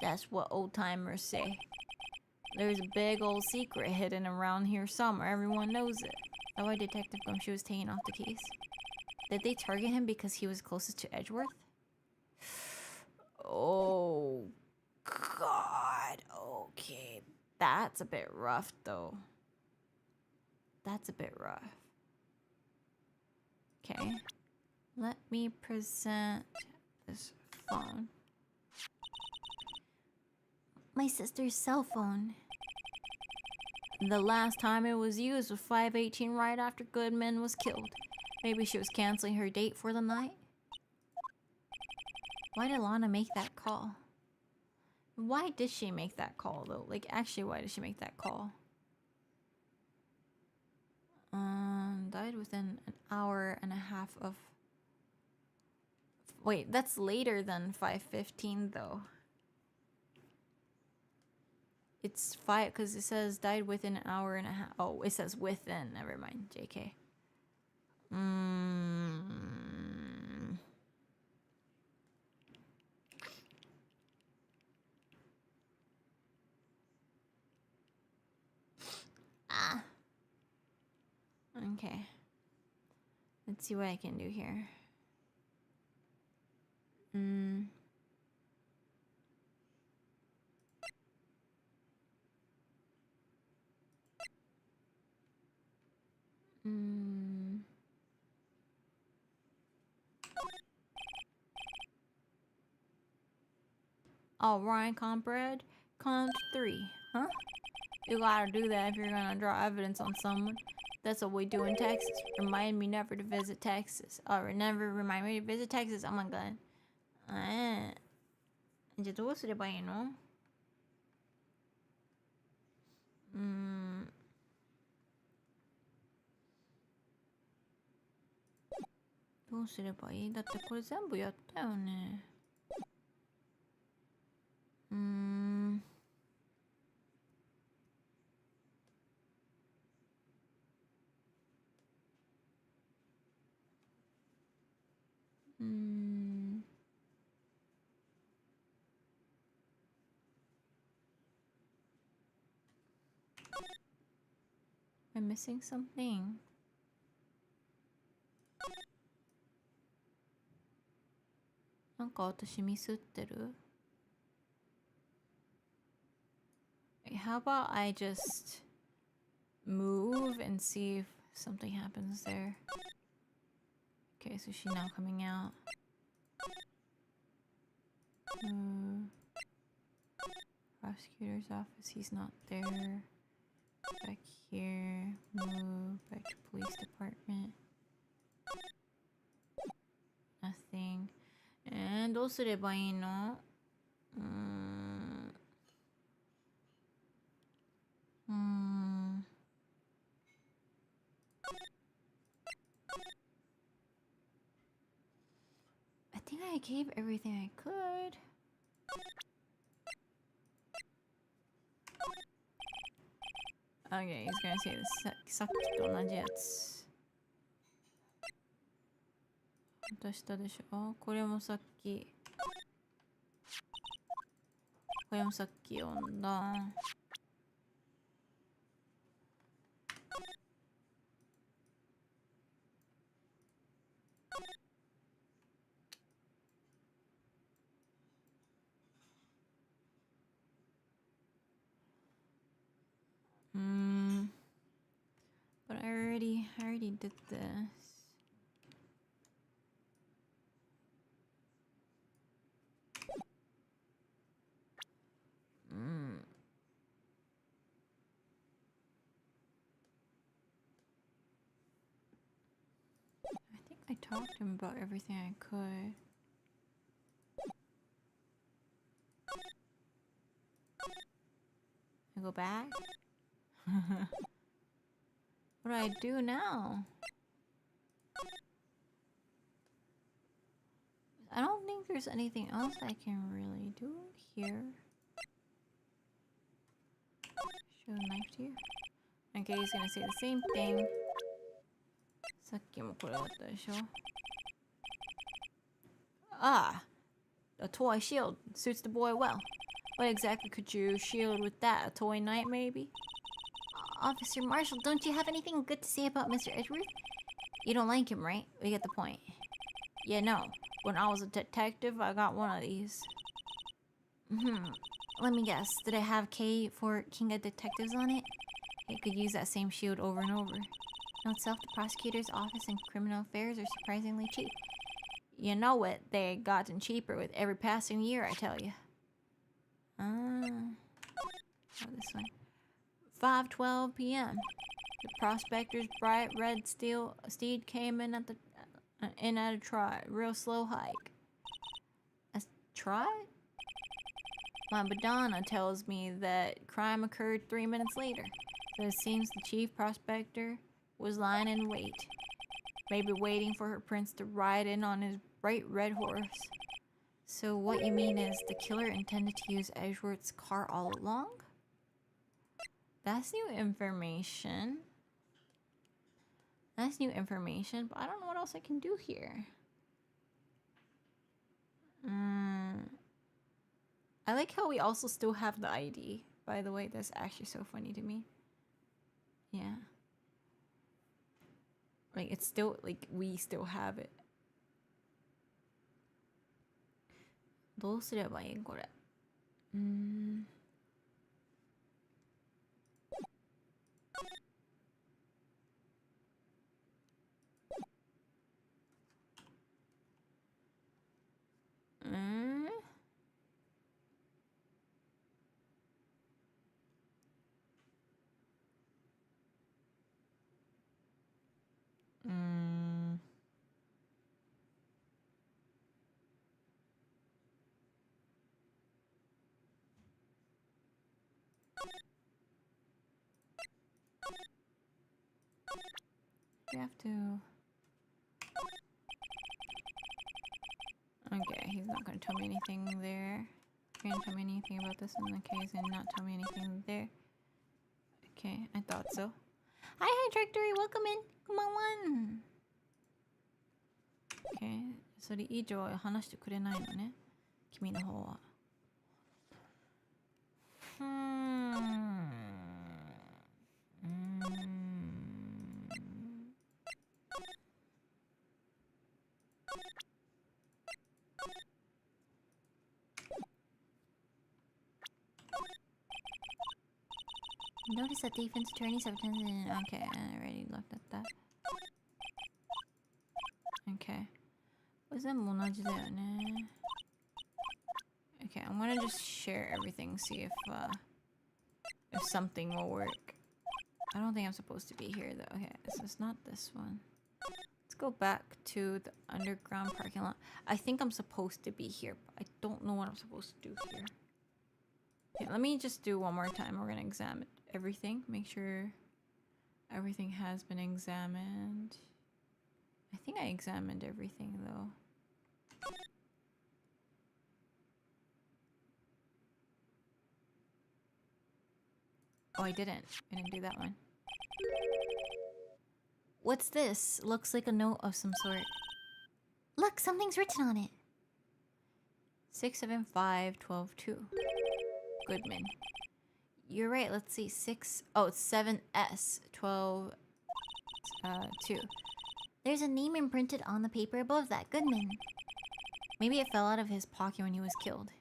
That's what old-timers say. There's a big old secret hidden around here somewhere. Everyone knows it.
That's why Detective Gumshoe was taking off the case. Did they target him because he was closest to Edgeworth?
Oh, God. Okay. That's a bit rough, though. That's a bit rough. Okay. Let me present this phone.
My sister's cell phone.
The last time it was used was 5:18 right after Goodman was killed. Maybe she was canceling her date for the night.
Why did Lana make that call?
Why did she make that call, though? Like, actually, why did she make that call? Died within an hour and a half of Wait, that's later than 5:15 though. It's 5 because it says died within an hour and a half. Oh, it says within. Never mind. JK. Okay. Let's see what I can do here. All right, comrade. Count 3, huh? You gotta do that if you're gonna draw evidence on someone. That's what we do in Texas. Remind me never to visit Texas. Or never remind me to visit Texas. Oh my god. じゃあどうすればいいの？どうすればいい？だってこれ全部やったよね。I'm missing something. Like, 私ミスってる? How about I just move and see if something happens there? Okay, so she's now coming out. Prosecutor's office, he's not there. Back here, move back to police department. Nothing. And どうすればいいの? I think I gave everything I could. Okay, he's gonna say the さっきと同じやつ。渡したでしょ？これもさっき。これもさっき読んだ。But I already did this. I think I talked to him about everything I could. I go back? What do I do now? I don't think there's anything else I can really do here. Show a knife to you. Okay, he's gonna say the same thing. さっきもこれだったでしょ? Ah! A toy shield suits the boy well. What exactly could you shield with that? A toy knife, maybe? Officer Marshall, don't you have anything good to say about Mr. Edgeworth? You don't like him, right? We get the point. Yeah, no. When I was a detective, I got one of these. Let me guess. Did it have K for King of Detectives on it? It could use that same shield over and over. Note self, the prosecutor's office and criminal affairs are surprisingly cheap. You know it. They gotten cheaper with every passing year, I tell you. Oh, this one. 5:12 p.m. The prospector's bright red steed came in at a trot, real slow hike. A trot? My Madonna tells me that crime occurred 3 minutes later. So it seems the chief prospector was lying in wait. maybe waiting for her prince to ride in on his bright red horse. So what you mean is the killer intended to use Edgeworth's car all along? That's new information. That's new information, but I don't know what else I can do here. I like how we also still have the ID. By the way, that's actually so funny to me. Yeah. Like, it's still, like, we still have it. どうすればいいこれ。You have to... Okay, he's not going to tell me anything there. He's going to tell me anything about this in the case and not tell me anything there. Okay, I thought so. Hi, Trajectory, welcome in. Come on. Okay, それ以上は話してくれないのね。君の方は。Notice that defense attorney substance. Okay, I already looked at that. Okay. Was it 同じだよね? Okay, I'm gonna just share everything, see if something will work. I don't think I'm supposed to be here though. Okay, so it's not this one. Let's go back to the underground parking lot. I think I'm supposed to be here, but I don't know what I'm supposed to do here. Okay, let me just do one more time. We're gonna examine everything. Make sure everything has been examined. I think I examined everything though. Oh, I didn't do that one. What's this? Looks like a note of some sort. Look, something's written on it. 675-12-2. Goodman. You're right, let's see. 6... Oh, it's 7S 12... 2. There's a name imprinted on the paper above that. Goodman. Maybe it fell out of his pocket when he was killed.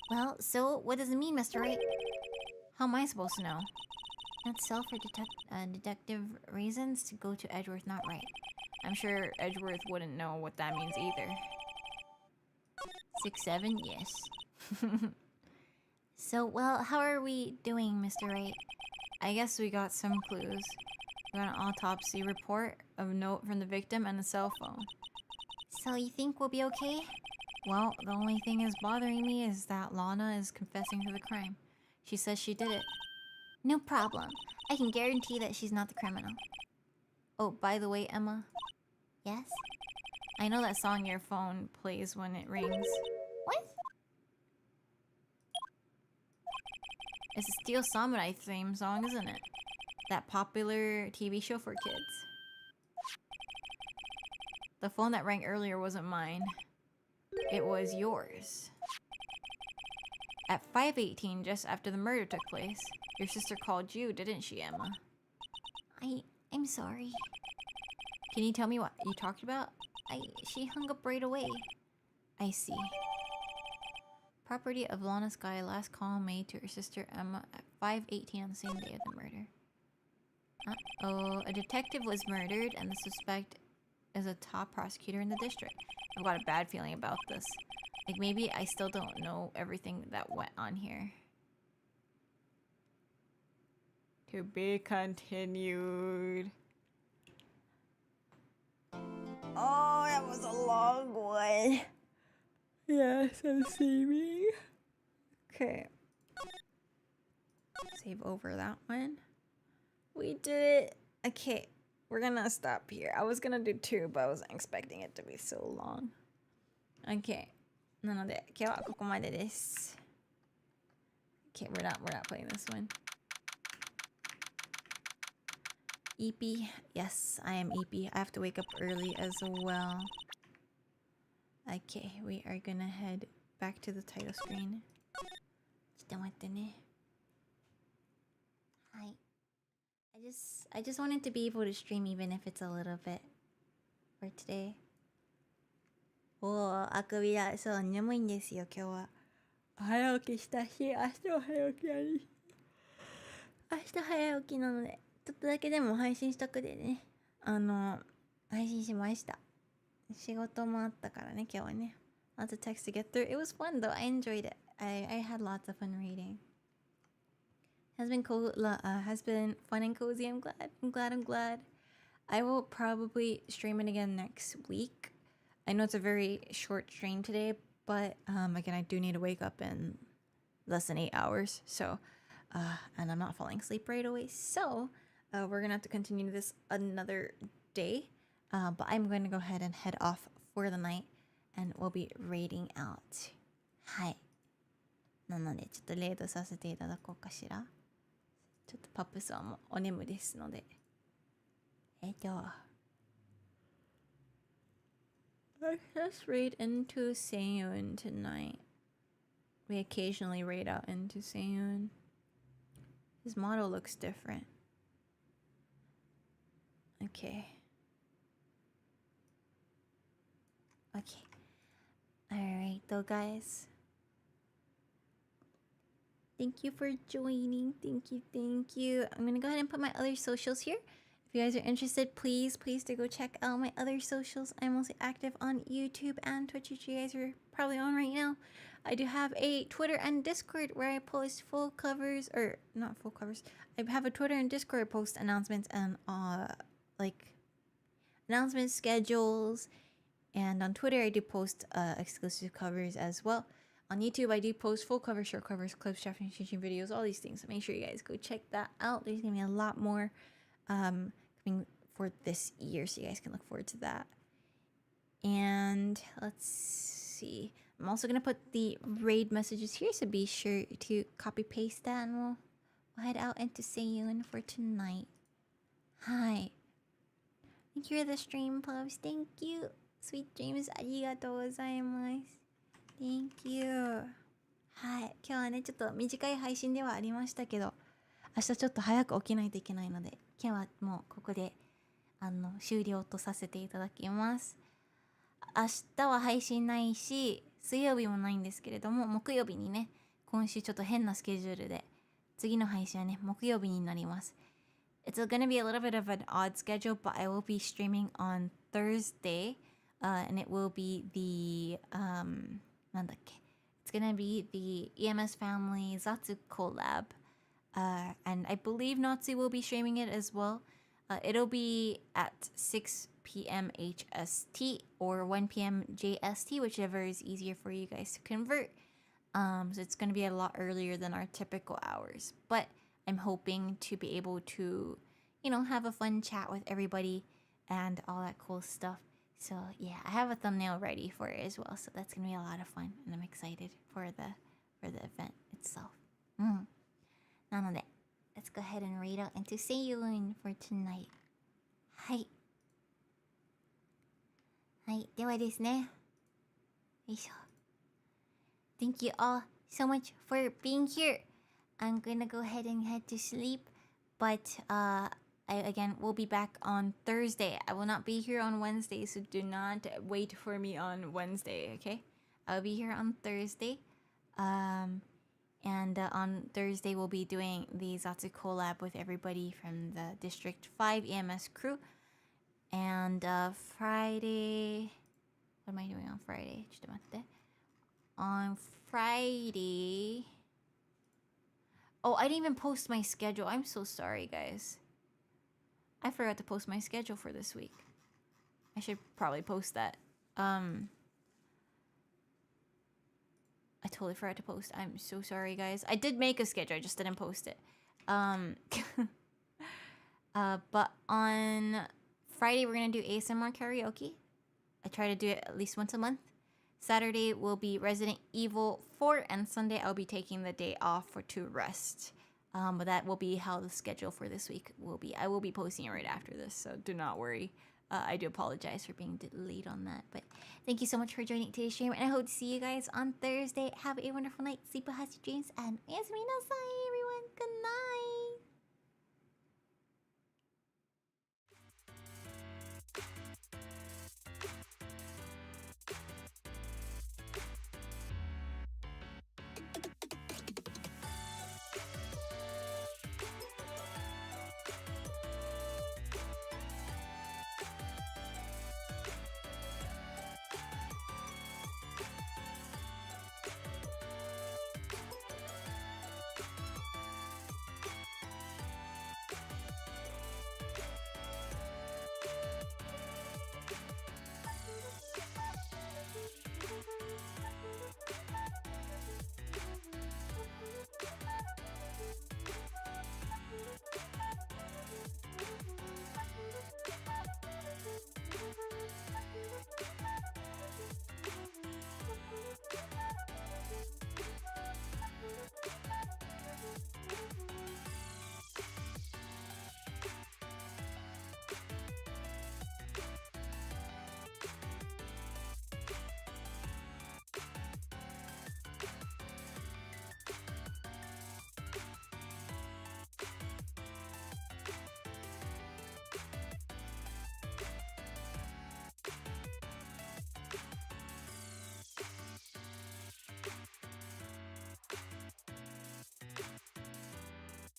Well, so what does it mean, Mr. Wright? How am I supposed to know? Not so for deductive reasons to go to Edgeworth, not right. I'm sure Edgeworth wouldn't know what that means either. 6-7, yes. So, well, how are we doing, Mr. Wright? I guess we got some clues. We got an autopsy report, a note from the victim, and a cell phone. So you think we'll be okay? Well, the only thing is bothering me is that Lana is confessing to the crime. She says she did it. No problem. I can guarantee that she's not the criminal. Oh, by the way, Emma. Yes? I know that song your phone plays when it rings. What? It's a Steel Samurai theme song, isn't it? That popular TV show for kids. The phone that rang earlier wasn't mine. It was yours. At 5:18, just after the murder took place, your sister called you, didn't she, Emma? I'm sorry. Can you tell me what you talked about? She hung up right away. I see. Property of Lana Sky, last call made to her sister Emma at 5:18 on the same day of the murder. Uh-oh, a detective was murdered and the suspect is a top prosecutor in the district. I've got a bad feeling about this. Like, maybe I still don't know everything that went on here. To be continued. Oh, that was a long one. Yes, I'm saving. Okay. Save over that one. We did it. Okay. we're gonna stop here. I was gonna do 2, but I wasn't expecting it to be so long. Okay. なので、今日はここまでです。Okay, we're not playing this one. EP. Yes, I am EP. I have to wake up early as well. Okay, we are gonna head back to the title screen. ちょっと待ってね。はい。I just wanted to be able to stream even if it's a little bit for today. あくびだ。そう、眠いんですよ、今日は。早起きしたし、明日は早起きやり。明日早起きなので、ちょっとだけでも配信したくてね。配信しました。仕事もあったからね、今日はね。Lots of text to get through. It was fun though. I enjoyed it. I had lots of fun reading. Has been fun and cozy. I'm glad. I will probably stream it again next week. I know it's a very short stream today, but again, I do need to wake up in less than 8 hours. So, and I'm not falling asleep right away. So, we're gonna have to continue this another day. But I'm going to go ahead and head off for the night, and we'll be raiding out. はい。なので、ちょっとレイドさせていただこうかしら。ちょっとパップスはもうお眠ですので。Let's raid into Seiyun tonight. We occasionally raid out into Seiyun. His model looks different. Okay. Okay. Alright though, guys. Thank you for joining. Thank you. I'm gonna go ahead and put my other socials here. If you guys are interested, please do go check out my other socials. I'm mostly active on YouTube and Twitch, which you guys are probably on right now. I do have a Twitter and Discord where I post full covers, or not full covers. I have a Twitter and Discord post announcements and like announcement schedules. And on Twitter, I do post exclusive covers as well. On YouTube, I do post full covers, short covers, clips, drafting, teaching videos, all these things. So make sure you guys go check that out. There's going to be a lot more coming for this year, so you guys can look forward to that. And let's see. I'm also going to put the raid messages here, so be sure to copy-paste that, and we'll head out into Seiyun for tonight. Hi. Thank you for the stream, pups. Thank you. Sweet dreams ありがとうございます。Thank you. はい。今日はね、ちょっと短い配信ではありましたけど、明日ちょっと早く起きないといけないので、今日はもうここで終了とさせていただきます。明日は配信ないし、水曜日もないんですけれども、木曜日にね、今週ちょっと変なスケジュールで、次の配信はね、木曜日になります。It's gonna be a little bit of an odd schedule, but I will be streaming on Thursday.And it will be the it's gonna be the EMS family Zatsu collab, and I believe Natsu will be streaming it as well. It'll be at 6 p.m. HST or 1 p.m. JST, whichever is easier for you guys to convert. So it's gonna be a lot earlier than our typical hours, but I'm hoping to be able to, have a fun chat with everybody and all that cool stuff.So yeah, I have a thumbnail ready for it as well, so that's gonna be a lot of fun, and I'm excited for the event itself. なので、let's go ahead and raid out into Seiyun for tonight. はい。はい、ではですね。よいしょ。Thank you all so much for being here. I'm gonna go ahead and head to sleep, but I again will be back on Thursday. I will not be here on Wednesday, so do not wait for me on Wednesday, okay? I'll be here on Thursday. And on Thursday we'll be doing the Zatsu collab with everybody from the District 5 EMS crew. And Friday... What am I doing on Friday? ちょっと待って。On Friday... Oh, I didn't even post my schedule. I'm so sorry, guys.I forgot to post my schedule for this week. I should probably post that. I totally forgot to post. I'm so sorry, guys. I did make a schedule. I just didn't post it. But on
Friday, we're going to do ASMR karaoke. I try to do it at least once a month. Saturday will be Resident Evil 4, and Sunday I'll be taking the day off to rest. But that will be how the schedule for this week will be. I will be posting it right after this, so do not worry. I do apologize for being delayed on that. But thank you so much for joining today's stream, and I hope to see you guys on Thursday. Have a wonderful night. Sleep well, have your dreams, and oyasumi nasai, everyone.